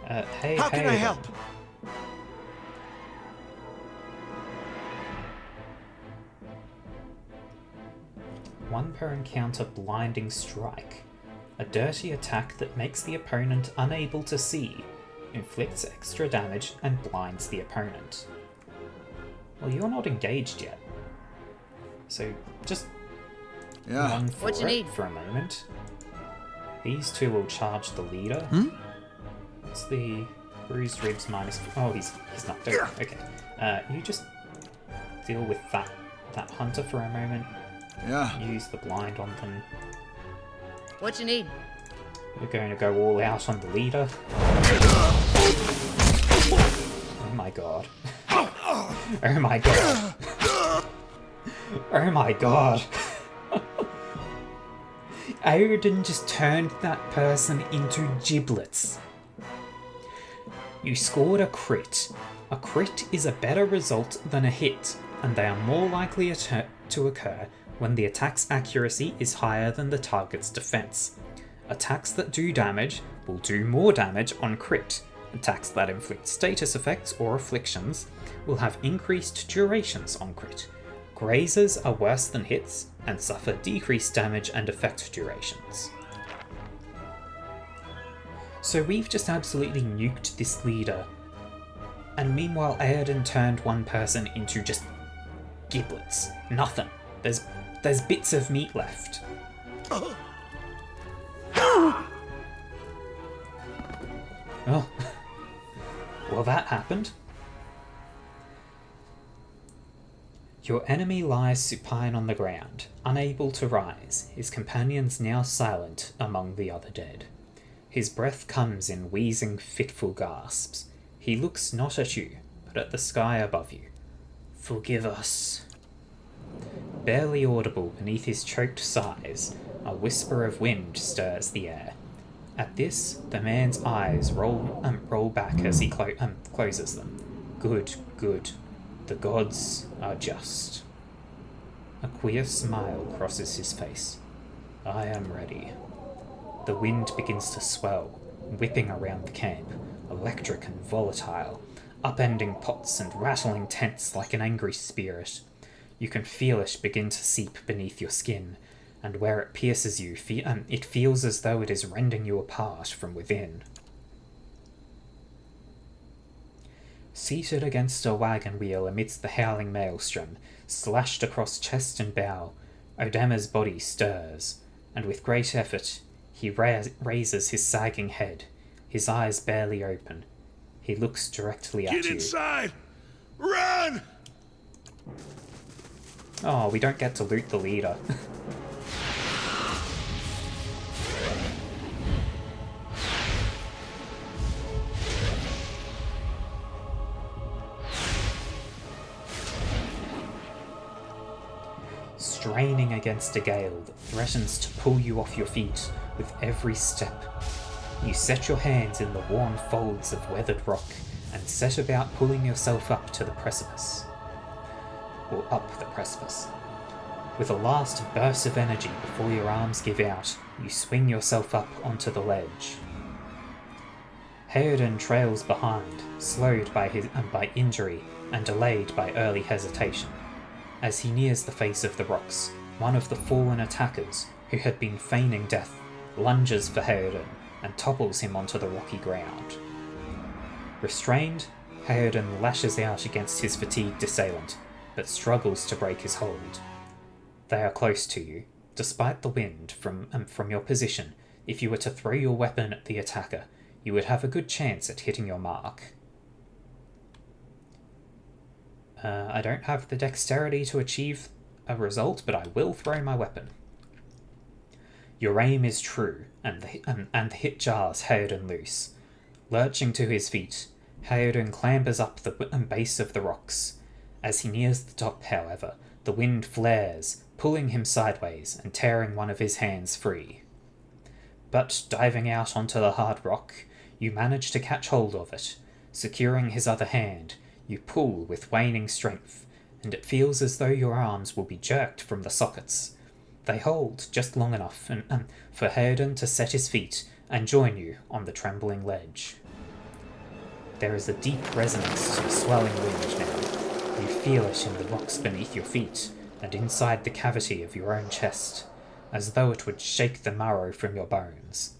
Hey, How can I help? One per encounter blinding strike. A dirty attack that makes the opponent unable to see, inflicts extra damage, and blinds the opponent. Well, you're not engaged yet. So just run for What you need? for a moment. These two will charge the leader. What's the bruised ribs minus... Oh, he's not doing it. Okay. You just deal with that hunter for a moment. Yeah. Use the blind on them. What you need? We're going to go all out on the leader. Oh my god. Oh my god. Oh my god. Aoden just turned that person into giblets. You scored a crit. A crit is a better result than a hit, and they are more likely to occur when the attack's accuracy is higher than the target's defense. Attacks that do damage will do more damage on crit. Attacks that inflict status effects or afflictions will have increased durations on crit. Grazers are worse than hits and suffer decreased damage and effect durations. So we've just absolutely nuked this leader, and meanwhile Aoden turned one person into just giblets. Nothing. There's bits of meat left. Oh. Well, that happened. Your enemy lies supine on the ground, unable to rise, his companions now silent among the other dead. His breath comes in wheezing, fitful gasps. He looks not at you, but at the sky above you. Forgive us. Barely audible beneath his choked sighs, a whisper of wind stirs the air. At this, the man's eyes roll back as he closes them. Good, good. The gods are just. A queer smile crosses his face. I am ready. The wind begins to swell, whipping around the camp, electric and volatile, upending pots and rattling tents like an angry spirit. You can feel it begin to seep beneath your skin, and where it pierces you, it feels as though it is rending you apart from within. Seated against a wagon wheel amidst the howling maelstrom, slashed across chest and bow, Odema's body stirs, and with great effort, he raises his sagging head, his eyes barely open. He looks directly at you. Get inside! Run! Oh, we don't get to loot the leader. Straining against a gale that threatens to pull you off your feet with every step. You set your hands in the worn folds of weathered rock and set about pulling yourself up to the precipice. Or up the precipice. With a last burst of energy before your arms give out, you swing yourself up onto the ledge. Heoden trails behind, slowed by injury and delayed by early hesitation. As he nears the face of the rocks, one of the fallen attackers, who had been feigning death, lunges for Heoden and topples him onto the rocky ground. Restrained, Heoden lashes out against his fatigued assailant, but struggles to break his hold. They are close to you. Despite the wind from your position, if you were to throw your weapon at the attacker, you would have a good chance at hitting your mark. I don't have the dexterity to achieve a result, but I will throw my weapon. Your aim is true, and the hit jars Heoden loose. Lurching to his feet, Heoden clambers up the base of the rocks. As he nears the top, however, the wind flares, pulling him sideways and tearing one of his hands free. But diving out onto the hard rock, you manage to catch hold of it. Securing his other hand, you pull with waning strength, and it feels as though your arms will be jerked from the sockets. They hold just long enough for Heoden to set his feet and join you on the trembling ledge. There is a deep resonance to the swelling wind now. You feel it in the rocks beneath your feet and inside the cavity of your own chest, as though it would shake the marrow from your bones.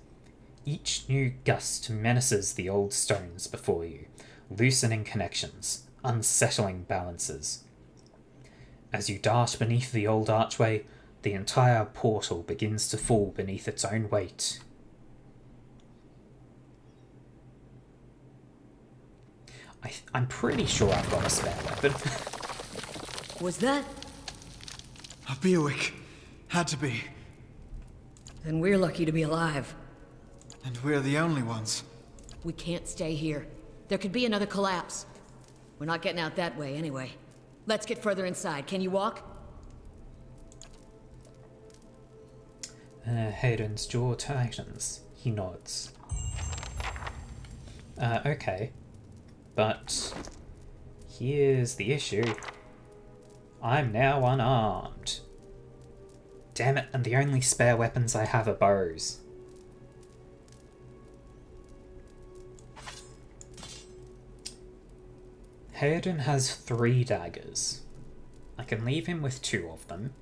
Each new gust menaces the old stones before you, loosening connections, unsettling balances. As you dart beneath the old archway, the entire portal begins to fall beneath its own weight. I'm pretty sure I've got a spare weapon. Was that? A Bewick. Had to be. Then we're lucky to be alive. And we're the only ones. We can't stay here. There could be another collapse. We're not getting out that way anyway. Let's get further inside. Can you walk? Hayden's jaw tightens. He nods. Okay. But here's the issue. I'm now unarmed. Damn it, and the only spare weapons I have are bows. Heoden has 3 daggers. I can leave him with 2 of them.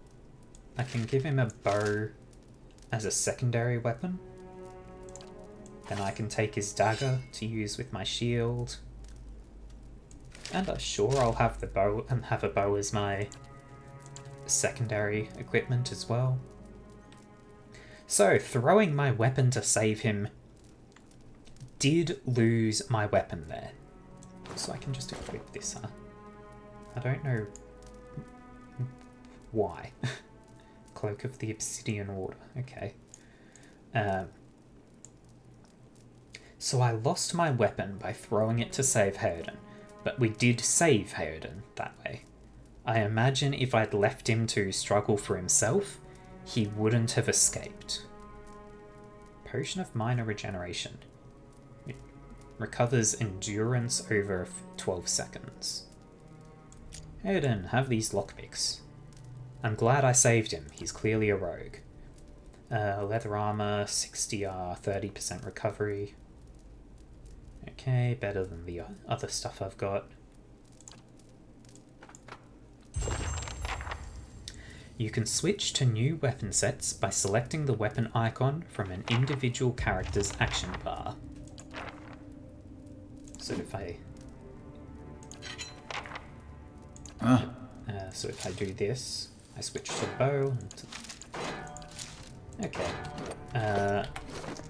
I can give him a bow as a secondary weapon. Then I can take his dagger to use with my shield. And sure, I'll have the bow and have a bow as my secondary equipment as well. So, throwing my weapon to save him did lose my weapon there. So I can just equip this, huh? I don't know why. Cloak of the Obsidian Order, okay. So I lost my weapon by throwing it to save Heoden, but we did save Heoden that way. I imagine if I'd left him to struggle for himself, he wouldn't have escaped. Potion of Minor Regeneration. It recovers endurance over 12 seconds. Heoden, have these lockpicks. I'm glad I saved him, he's clearly a rogue. Leather armor, 60R, 30% recovery. Okay, better than the other stuff I've got. You can switch to new weapon sets by selecting the weapon icon from an individual character's action bar. So if I... so if I do this, I switch to bow. Okay.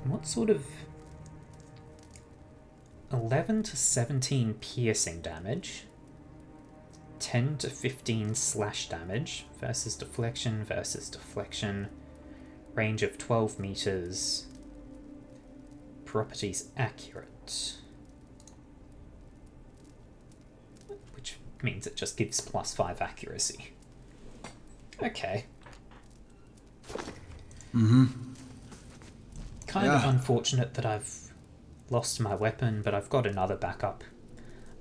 What sort of... 11 to 17 piercing damage. 10 to 15 slash damage versus deflection. Range of 12 meters. Properties accurate. Which means it just gives +5 accuracy. Okay. Kind of unfortunate that I've lost my weapon, but I've got another backup.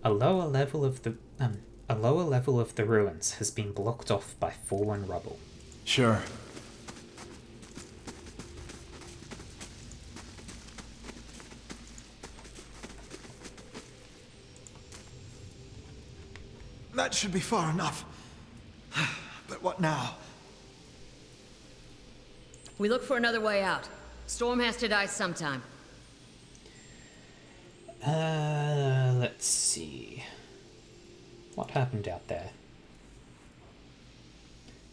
A lower level of the ruins has been blocked off by fallen rubble. Sure. That should be far enough. But what now? We look for another way out. Storm has to die sometime. Let's see. What happened out there?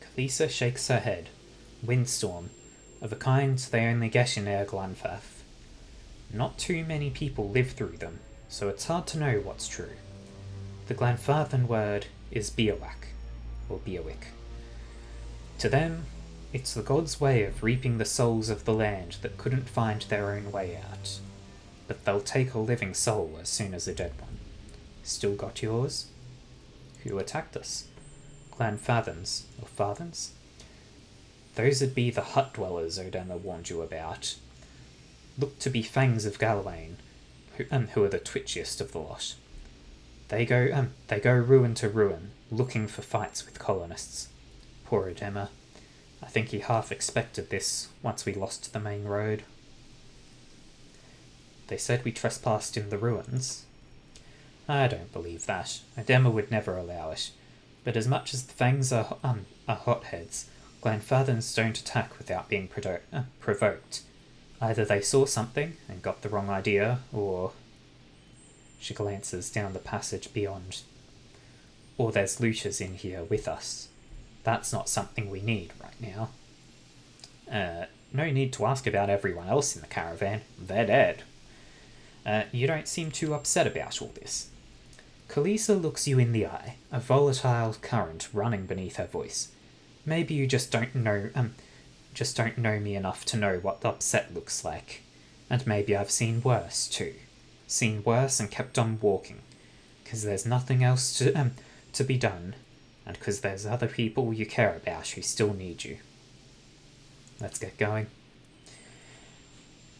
Kalisa shakes her head. Windstorm, of a kind they only get in Air Glanfath. Not too many people live through them, so it's hard to know what's true. The Glanfathan word is Biawak, or Biawik. To them, it's the gods' way of reaping the souls of the land that couldn't find their own way out. But they'll take a living soul as soon as a dead one. Still got yours? Who attacked us? Glanfathans, or Fathans? Those'd be the hut dwellers Odema warned you about. Look to be Fangs of Galawain, who are the twitchiest of the lot. They go ruin to ruin, looking for fights with colonists. Poor Odema. I think he half expected this once we lost the main road. They said we trespassed in the ruins. I don't believe that. Odema would never allow it. But as much as the Fangs are hotheads, Glanfathans don't attack without being provoked. Either they saw something and got the wrong idea, or... She glances down the passage beyond. Or there's looters in here with us. That's not something we need right now. No need to ask about everyone else in the caravan. They're dead. You don't seem too upset about all this. Kalisa looks you in the eye, a volatile current running beneath her voice. Maybe you just don't know me enough to know what upset looks like. And maybe I've seen worse, too. Seen worse and kept on walking. 'Cause there's nothing else to be done. And 'cause there's other people you care about who still need you. Let's get going.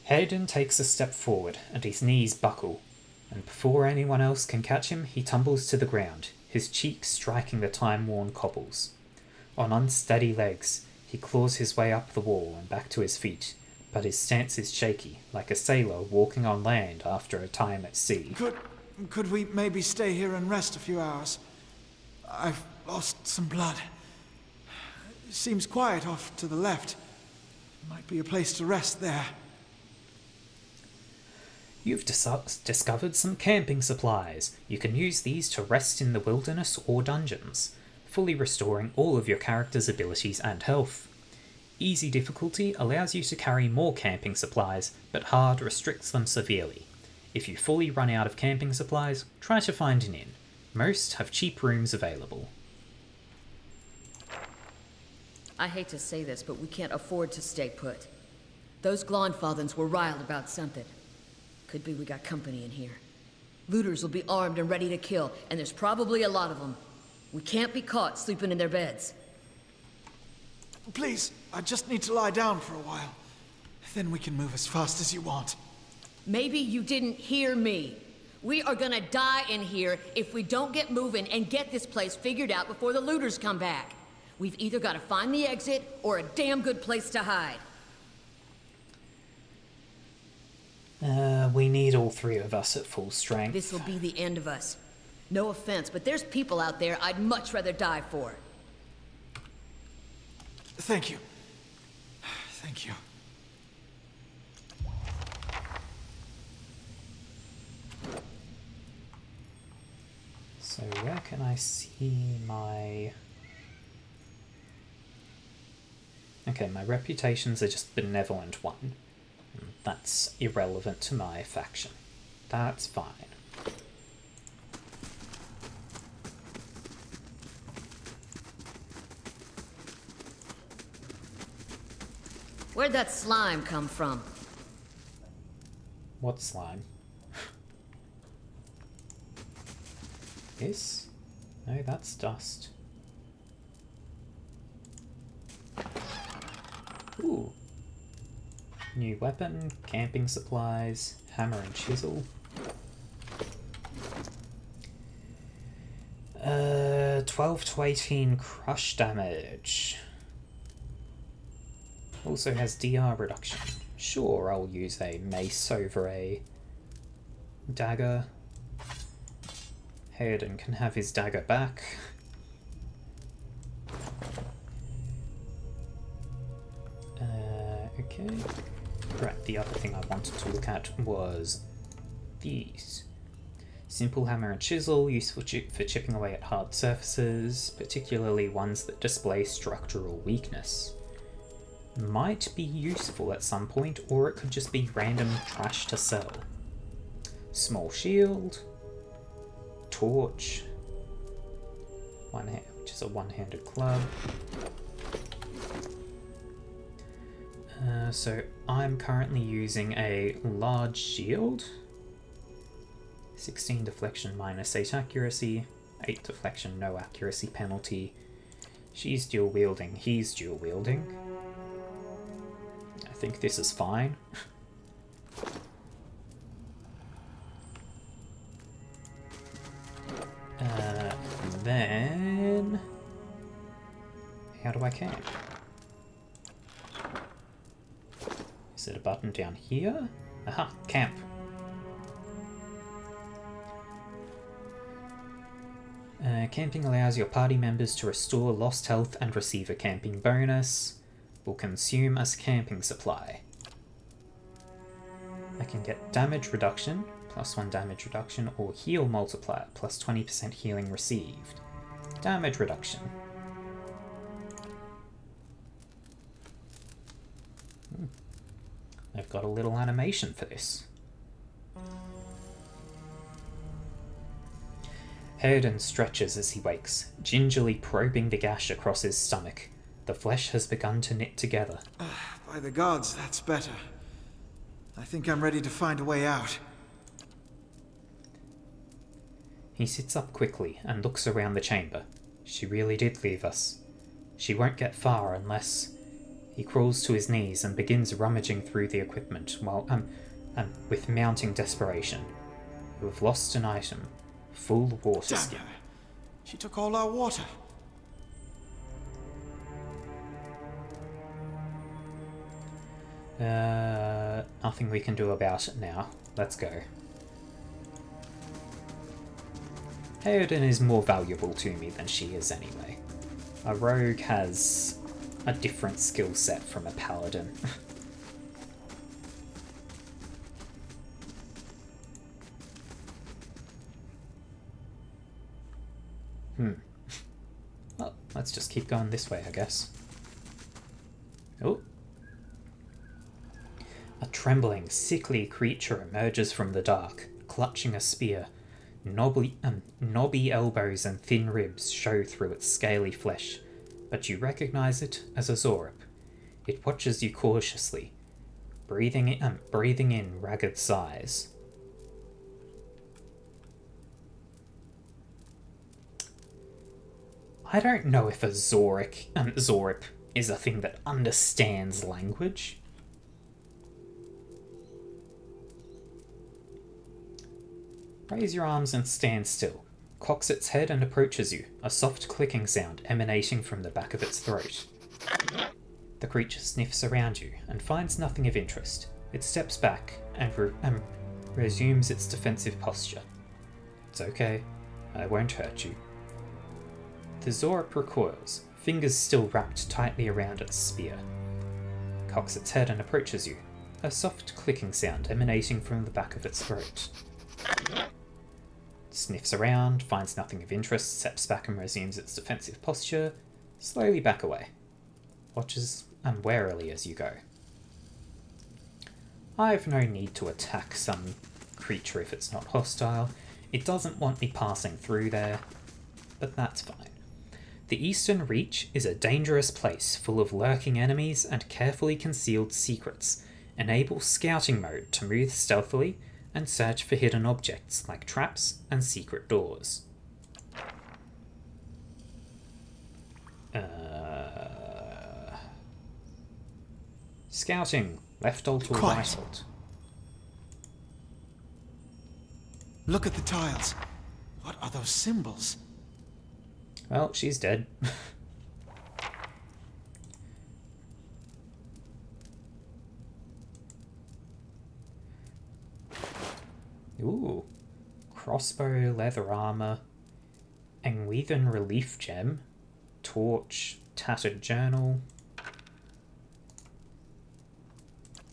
Hayden takes a step forward, and his knees buckle. And before anyone else can catch him, he tumbles to the ground, his cheeks striking the time-worn cobbles. On unsteady legs, he claws his way up the wall and back to his feet, but his stance is shaky, like a sailor walking on land after a time at sea. Could we maybe stay here and rest a few hours? I've lost some blood. It seems quiet off to the left. Might be a place to rest there. You've discovered some camping supplies. You can use these to rest in the wilderness or dungeons, fully restoring all of your character's abilities and health. Easy difficulty allows you to carry more camping supplies, but hard restricts them severely. If you fully run out of camping supplies, try to find an inn. Most have cheap rooms available. I hate to say this, but we can't afford to stay put. Those Glanfathans were riled about something. Could be we got company in here. Looters will be armed and ready to kill, and there's probably a lot of them. We can't be caught sleeping in their beds. Please, I just need to lie down for a while. Then we can move as fast as you want. Maybe you didn't hear me. We are gonna die in here if we don't get moving and get this place figured out before the looters come back. We've either got to find the exit or a damn good place to hide. We need all three of us at full strength. This will be the end of us. No offense, but there's people out there I'd much rather die for. Thank you. Thank you. So where can I see my... Okay, my reputations are just benevolent 1. That's irrelevant to my faction. That's fine. Where'd that slime come from? What slime? This? No, that's dust. Ooh. New weapon, camping supplies, hammer and chisel. 12 to 18 crush damage. Also has DR reduction. Sure, I'll use a mace over a dagger. Hayden can have his dagger back. Okay. Right, the other thing I wanted to look at was these. Simple hammer and chisel, useful for chipping away at hard surfaces, particularly ones that display structural weakness. Might be useful at some point, or it could just be random trash to sell. Small shield, torch, which is a one-handed club. So I'm currently using a large shield. 16 deflection minus 8 accuracy, 8 deflection no accuracy penalty. She's dual wielding, he's dual wielding. I think this is fine. Then how do I camp? Is it a button down here? Aha, camp. Camping allows your party members to restore lost health and receive a camping bonus. Will consume as camping supply. I can get damage reduction, +1 damage reduction, or heal multiplier, +20% healing received. Damage reduction. They've got a little animation for this. Hayden stretches as he wakes, gingerly probing the gash across his stomach. The flesh has begun to knit together. By the gods, that's better. I think I'm ready to find a way out. He sits up quickly and looks around the chamber. She really did leave us. She won't get far unless... He crawls to his knees and begins rummaging through the equipment while, with mounting desperation. You have lost an item. Full water Damn skin. her. She took all our water. Nothing we can do about it now. Let's go. Hayden is more valuable to me than she is anyway. A rogue has a different skill set from a paladin. Well, let's just keep going this way, I guess. Oh. A trembling, sickly creature emerges from the dark, clutching a spear. Knobby elbows and thin ribs show through its scaly flesh, but you recognize it as a Zorip. It watches you cautiously, breathing in ragged sighs. I don't know if a Zorip is a thing that understands language. Raise your arms and stand still. Cocks its head and approaches you, a soft clicking sound emanating from the back of its throat. The creature sniffs around you and finds nothing of interest. It steps back and resumes its defensive posture. It's okay. I won't hurt you. The Zorip recoils, fingers still wrapped tightly around its spear. Cocks its head and approaches you, a soft clicking sound emanating from the back of its throat. Sniffs around, finds nothing of interest, steps back and resumes its defensive posture, slowly back away. Watches unwarily as you go. I've no need to attack some creature if it's not hostile. It doesn't want me passing through there, but that's fine. The Eastern Reach is a dangerous place full of lurking enemies and carefully concealed secrets. Enable scouting mode to move stealthily and search for hidden objects like traps and secret doors. Scouting, left alt or Quiet. right alt? Look at the tiles. What are those symbols? Well, she's dead. Ooh. Crossbow, leather armor, Engweathen Relief Gem, Torch, Tattered Journal. I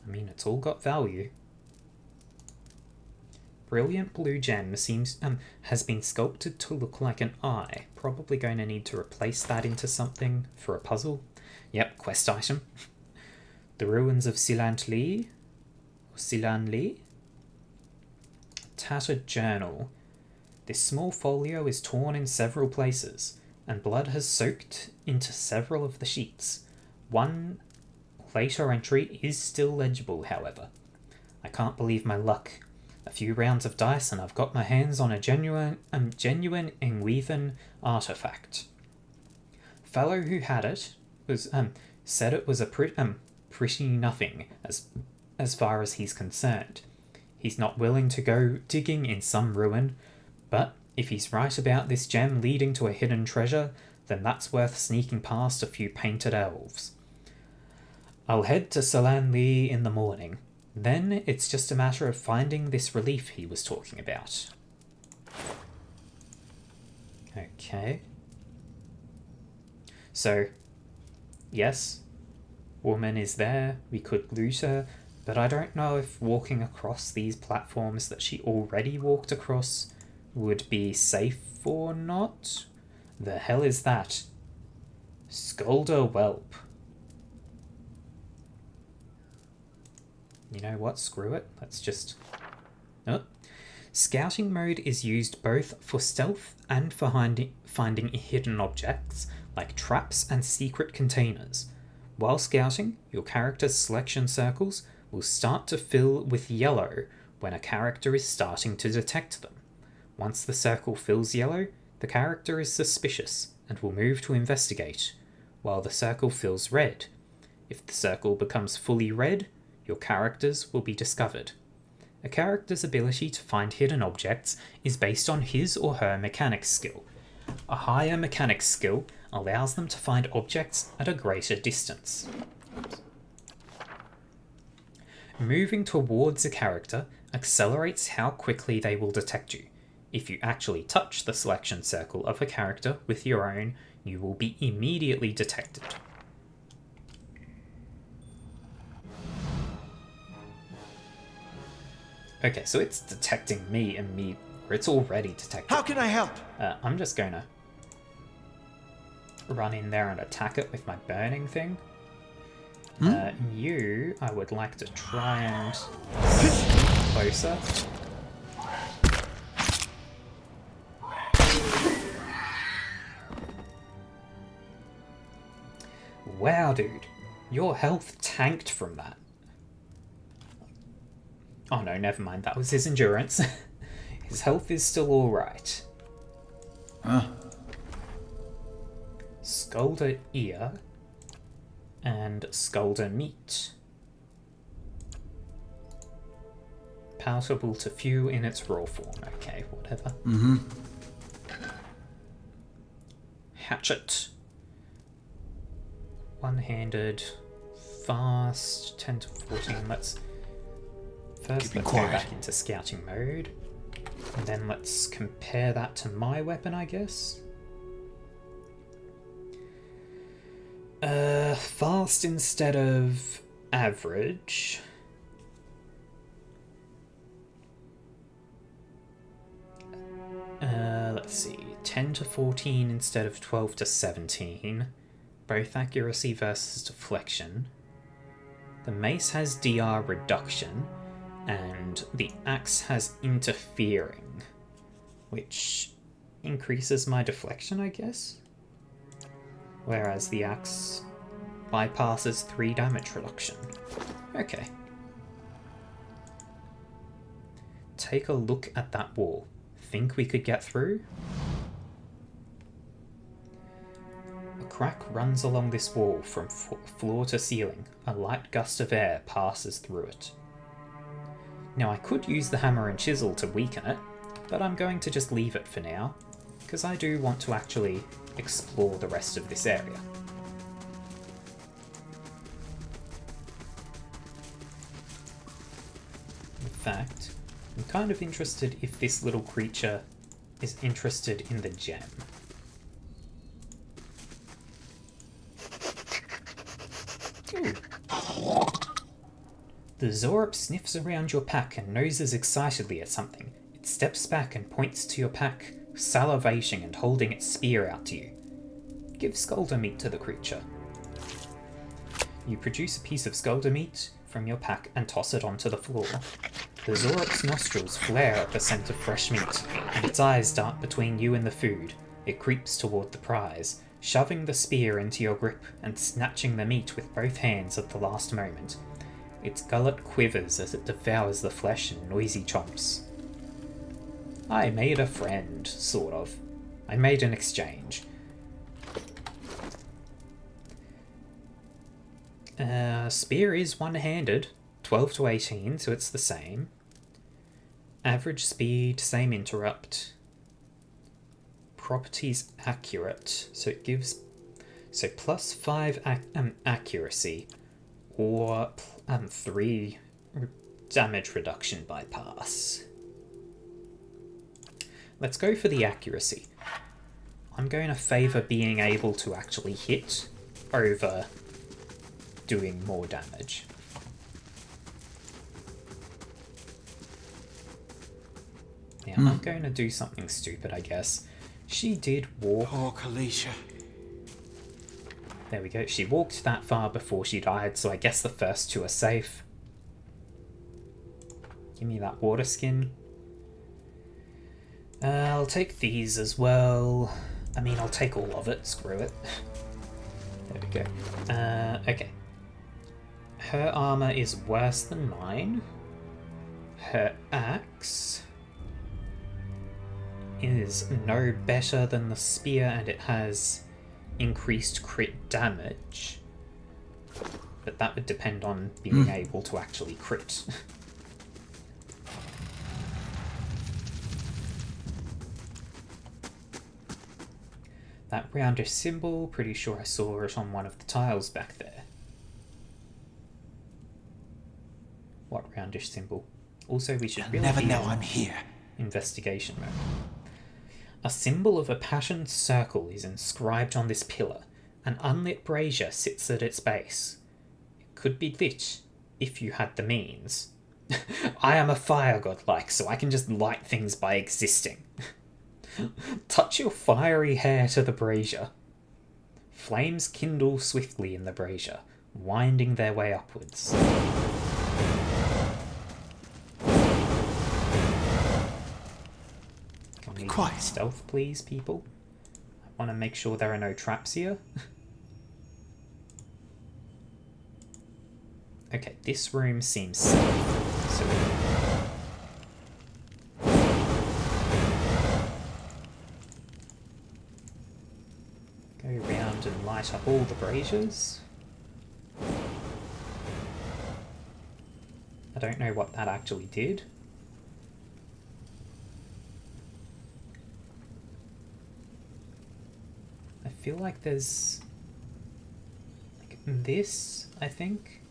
mean, it's all got value. Brilliant Blue Gem has been sculpted to look like an eye. Probably going to need to replace that into something for a puzzle. Yep, quest item. The Ruins of Silant Li. Silan Li. Tattered Journal. This small folio is torn in several places, and blood has soaked into several of the sheets. One later entry is still legible, however. I can't believe my luck. A few rounds of dice and I've got my hands on a genuine Engweathen artifact. Fellow who had it was said it was a pretty nothing as far as he's concerned. He's not willing to go digging in some ruin, but if he's right about this gem leading to a hidden treasure, then that's worth sneaking past a few painted elves. I'll head to Silan Li in the morning. Then it's just a matter of finding this relief he was talking about. Okay. So, yes, woman is there, we could loot her, but I don't know if walking across these platforms that she already walked across would be safe or not. The hell is that? Skulder Whelp. You know what? Screw it. Let's just... Oh. Scouting mode is used both for stealth and for finding hidden objects, like traps and secret containers. While scouting, your character's selection circles will start to fill with yellow when a character is starting to detect them. Once the circle fills yellow, the character is suspicious and will move to investigate, while the circle fills red. If the circle becomes fully red, your characters will be discovered. A character's ability to find hidden objects is based on his or her mechanics skill. A higher mechanics skill allows them to find objects at a greater distance. Moving towards a character accelerates how quickly they will detect you. If you actually touch the selection circle of a character with your own, you will be immediately detected. Okay, so it's detecting me, or it's already detected. How can I help? I'm just gonna run in there and attack it with my burning thing. You, I would like to try and closer. Wow, dude, your health tanked from that. Oh no, never mind, that was his endurance. His health is still alright. Skulder Ear and Skulder Meat. Palatable to few in its raw form. Okay, whatever. Hatchet. One-handed, fast, 10 to 14. Let's go back into scouting mode. And then let's compare that to my weapon, I guess. Fast instead of average. Let's see. 10 to 14 instead of 12 to 17. Both accuracy versus deflection. The mace has DR reduction, and the axe has interfering, which increases my deflection, I guess? Whereas the axe bypasses 3 damage reduction. Okay. Take a look at that wall. Think we could get through? A crack runs along this wall from floor to ceiling. A light gust of air passes through it. Now I could use the hammer and chisel to weaken it, but I'm going to just leave it for now, because I do want to actually explore the rest of this area. In fact, I'm kind of interested if this little creature is interested in the gem. The Zorup sniffs around your pack and noses excitedly at something. It steps back and points to your pack, salivating and holding its spear out to you. Give Skulder meat to the creature. You produce a piece of Skulder meat from your pack and toss it onto the floor. The Zorup's nostrils flare at the scent of fresh meat, and its eyes dart between you and the food. It creeps toward the prize, shoving the spear into your grip and snatching the meat with both hands at the last moment. Its gullet quivers as it devours the flesh in noisy chomps. I made a friend, sort of. I made an exchange. Spear is one-handed, 12 to 18, so it's the same. Average speed, same interrupt. Properties accurate, so it gives plus 5 accuracy, or 3 damage reduction bypass. Let's go for the accuracy. I'm going to favour being able to actually hit over doing more damage. Now, I'm going to do something stupid, I guess. She did walk... Poor Kalisha. There we go. She walked that far before she died, so I guess the first two are safe. Give me that water skin. I'll take these as well. I mean, I'll take all of it. Screw it. There we go. Okay. Her armor is worse than mine. Her axe is no better than the spear, and it has increased crit damage. But that would depend on being able to actually crit. That roundish symbol, pretty sure I saw it on one of the tiles back there. What roundish symbol? Also, we should They'll really never be know in I'm here. investigation mode. A symbol of a passioned circle is inscribed on this pillar. An unlit brazier sits at its base. It could be lit if you had the means. I am a fire god-like, so I can just light things by existing. Touch your fiery hair to the brazier. Flames kindle swiftly in the brazier, winding their way upwards. Can we quiet. Stealth, please, people? I want to make sure there are no traps here. Okay, this room seems safe. So go around and light up all the braziers. I don't know what that actually did. I feel like there's... like this, I think,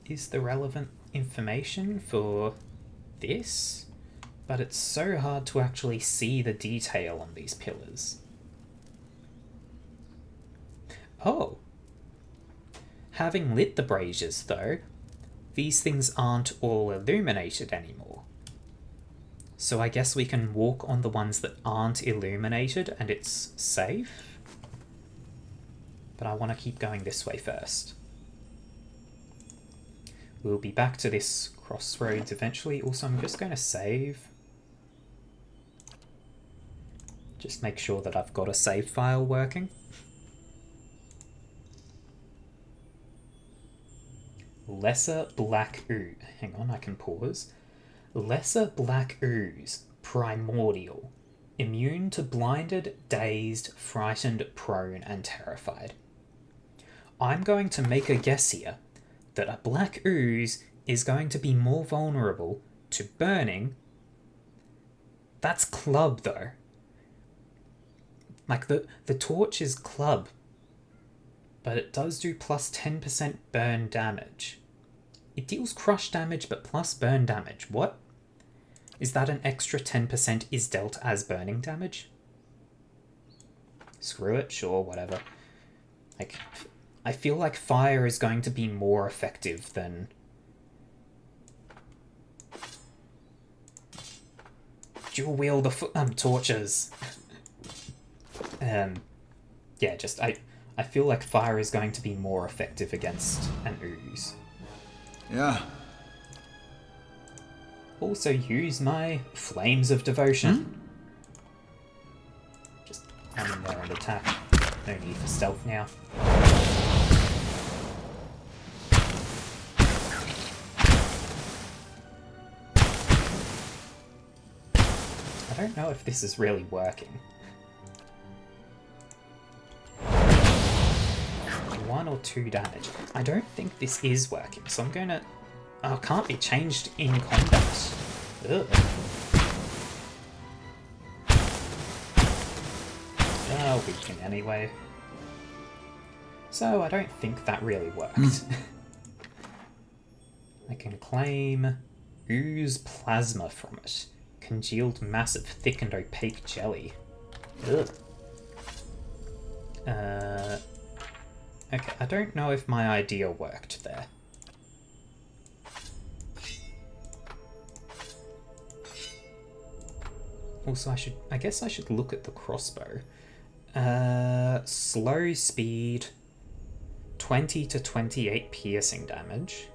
is the relevant information for this, but it's so hard to actually see the detail on these pillars. Oh! Having lit the braziers, though, these things aren't all illuminated anymore. So I guess we can walk on the ones that aren't illuminated and it's safe. But I want to keep going this way first. We'll be back to this crossroads eventually. Also, I'm just going to save. Just make sure that I've got a save file working. Lesser Black Ooze. Hang on, I can pause. Lesser Black Ooze. Primordial. Immune to blinded, dazed, frightened, prone, and terrified. I'm going to make a guess here that a black ooze is going to be more vulnerable to burning. That's club, though. Like, the torch is club, but it does do plus 10% burn damage. It deals crush damage, but plus burn damage. What? Is that an extra 10% is dealt as burning damage? Screw it, sure, whatever. Like, I feel like fire is going to be more effective than... Dual wield the torches. Yeah, just I feel like fire is going to be more effective against an ooze. Yeah. Also use my flames of devotion. Just come in there and attack. No need for stealth now. I don't know if this is really working. 1 or 2 damage. I don't think this is working, so I'm gonna... Oh, can't be changed in combat. Ugh. Oh, weaken anyway. So I don't think that really worked. I can claim ooze plasma from it. Congealed mass of thick and opaque jelly. Ugh. Okay, I don't know if my idea worked there. Also, I guess I should look at the crossbow. Slow speed, 20 to 28 piercing damage.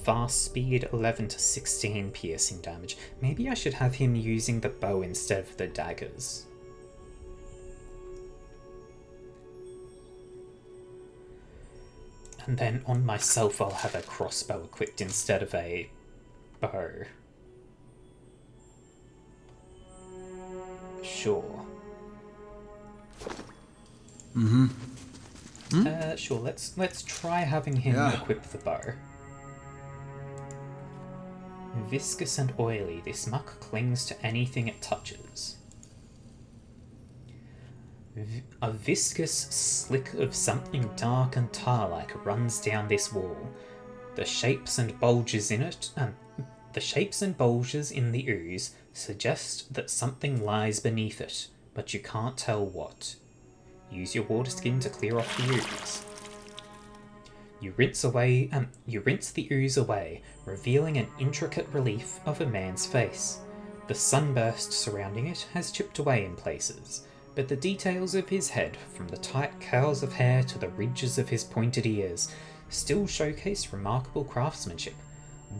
Fast speed, 11 to 16 piercing damage. Maybe I should have him using the bow instead of the daggers. And then on myself I'll have a crossbow equipped instead of a bow. Sure. Sure, let's try having him equip the bow. Viscous and oily, this muck clings to anything it touches. A viscous slick of something dark and tar-like runs down this wall. The shapes and bulges in it, the shapes and bulges in the ooze suggest that something lies beneath it, but you can't tell what. Use your water skin to clear off the ooze. You rinse the ooze away, revealing an intricate relief of a man's face. The sunburst surrounding it has chipped away in places, but the details of his head, from the tight curls of hair to the ridges of his pointed ears, still showcase remarkable craftsmanship.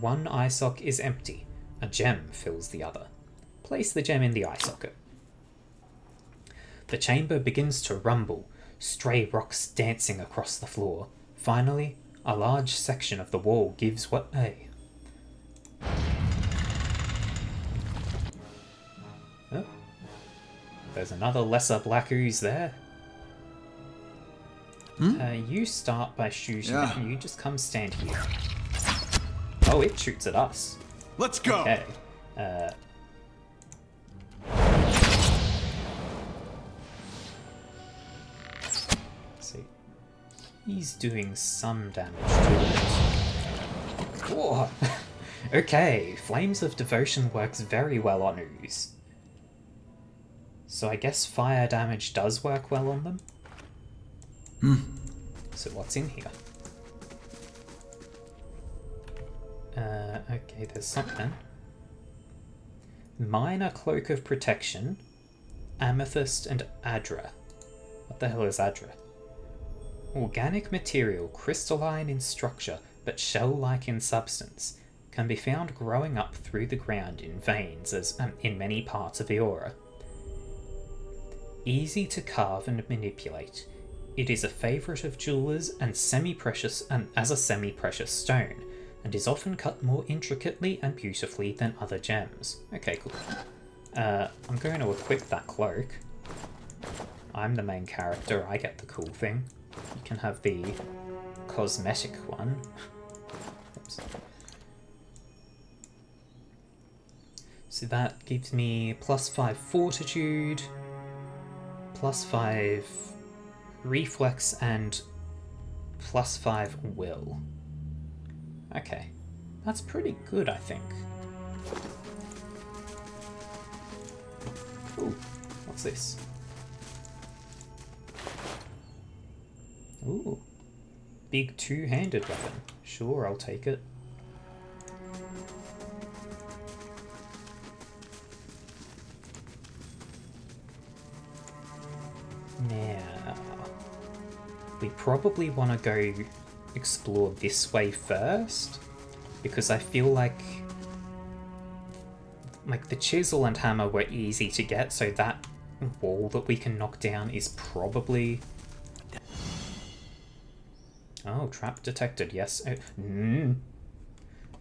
One eye socket is empty. A gem fills the other. Place the gem in the eye socket. The chamber begins to rumble, stray rocks dancing across the floor. Finally, a large section of the wall gives way. Oh. There's another lesser black ooze there. You start by shooting it, and you just come stand here. Oh, it shoots at us. Let's go! Okay. See. He's doing some damage to it. Whoa. Okay, Flames of Devotion works very well on ooze. So I guess fire damage does work well on them. So what's in here? Okay, there's something. Minor Cloak of Protection, Amethyst and Adra. What the hell is Adra? Organic material, crystalline in structure, but shell-like in substance, can be found growing up through the ground in veins as in many parts of Eora. Easy to carve and manipulate, it is a favourite of jewelers and semi-precious as a semi-precious stone, and is often cut more intricately and beautifully than other gems. Okay, cool. I'm going to equip that cloak. I'm the main character, I get the cool thing. You can have the cosmetic one. Oops. So that gives me +5 fortitude, +5 reflex, and +5 will. Okay, that's pretty good, I think. Ooh, what's this? Ooh. Big two-handed weapon. Sure, I'll take it. Now, we probably want to go explore this way first, because I feel like the chisel and hammer were easy to get, so that wall that we can knock down is probably... Oh, trap detected, yes.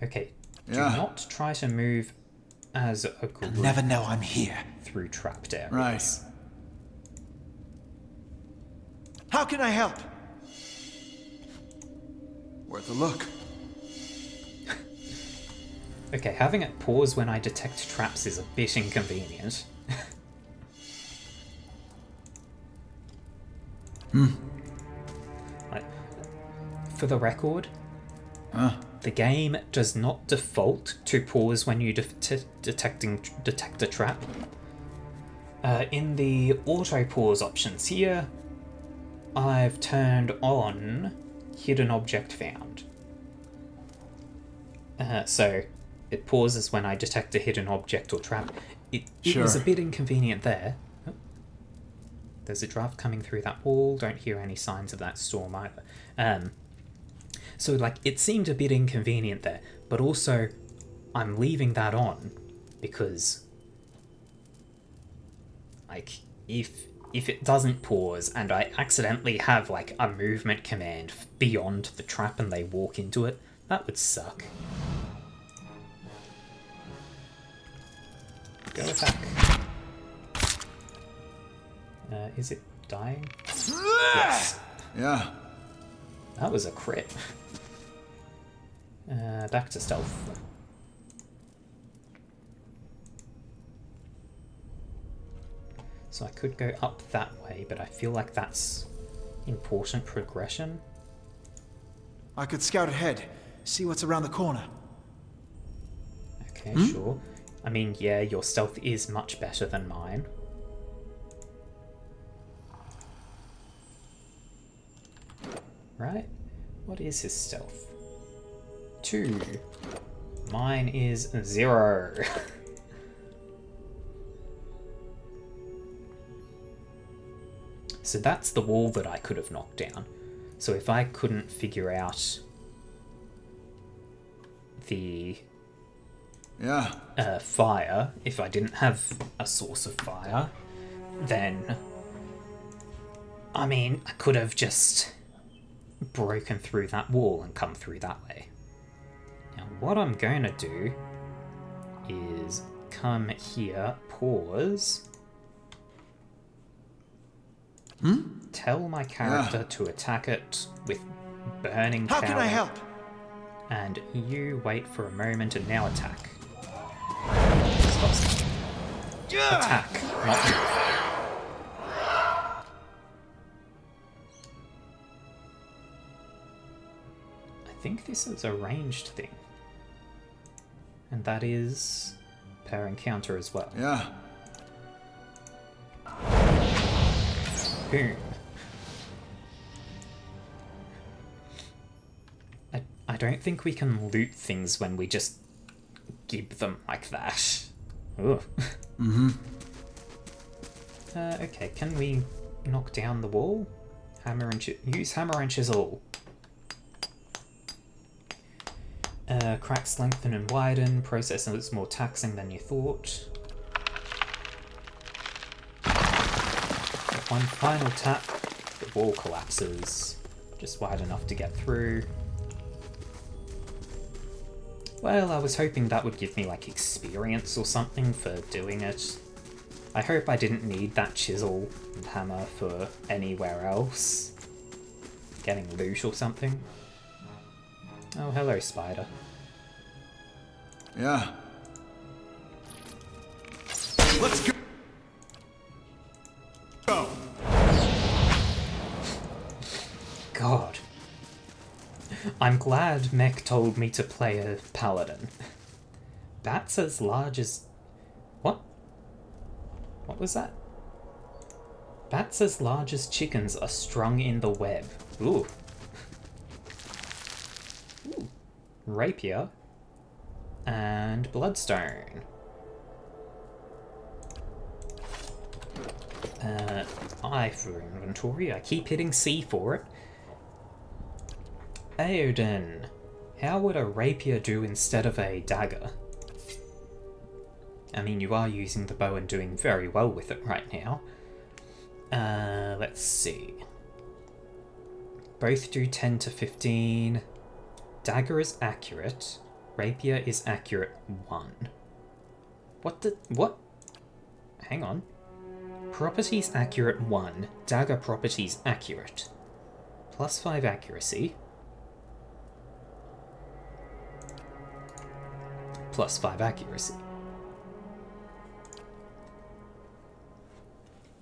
Okay, do not try to move as a group Never know I'm here. through trapped areas. Right. How can I help? Worth a look. Okay, having it pause when I detect traps is a bit inconvenient. Like, for the record, the game does not default to pause when you detect a trap. In the auto pause options here, I've turned on hidden object found. So it pauses when I detect a hidden object or trap. It is a bit inconvenient there. Oh. There's a draft coming through that wall. Don't hear any signs of that storm either. So like it seemed a bit inconvenient there, but also I'm leaving that on because like if it doesn't pause and I accidentally have like a movement command beyond the trap and they walk into it, that would suck. Go attack. Is it dying? Yes. Yeah. That was a crit. Back to stealth. So I could go up that way, but I feel like that's important progression. I could scout ahead, see what's around the corner. Okay, sure. I mean, yeah, your stealth is much better than mine. Right? What is his stealth? 2. Mine is 0. So that's the wall that I could have knocked down. So if I couldn't figure out the fire, if I didn't have a source of fire, then I mean, I could have just broken through that wall and come through that way. Now what I'm going to do is come here, pause, tell my character to attack it with burning power. How can I help? And you wait for a moment and now attack. Attack, not move. I think this is a ranged thing. And that is per encounter as well. Yeah. Boom. I don't think we can loot things when we just give them like that. Ugh. Okay, can we knock down the wall? Use hammer and chisel. Cracks lengthen and widen. Process is more taxing than you thought. One final tap, the wall collapses. Just wide enough to get through. Well, I was hoping that would give me like experience or something for doing it. I hope I didn't need that chisel and hammer for anywhere else. Getting loot or something. Oh, hello, spider. Yeah. Let's go. God. I'm glad Mech told me to play a paladin. Bats as large as... What? What was that? Bats as large as chickens are strung in the web. Ooh. Ooh. Rapier. And Bloodstone. I for inventory. I keep hitting C for it. Aoden. How would a rapier do instead of a dagger? I mean, you are using the bow and doing very well with it right now. Let's see. Both do 10 to 15. Dagger is accurate. Rapier is accurate 1. What? Hang on. Properties accurate 1. Dagger properties accurate. +5 accuracy. +5 accuracy.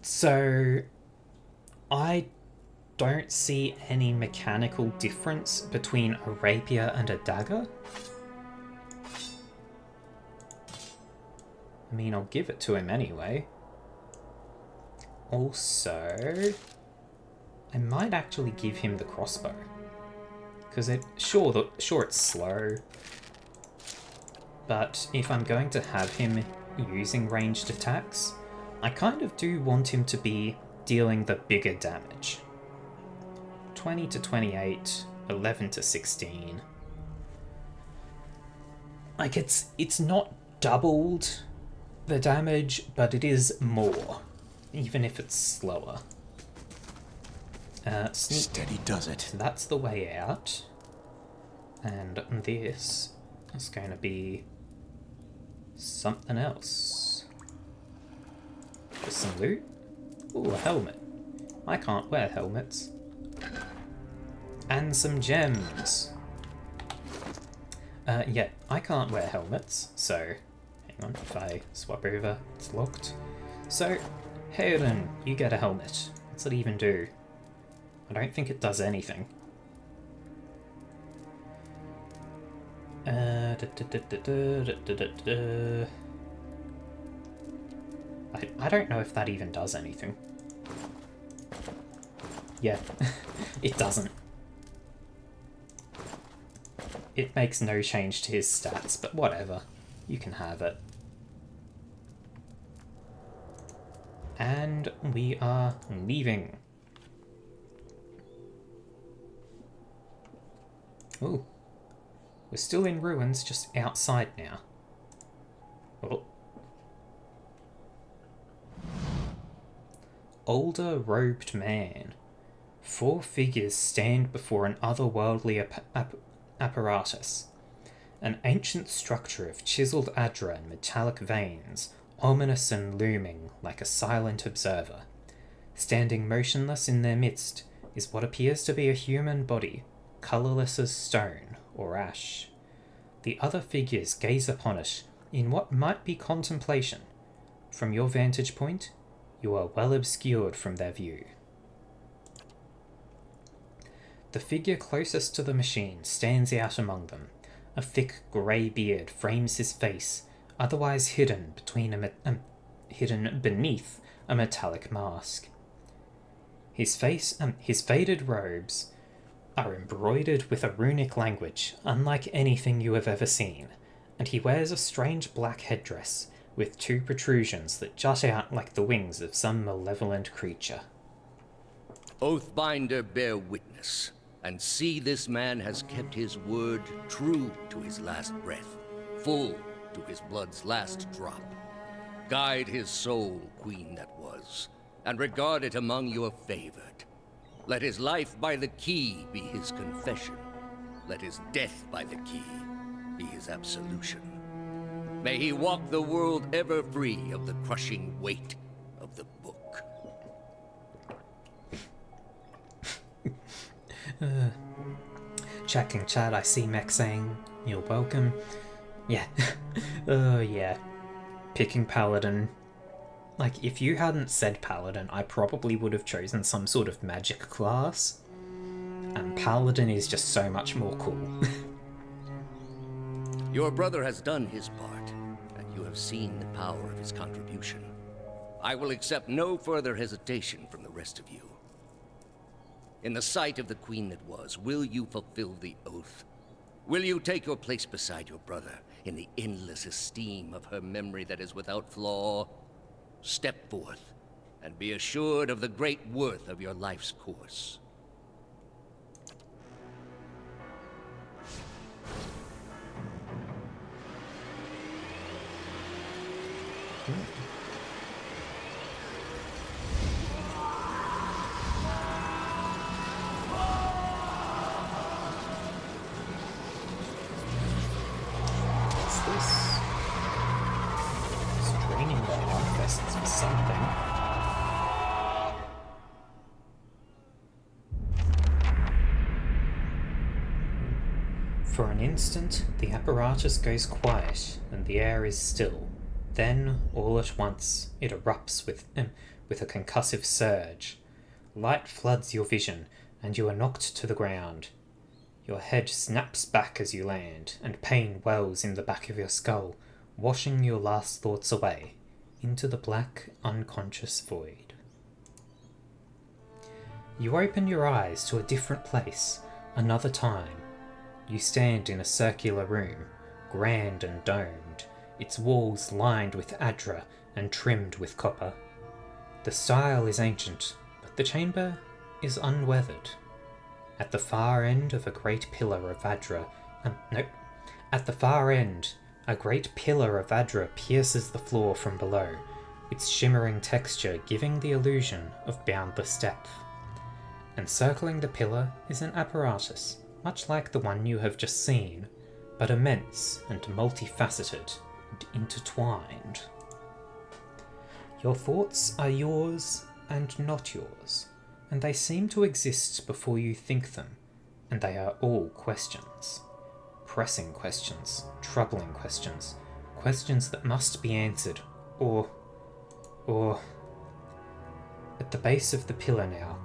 So, I don't see any mechanical difference between a rapier and a dagger. I mean, I'll give it to him anyway. Also, I might actually give him the crossbow. Because sure it's slow, but if I'm going to have him using ranged attacks, I kind of do want him to be dealing the bigger damage. 20 to 28, 11 to 16. Like, it's not doubled the damage, but it is more, even if it's slower. Steady does it. That's the way out. And this is going to be something else. Just some loot. Ooh, a helmet. I can't wear helmets. And some gems. Yeah, I can't wear helmets, so hang on, if I swap over, it's locked. So, Hayden, you get a helmet. What's it even do? I don't think it does anything. I don't know if that even does anything. Yeah, it doesn't. It makes no change to his stats, but whatever. You can have it. And we are leaving. Ooh. We're still in ruins, just outside now. Oh. Older robed man. 4 figures stand before an otherworldly apparatus. An ancient structure of chiseled adra and metallic veins, ominous and looming like a silent observer. Standing motionless in their midst is what appears to be a human body, colourless as stone or ash. The other figures gaze upon it in what might be contemplation. From your vantage point, you are well obscured from their view. The figure closest to the machine stands out among them. A thick grey beard frames his face, otherwise hidden beneath a metallic mask. His faded robes are embroidered with a runic language unlike anything you have ever seen, and he wears a strange black headdress with 2 protrusions that jut out like the wings of some malevolent creature. Oathbinder, bear witness, and see this man has kept his word true to his last breath, full to his blood's last drop. Guide his soul, queen that was, and regard it among your favored. Let his life by the key be his confession. Let his death by the key be his absolution. May he walk the world ever free of the crushing weight of the book. Checking chat, I see Mech saying, "You're welcome." Yeah. Oh, yeah. Picking Paladin. Like, if you hadn't said Paladin, I probably would have chosen some sort of magic class. And Paladin is just so much more cool. Your brother has done his part, and you have seen the power of his contribution. I will accept no further hesitation from the rest of you. In the sight of the queen that was, will you fulfill the oath? Will you take your place beside your brother in the endless esteem of her memory that is without flaw? Step forth, and be assured of the great worth of your life's course. What's this? It's draining the life essence for something. For an instant, the apparatus goes quiet and the air is still. Then, all at once, it erupts with a concussive surge. Light floods your vision, and you are knocked to the ground. Your head snaps back as you land, and pain wells in the back of your skull, washing your last thoughts away into the black, unconscious void. You open your eyes to a different place, another time. You stand in a circular room, grand and domed, its walls lined with Adra and trimmed with copper. The style is ancient, but the chamber is unweathered. At the far end of a great pillar of Adra, at the far end, a great pillar of Adra pierces the floor from below, its shimmering texture giving the illusion of boundless depth. Encircling the pillar is an apparatus, much like the one you have just seen, but immense and multifaceted and intertwined. Your thoughts are yours and not yours, and they seem to exist before you think them, and they are all questions. Pressing questions, troubling questions, questions that must be answered, or... At the base of the pillar now,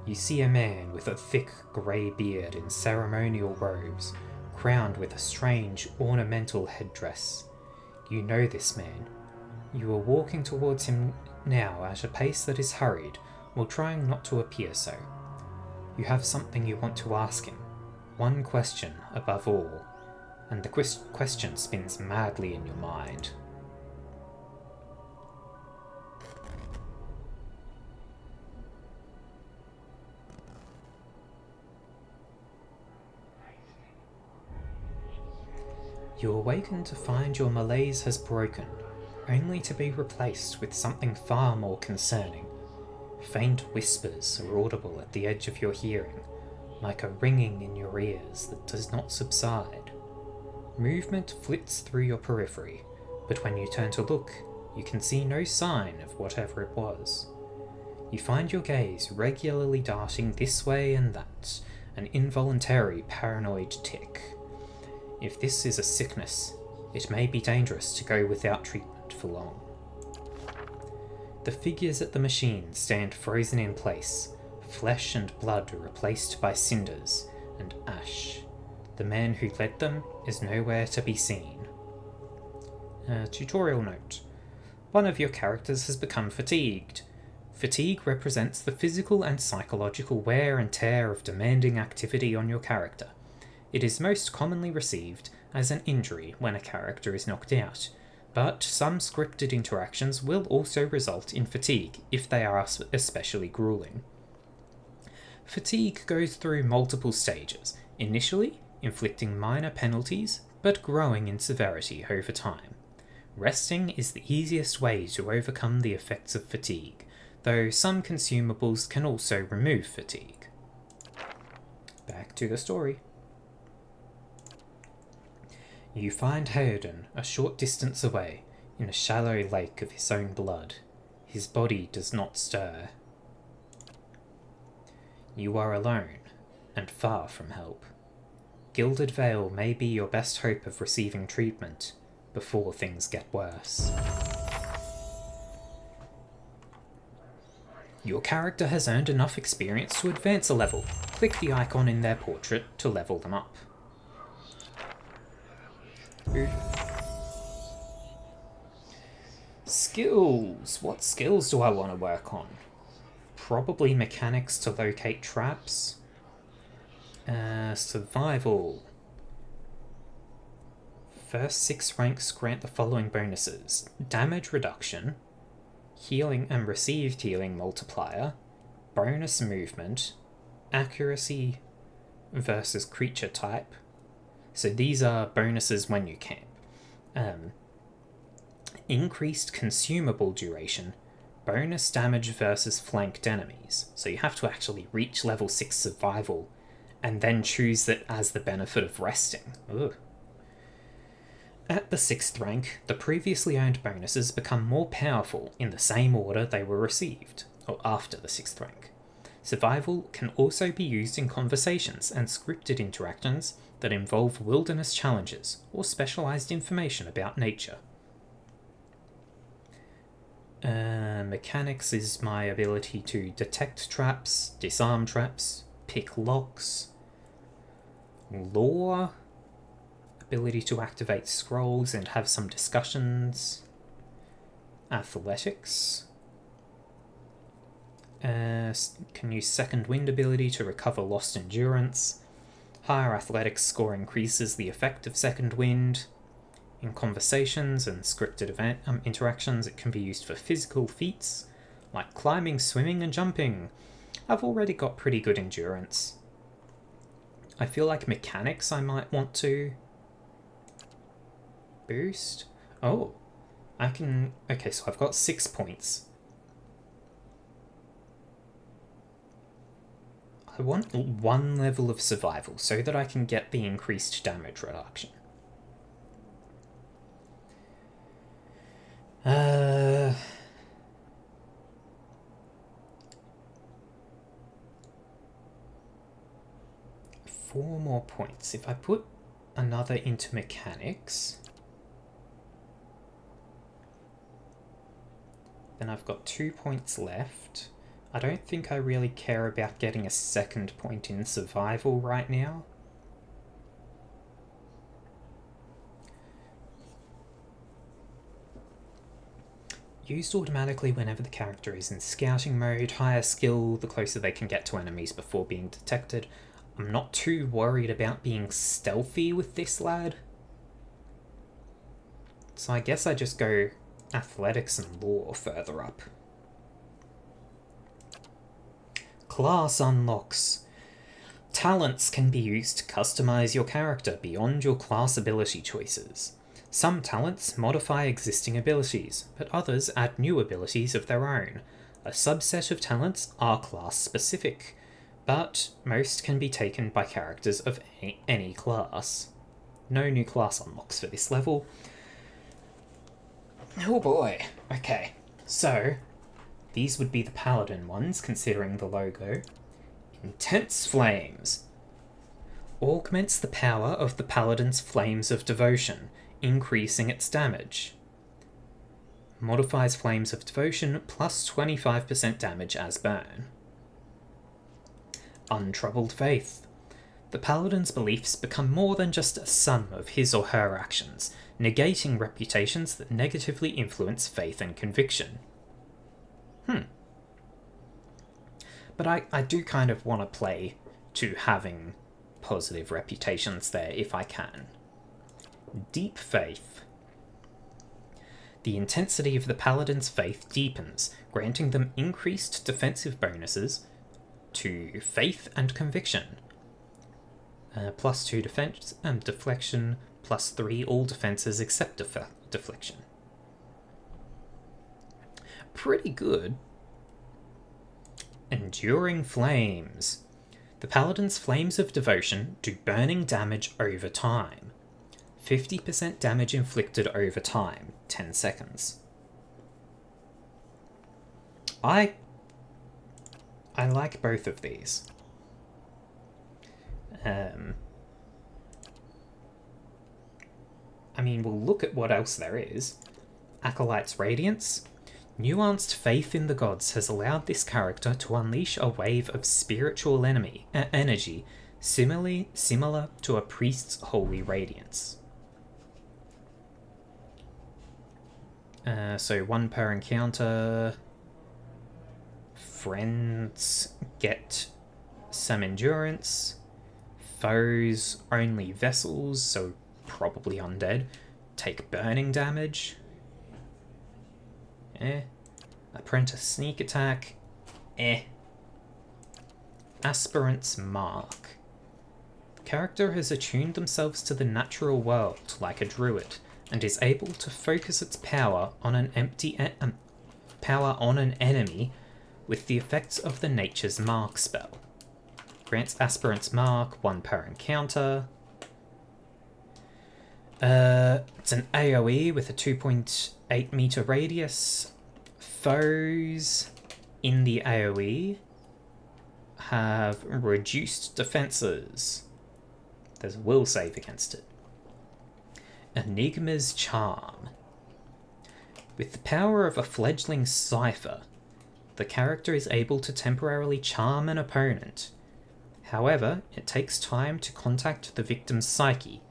you see a man with a thick grey beard in ceremonial robes, crowned with a strange ornamental headdress. You know this man. You are walking towards him now at a pace that is hurried, while trying not to appear so. You have something you want to ask him, one question above all, and the question spins madly in your mind. You awaken to find your malaise has broken, only to be replaced with something far more concerning. Faint whispers are audible at the edge of your hearing, like a ringing in your ears that does not subside. Movement flits through your periphery, but when you turn to look, you can see no sign of whatever it was. You find your gaze regularly darting this way and that, an involuntary paranoid tick. If this is a sickness, it may be dangerous to go without treatment for long. The figures at the machine stand frozen in place, flesh and blood replaced by cinders and ash. The man who led them is nowhere to be seen. Tutorial note. One of your characters has become fatigued. Fatigue represents the physical and psychological wear and tear of demanding activity on your character. It is most commonly received as an injury when a character is knocked out, but some scripted interactions will also result in fatigue if they are especially grueling. Fatigue goes through multiple stages, initially inflicting minor penalties, but growing in severity over time. Resting is the easiest way to overcome the effects of fatigue, though some consumables can also remove fatigue. Back to the story. You find Hayden a short distance away, in a shallow lake of his own blood. His body does not stir. You are alone, and far from help. Gilded Vale may be your best hope of receiving treatment before things get worse. Your character has earned enough experience to advance a level. Click the icon in their portrait to level them up. skills. What skills do I want to work on? Probably mechanics to locate traps. Survival. First 6 ranks grant the following bonuses: damage reduction, healing and received healing multiplier, bonus movement, accuracy versus creature type. So these are bonuses when you camp. Increased consumable duration, bonus damage versus flanked enemies. So you have to actually reach level 6 survival and then choose that as the benefit of resting. Ugh. At the 6th rank, the previously earned bonuses become more powerful in the same order they were received, or after the 6th rank. Survival can also be used in conversations and scripted interactions that involve wilderness challenges or specialized information about nature. Mechanics is my ability to detect traps, disarm traps, pick locks. Lore, ability to activate scrolls and have some discussions. Athletics. Can use second wind ability to recover lost endurance. Higher athletics score increases the effect of second wind. In conversations and scripted event interactions, it can be used for physical feats like climbing, swimming, and jumping. I've already got pretty good endurance. I feel like mechanics I might want to boost. Oh, I can... Okay, so I've got 6 points. I want 1 level of survival so that I can get the increased damage reduction. 4 more points. If I put another into mechanics, then I've got 2 points left. I don't think I really care about getting a 2nd point in survival right now. Used automatically whenever the character is in scouting mode. Higher skill, the closer they can get to enemies before being detected. I'm not too worried about being stealthy with this lad. So I guess I just go athletics and lore further up. Class unlocks. Talents can be used to customize your character beyond your class ability choices. Some talents modify existing abilities, but others add new abilities of their own. A subset of talents are class-specific, but most can be taken by characters of any class. No new class unlocks for this level. Oh boy. Okay, so these would be the paladin ones, considering the logo. Intense Flames. Augments the power of the paladin's Flames of Devotion, increasing its damage. Modifies Flames of Devotion plus 25% damage as burn. Untroubled Faith. The paladin's beliefs become more than just a sum of his or her actions, negating reputations that negatively influence faith and conviction. But I do kind of want to play to having positive reputations there if I can. Deep Faith. The intensity of the paladin's faith deepens, granting them increased defensive bonuses to faith and conviction. Plus 2 defense and deflection, plus 3 all defenses except deflection. Pretty good. Enduring Flames. The paladin's Flames of Devotion do burning damage over time. 50% damage inflicted over time, 10 seconds. I like both of these. I mean, we'll look at what else there is. Acolyte's Radiance. Nuanced faith in the gods has allowed this character to unleash a wave of spiritual energy similar to a priest's holy radiance. So 1 per encounter. Friends get some endurance. Foes, only vessels, so probably undead, take burning damage. Apprentice sneak attack. Aspirant's mark. The character has attuned themselves to the natural world like a druid and is able to focus its power on an enemy with the effects of the Nature's Mark spell. Grants Aspirant's Mark 1 per encounter. It's an AoE with a 2.8 meter radius. Foes in the AoE have reduced defenses. There's a will save against it. Enigma's Charm. With the power of a fledgling cipher, the character is able to temporarily charm an opponent. However, it takes time to contact the victim's psyche,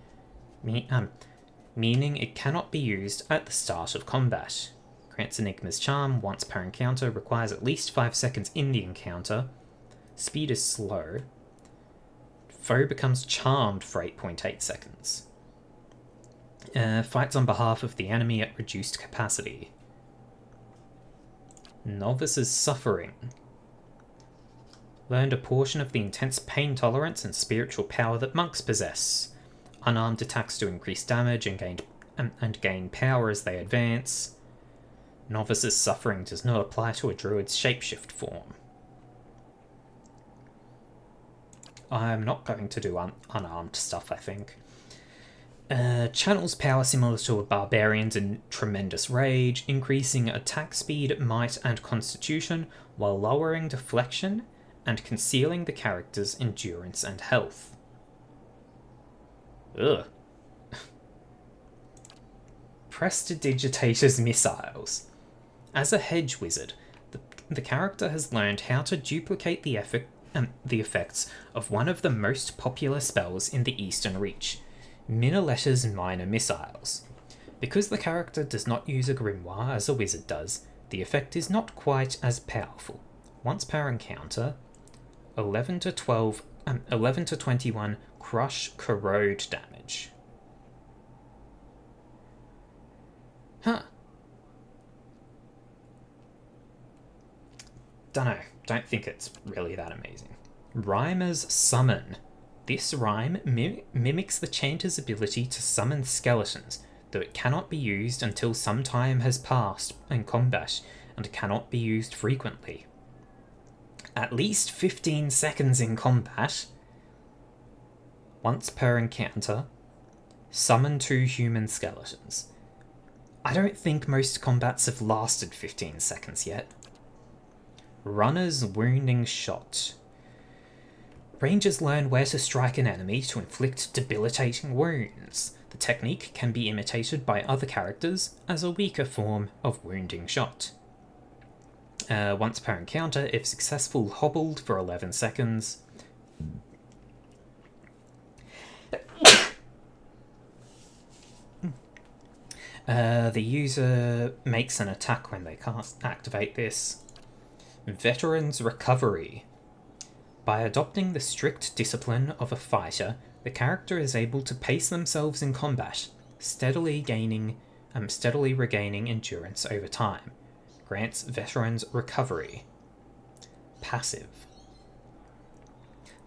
meaning it cannot be used at the start of combat. Grants Enigma's Charm once per encounter, requires at least 5 seconds in the encounter. Speed is slow. Foe becomes charmed for 8.8 seconds. Fights on behalf of the enemy at reduced capacity. Novice's Suffering. Learned a portion of the intense pain tolerance and spiritual power that monks possess. Unarmed attacks do increase damage and gain power as they advance. Novice's Suffering does not apply to a druid's shapeshift form. I'm not going to do unarmed stuff, I think. Channels power similar to a barbarian's in Tremendous Rage, increasing attack speed, might, and constitution, while lowering deflection and concealing the character's endurance and health. Ugh. Prestidigitator's Missiles. As a hedge wizard, the character has learned how to duplicate the effects of one of the most popular spells in the Eastern Reach, Minalette's Minor Missiles. Because the character does not use a grimoire as a wizard does, the effect is not quite as powerful. Once per encounter, 11 to 21 crush corrode damage. Huh. Dunno, don't think it's really that amazing. Rhymer's Summon. This rhyme mimics the chanter's ability to summon skeletons, though it cannot be used until some time has passed in combat and cannot be used frequently. At least 15 seconds in combat. Once per encounter. Summon 2 human skeletons. I don't think most combats have lasted 15 seconds yet. Runner's Wounding Shot. Rangers learn where to strike an enemy to inflict debilitating wounds. The technique can be imitated by other characters as a weaker form of wounding shot. Once per encounter, if successful, hobbled for 11 seconds. The user makes an attack when they activate this. Veteran's Recovery. By adopting the strict discipline of a fighter, the character is able to pace themselves in combat, steadily regaining endurance over time. Grants Veteran's Recovery. Passive.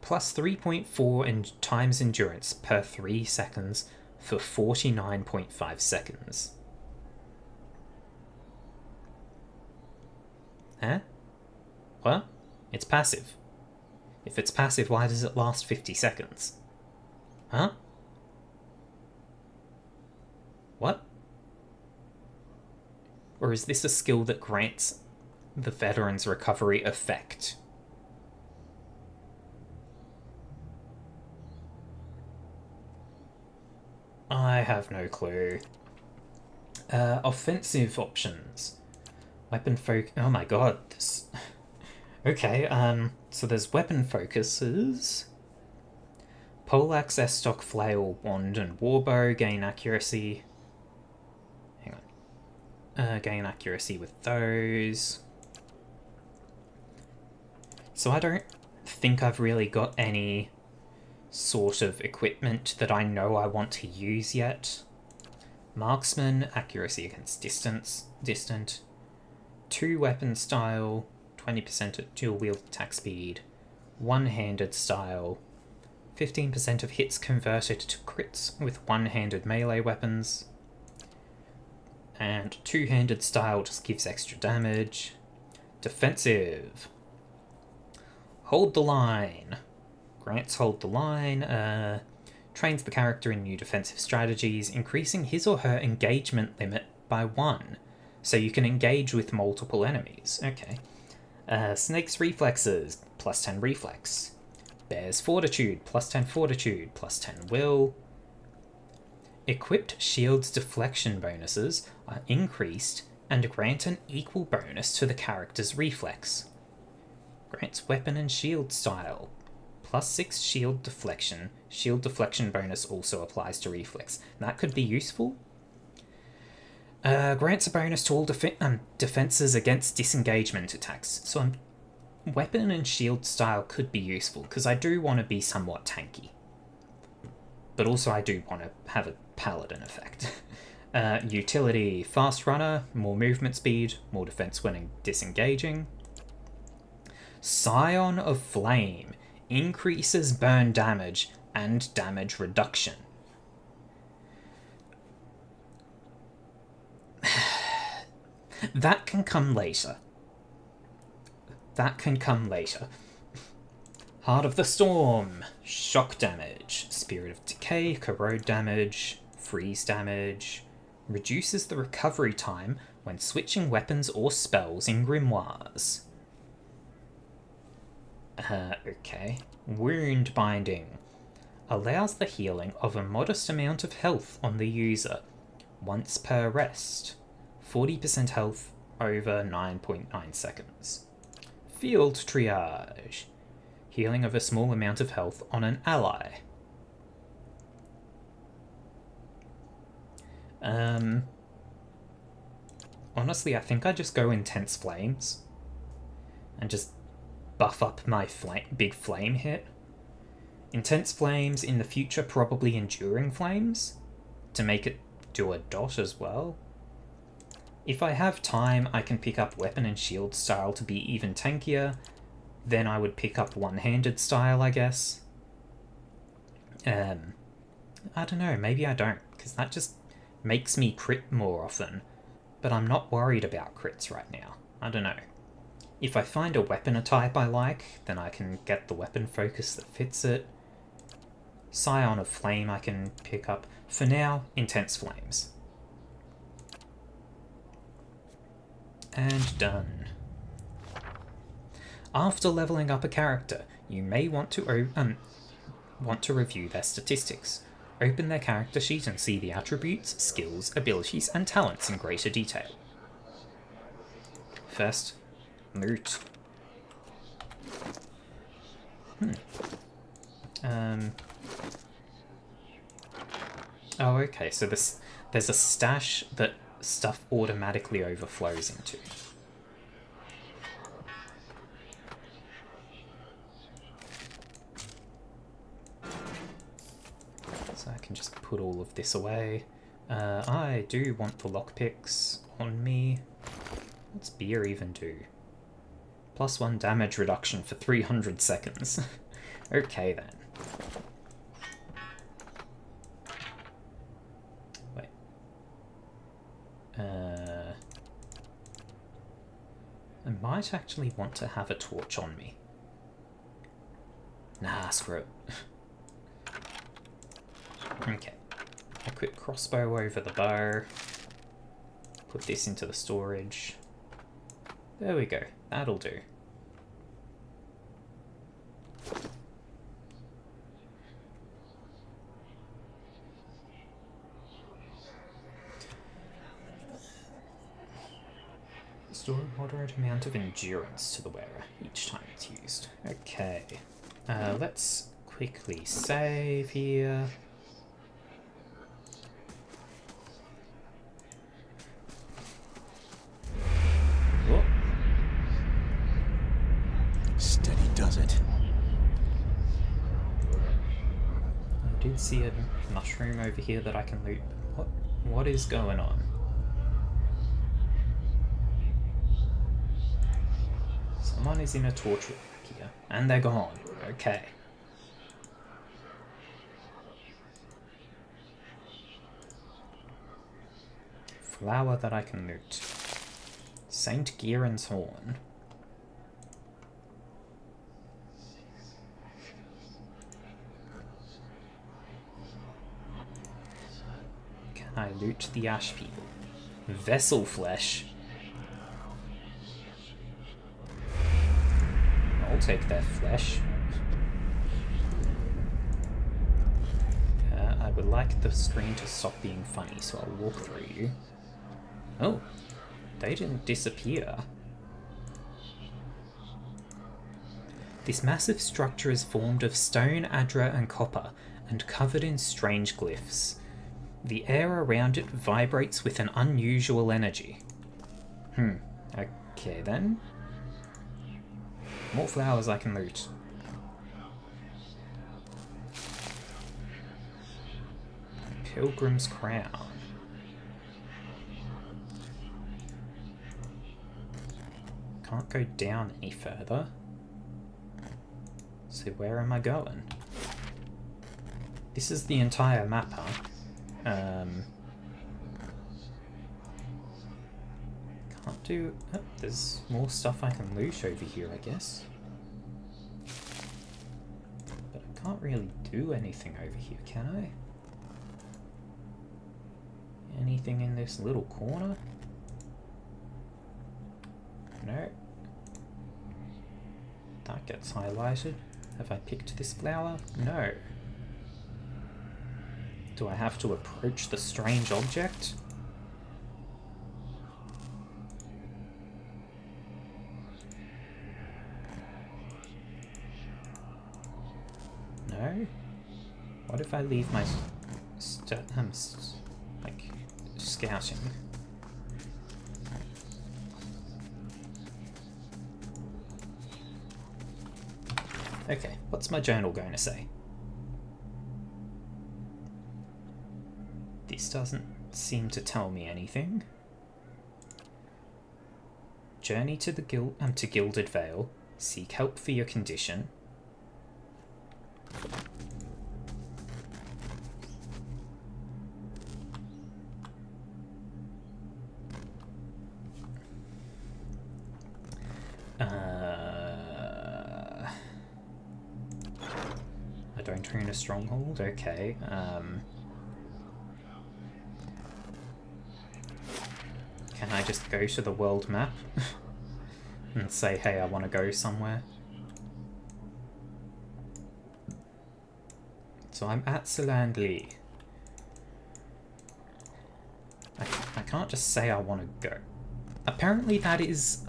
Plus 3.4 times endurance per 3 seconds for 49.5 seconds. Huh? What? It's passive. If it's passive, why does it last 50 seconds? Huh? What? Or is this a skill that grants the Veteran's Recovery effect? I have no clue. Offensive options. Weapon focus. Oh my god. This... Okay, so there's weapon focuses. Poleaxe, S-Stock, Flail, Wand, and Warbow gain accuracy. Hang gain accuracy with those. So I don't think I've really got any sort of equipment that I know I want to use yet. Marksman, accuracy against distant. 2 weapon style, 20% at dual wield attack speed. 1-handed style, 15% of hits converted to crits with 1-handed melee weapons. And 2-handed style just gives extra damage. Defensive. Hold the line. Grants hold the line. Trains the character in new defensive strategies, increasing his or her engagement limit by 1. So you can engage with multiple enemies. Okay. Snake's reflexes, plus 10 reflex. Bear's fortitude, plus 10 fortitude, plus 10 will. Equipped shield's deflection bonuses are increased and grant an equal bonus to the character's reflex. Grants weapon and shield style. Plus 6 shield deflection. Shield deflection bonus also applies to reflex. That could be useful. Grants a bonus to all defenses against disengagement attacks. So weapon and shield style could be useful, because I do want to be somewhat tanky. But also I do want to have a paladin effect. Utility, fast runner, more movement speed, more defense when disengaging. Scion of Flame, increases burn damage and damage reduction. That can come later. Heart of the Storm, shock damage, Spirit of Decay, corrode damage, freeze damage, reduces the recovery time when switching weapons or spells in grimoires. Okay. Wound Binding, allows the healing of a modest amount of health on the user, once per rest. 40% health over 9.9 seconds. Field Triage, healing of a small amount of health on an ally. Honestly, I think I just go Intense Flames and just buff up my big flame hit. Intense Flames in the future, probably Enduring Flames to make it do a dot as well. If I have time, I can pick up weapon and shield style to be even tankier. Then I would pick up one-handed style, I guess. I don't know, maybe I don't, because that just makes me crit more often. But I'm not worried about crits right now. I don't know. If I find a weapon type I like, then I can get the weapon focus that fits it. Scion of Flame I can pick up. For now, Intense Flames. And done. After leveling up a character, you may want to review their statistics. Open their character sheet and see the attributes, skills, abilities, and talents in greater detail. First, loot. Oh, okay, so there's a stash that stuff automatically overflows into. So I can just put all of this away. I do want the lockpicks on me. What's beer even do? +1 damage reduction for 300 seconds. Okay then. Wait. I might actually want to have a torch on me. Nah, screw it. Okay. Equip crossbow over the bow. Put this into the storage. There we go. That'll do. Store a moderate amount of endurance to the wearer each time it's used. Okay. Let's quickly save here. did see a mushroom over here that I can loot. What is going on? Someone is in a torch rack here, and they're gone. Okay. Flower that I can loot. Saint Gieran's horn. Can I loot the ash people? Vessel flesh. I'll take their flesh. I would like the screen to stop being funny, so I'll walk through you. Oh, they didn't disappear. This massive structure is formed of stone, adra, and copper, and covered in strange glyphs. The air around it vibrates with an unusual energy. Okay then. More flowers I can loot. Pilgrim's crown. Can't go down any further. So where am I going? This is the entire map, huh? Can't do... Oh, there's more stuff I can loot over here, I guess. But I can't really do anything over here, can I? Anything in this little corner? No. That gets highlighted. Have I picked this flower? No. Do I have to approach the strange object? No? What if I leave my like scouting? Okay, what's my journal going to say? This doesn't seem to tell me anything. Journey to the Gilded Vale. Seek help for your condition. I don't own a stronghold. Okay. Can I just go to the world map and say, hey, I want to go somewhere? So I'm at Salandli. I can't just say I want to go. Apparently that is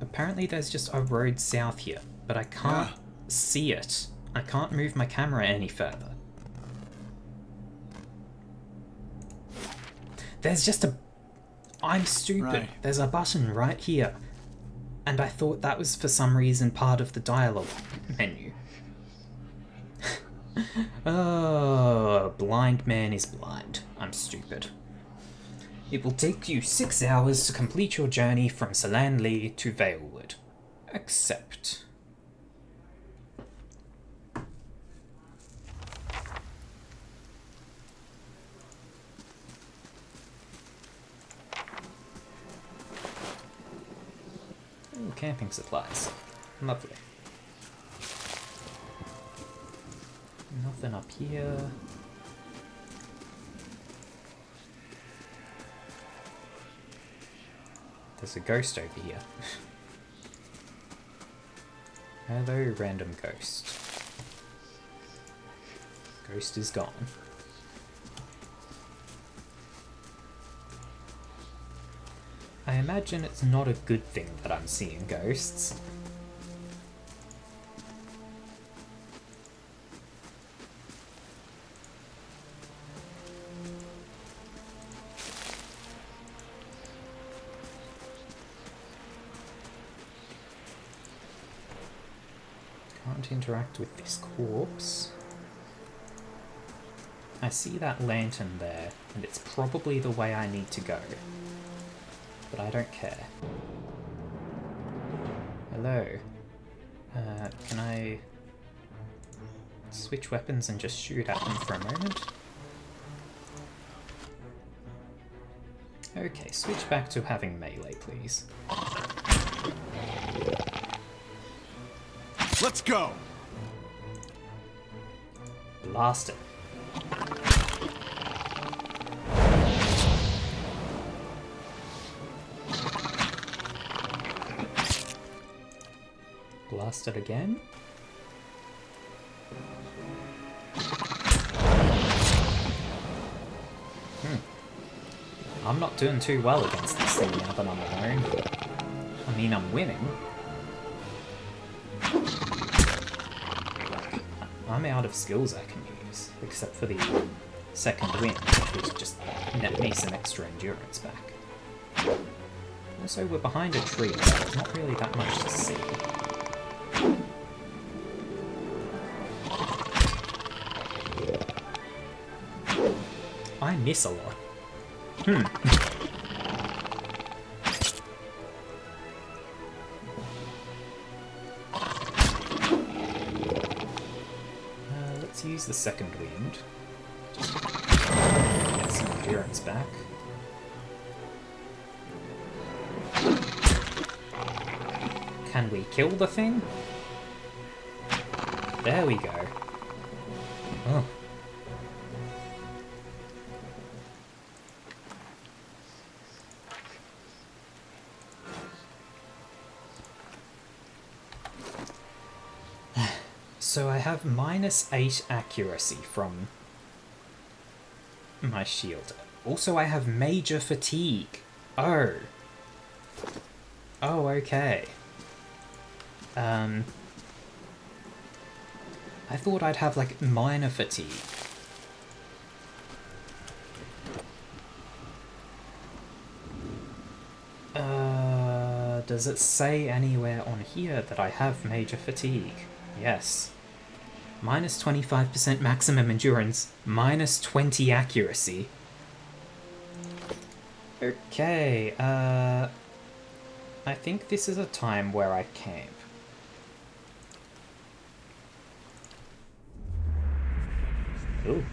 apparently there's just a road south here, but I can't see it. I can't move my camera any further. There's just a... I'm stupid. Right. There's a button right here. And I thought that was for some reason part of the dialogue menu. Oh, blind man is blind. I'm stupid. It will take you 6 hours to complete your journey from Salandli to Valewood. Accept. Ooh, camping supplies. Lovely. Nothing up here. There's a ghost over here. Hello, random ghost. Ghost is gone. I imagine it's not a good thing that I'm seeing ghosts. Can't interact with this corpse. I see that lantern there, and it's probably the way I need to go. But I don't care. Hello. Can I switch weapons and just shoot at them for a moment? Okay, switch back to having melee, please. Let's go! Blast it. Blast it again. I'm not doing too well against this thing now that I'm alone. I mean, I'm winning. I'm out of skills I can use, except for the second wind, which would just net me some extra endurance back. Also, we're behind a tree, so there's not really that much to see. I miss a lot. Let's use the second wind. Just get some endurance back. Can we kill the thing? There we go. Oh. So I have -8 accuracy from my shield. Also, I have major fatigue. Oh. Oh, okay. I thought I'd have, like, minor fatigue. Does it say anywhere on here that I have major fatigue? Yes. -25% maximum endurance, -20 accuracy. Okay, I think this is a time where I camp. Ooh.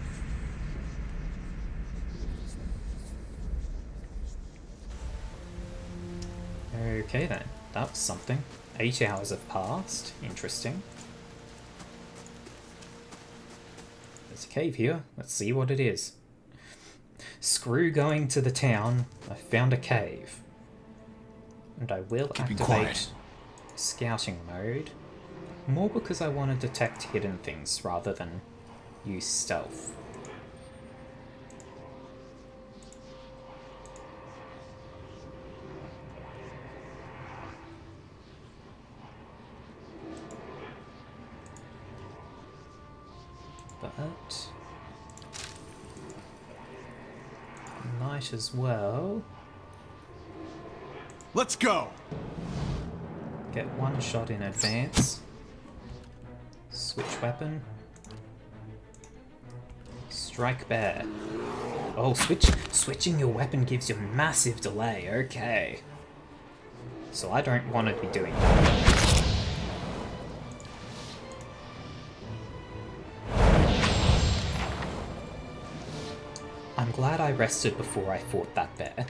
Okay then, that was something. 8 hours have passed. Interesting. There's a cave here. Let's see what it is. Screw going to the town. I found a cave. And I will activate scouting mode. More because I want to detect hidden things rather than use stealth. But might as well. Let's go. Get one shot in advance. Switch weapon. Strike bear. Oh, switching your weapon gives you massive delay. Okay. So I don't want to be doing that. I'm glad I rested before I fought that bear.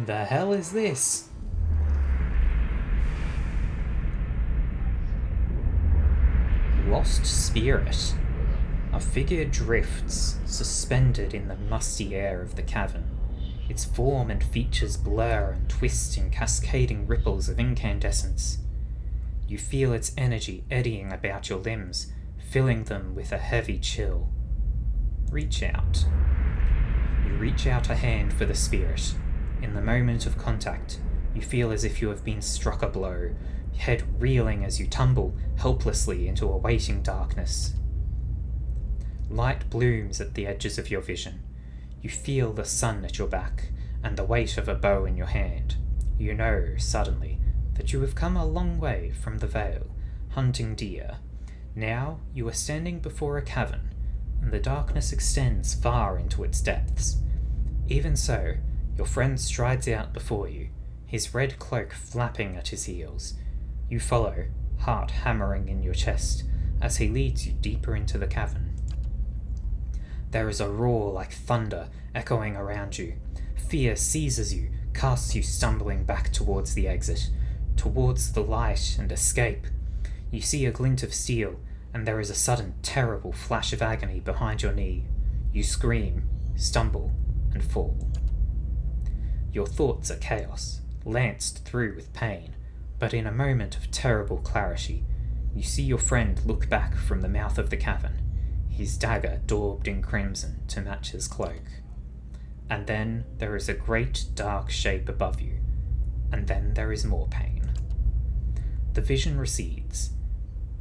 The hell is this? Lost spirit. A figure drifts, suspended in the musty air of the cavern. Its form and features blur and twist in cascading ripples of incandescence. You feel its energy eddying about your limbs, filling them with a heavy chill. Reach out. You reach out a hand for the spirit. In the moment of contact, you feel as if you have been struck a blow, head reeling as you tumble helplessly into a waiting darkness. Light blooms at the edges of your vision. You feel the sun at your back and the weight of a bow in your hand. You know, suddenly, that you have come a long way from the Vale, hunting deer, Now you are standing before a cavern, and the darkness extends far into its depths. Even so, your friend strides out before you, his red cloak flapping at his heels. You follow, heart hammering in your chest, as he leads you deeper into the cavern. There is a roar like thunder echoing around you. Fear seizes you, casts you stumbling back towards the exit, towards the light and escape. You see a glint of steel, and there is a sudden, terrible flash of agony behind your knee. You scream, stumble, and fall. Your thoughts are chaos, lanced through with pain, but in a moment of terrible clarity, you see your friend look back from the mouth of the cavern, his dagger daubed in crimson to match his cloak. And then there is a great dark shape above you, and then there is more pain. The vision recedes,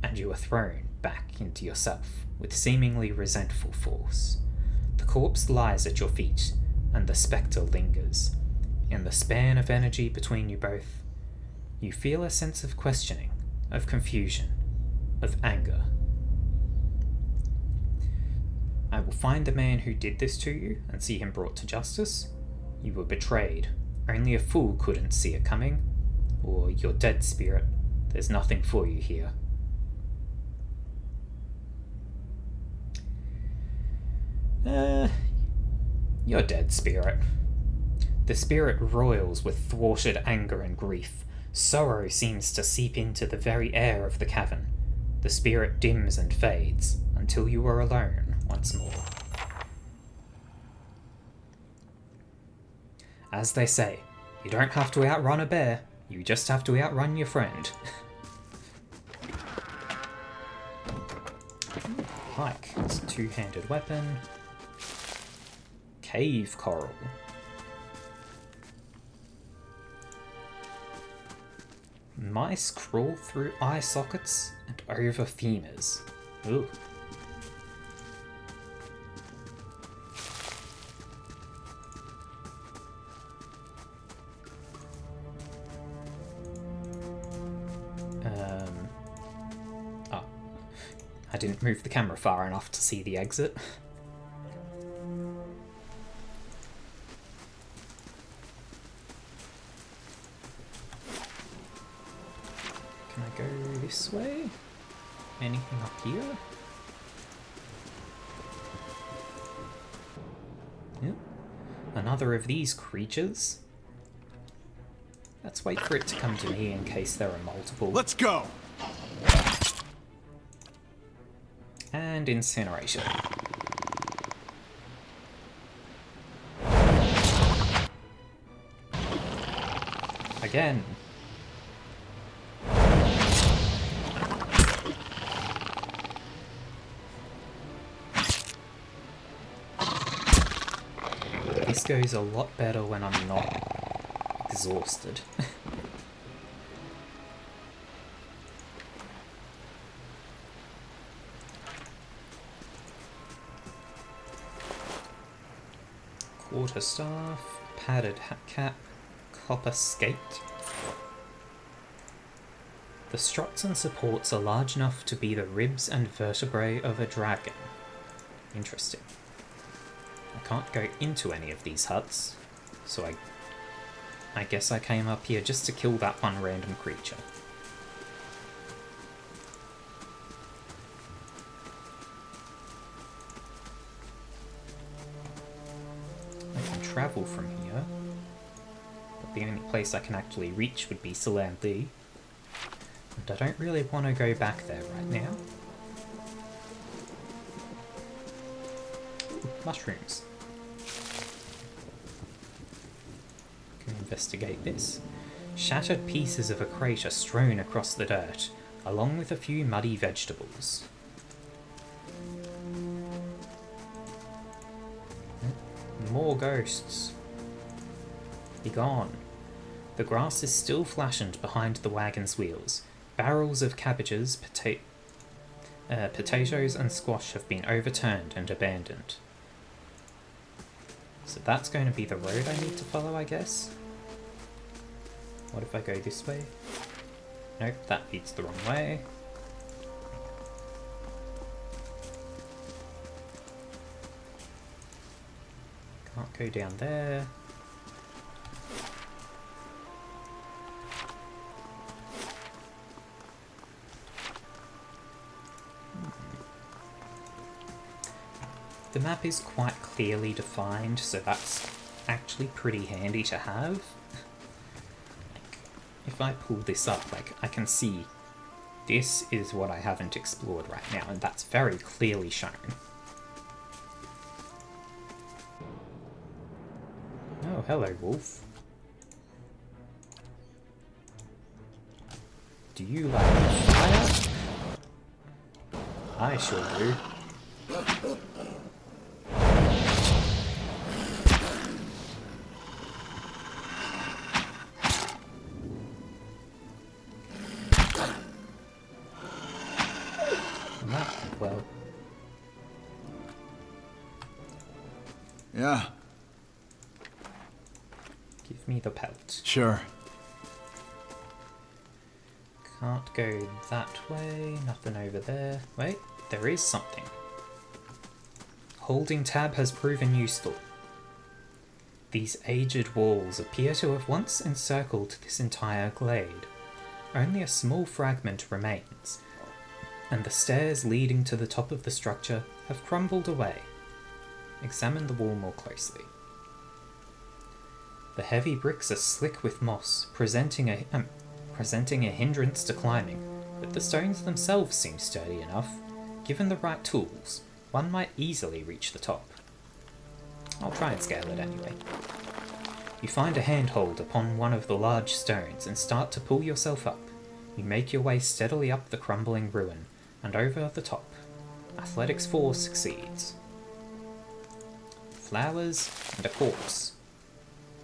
and you are thrown back into yourself with seemingly resentful force. The corpse lies at your feet, and the spectre lingers. In the span of energy between you both, you feel a sense of questioning, of confusion, of anger. I will find the man who did this to you and see him brought to justice. You were betrayed. Only a fool couldn't see it coming. Or you're dead, spirit. There's nothing for you here. You're dead, spirit. The spirit roils with thwarted anger and grief. Sorrow seems to seep into the very air of the cavern. The spirit dims and fades, until you are alone once more. As they say, you don't have to outrun a bear, you just have to outrun your friend. Pike, it's a two-handed weapon. Cave coral. Mice crawl through eye sockets and over femurs. Ooh. Oh. I didn't move the camera far enough to see the exit. Can I go this way? Anything up here? Yep. Another of these creatures. Let's wait for it to come to me in case there are multiple. Let's go! And incineration. Again. This goes a lot better when I'm not exhausted. Quarterstaff, padded hat cap, copper skate. The struts and supports are large enough to be the ribs and vertebrae of a dragon. Interesting. I can't go into any of these huts, so I guess I came up here just to kill that one random creature. I can travel from here, but the only place I can actually reach would be Salandhi, and I don't really want to go back there right now. Ooh, mushrooms. Can investigate this. Shattered pieces of a crate are strewn across the dirt, along with a few muddy vegetables. More ghosts. Be gone. The grass is still flattened behind the wagon's wheels. Barrels of cabbages, potatoes and squash have been overturned and abandoned. So that's going to be the road I need to follow, I guess. What if I go this way? Nope, that leads the wrong way. Can't go down there. The map is quite clearly defined, so that's actually pretty handy to have. Like, if I pull this up, like, I can see this is what I haven't explored right now, and that's very clearly shown. Oh, hello, wolf. Do you like fire? I sure do. Well. Yeah. Give me the pelt. Sure. Can't go that way, nothing over there. Wait, there is something. Holding tab has proven useful. These aged walls appear to have once encircled this entire glade. Only a small fragment remains, and the stairs leading to the top of the structure have crumbled away. Examine the wall more closely. The heavy bricks are slick with moss, presenting a hindrance to climbing, but the stones themselves seem sturdy enough. Given the right tools, one might easily reach the top. I'll try and scale it anyway. You find a handhold upon one of the large stones and start to pull yourself up. You make your way steadily up the crumbling ruin and over the top. Athletics 4 succeeds. Flowers and a corpse.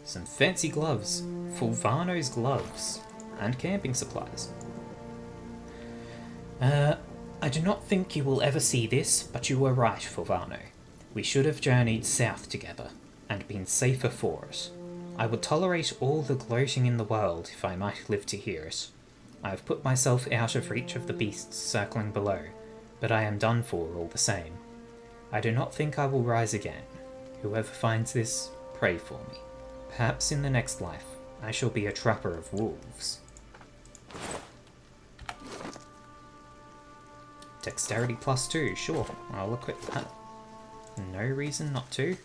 Some fancy gloves, Fulvano's gloves, and camping supplies. I do not think you will ever see this, but you were right, Fulvano. We should have journeyed south together, and been safer for it. I would tolerate all the gloating in the world if I might live to hear it. I have put myself out of reach of the beasts circling below, but I am done for all the same. I do not think I will rise again. Whoever finds this, pray for me. Perhaps in the next life, I shall be a trapper of wolves. Dexterity +2, sure, I'll equip that. No reason not to.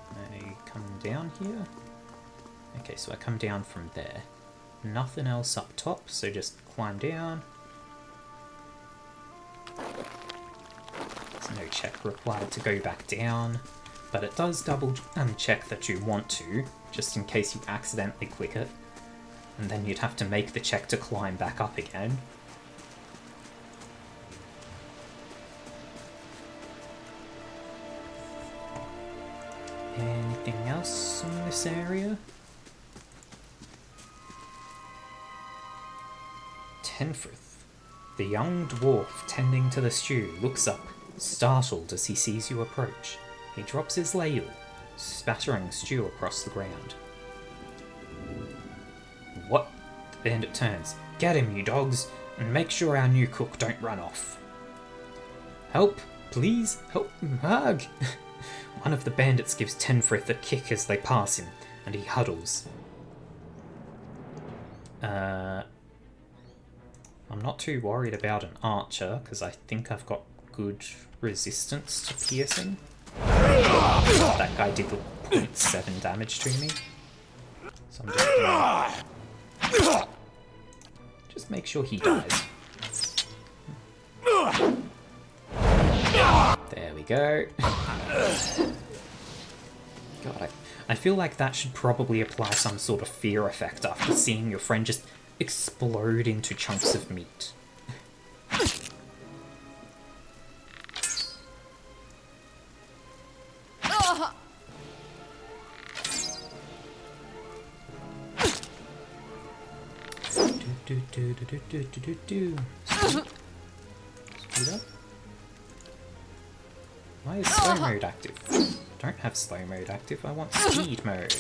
Can I come down here? Okay, so I come down from there. Nothing else up top, so just climb down. There's no check required to go back down, but it does double check that you want to, just in case you accidentally click it. And then you'd have to make the check to climb back up again. Anything else in this area? Tenfrith, the young dwarf tending to the stew, looks up, startled as he sees you approach. He drops his ladle, spattering stew across the ground. What? The bandit turns. Get him, you dogs, and make sure our new cook don't run off. Help, please, help, Marg! One of the bandits gives Tenfrith a kick as they pass him, and he huddles. I'm not too worried about an archer, because I think I've got good resistance to piercing. That guy did 0.7 damage to me. So I'm just gonna just make sure he dies. There we go. God, I feel like that should probably apply some sort of fear effect after seeing your friend just explode into chunks of meat. Speed up. Why is slow mode active? Don't have slow mode active, I want speed mode.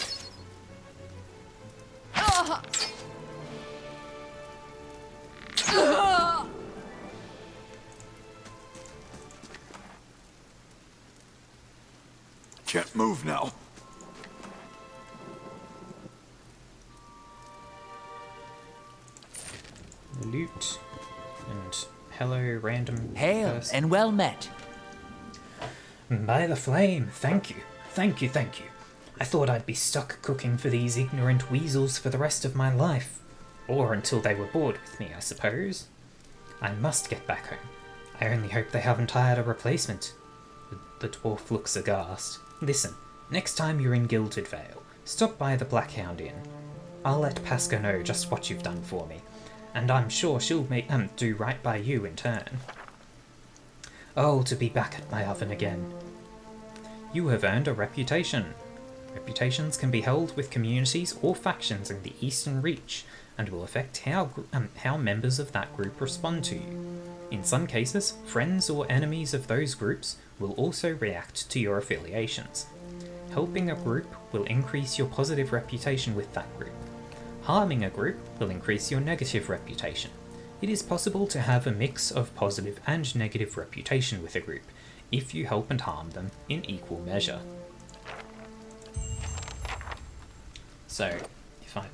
Can't move now. Loot. And hello, random Hail person. and well met. By the flame, thank you. Thank you, thank you. I thought I'd be stuck cooking for these ignorant weasels for the rest of my life. Or until they were bored with me, I suppose. I must get back home. I only hope they haven't hired a replacement. The dwarf looks aghast. Listen, next time you're in Gilded Vale, stop by the Black Hound Inn. I'll let Pasca know just what you've done for me, and I'm sure she'll do right by you in turn. Oh, to be back at my oven again. You have earned a reputation. Reputations can be held with communities or factions in the Eastern Reach, and will affect how members of that group respond to you. In some cases, friends or enemies of those groups will also react to your affiliations. Helping a group will increase your positive reputation with that group. Harming a group will increase your negative reputation. It is possible to have a mix of positive and negative reputation with a group, if you help and harm them in equal measure. So, if I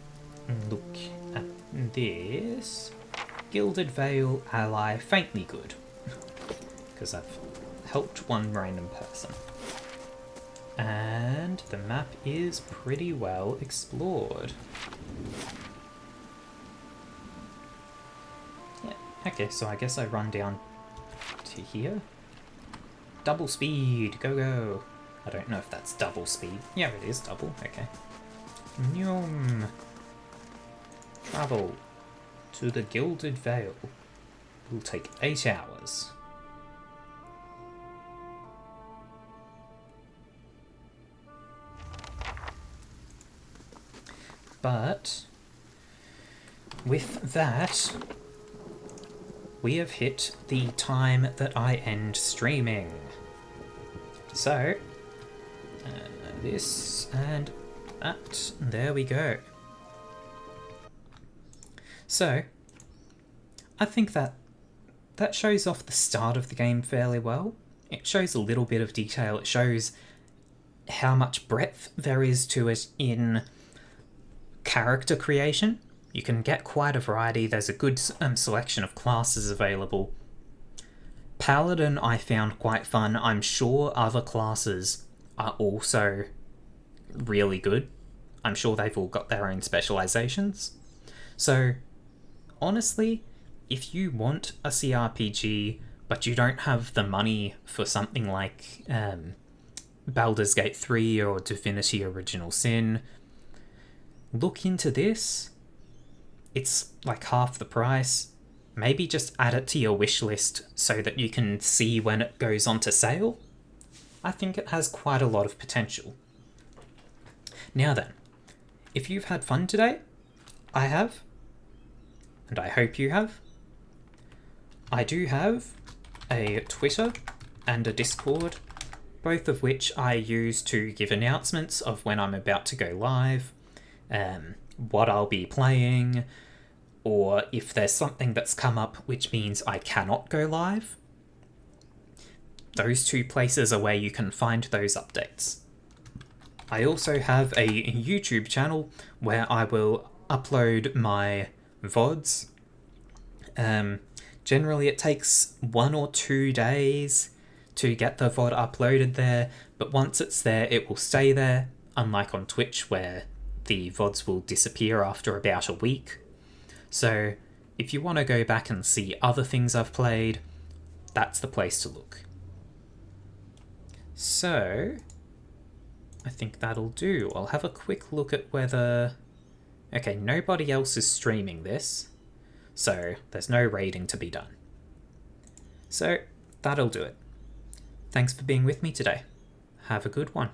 look at this, Gilded Vale ally faintly good, because I've helped one random person. And the map is pretty well explored. Yeah, okay, so I guess I run down to here. Double speed, go go! I don't know if that's double speed. Yeah, it is double, okay. Nyum. Travel to the Gilded Vale. Will take 8 hours. But with that, we have hit the time that I end streaming. So, this and that, there we go. So, I think that shows off the start of the game fairly well. It shows a little bit of detail. It shows how much breadth there is to it in character creation. You can get quite a variety. There's a good selection of classes available. Paladin I found quite fun. I'm sure other classes are also really good. I'm sure they've all got their own specializations. So, honestly, if you want a CRPG, but you don't have the money for something like Baldur's Gate 3 or Divinity Original Sin, look into this. It's like half the price. Maybe just add it to your wish list so that you can see when it goes onto sale. I think it has quite a lot of potential. Now then, if you've had fun today, I have, and I hope you have. I do have a Twitter and a Discord, both of which I use to give announcements of when I'm about to go live, what I'll be playing, or if there's something that's come up which means I cannot go live. Those two places are where you can find those updates. I also have a YouTube channel where I will upload my VODs. Generally it takes 1 or 2 days to get the VOD uploaded there, but once it's there it will stay there, unlike on Twitch where the VODs will disappear after about a week. So if you want to go back and see other things I've played, that's the place to look. So I think that'll do. I'll have a quick look at whether... Okay, nobody else is streaming this, so there's no raiding to be done. So that'll do it. Thanks for being with me today. Have a good one.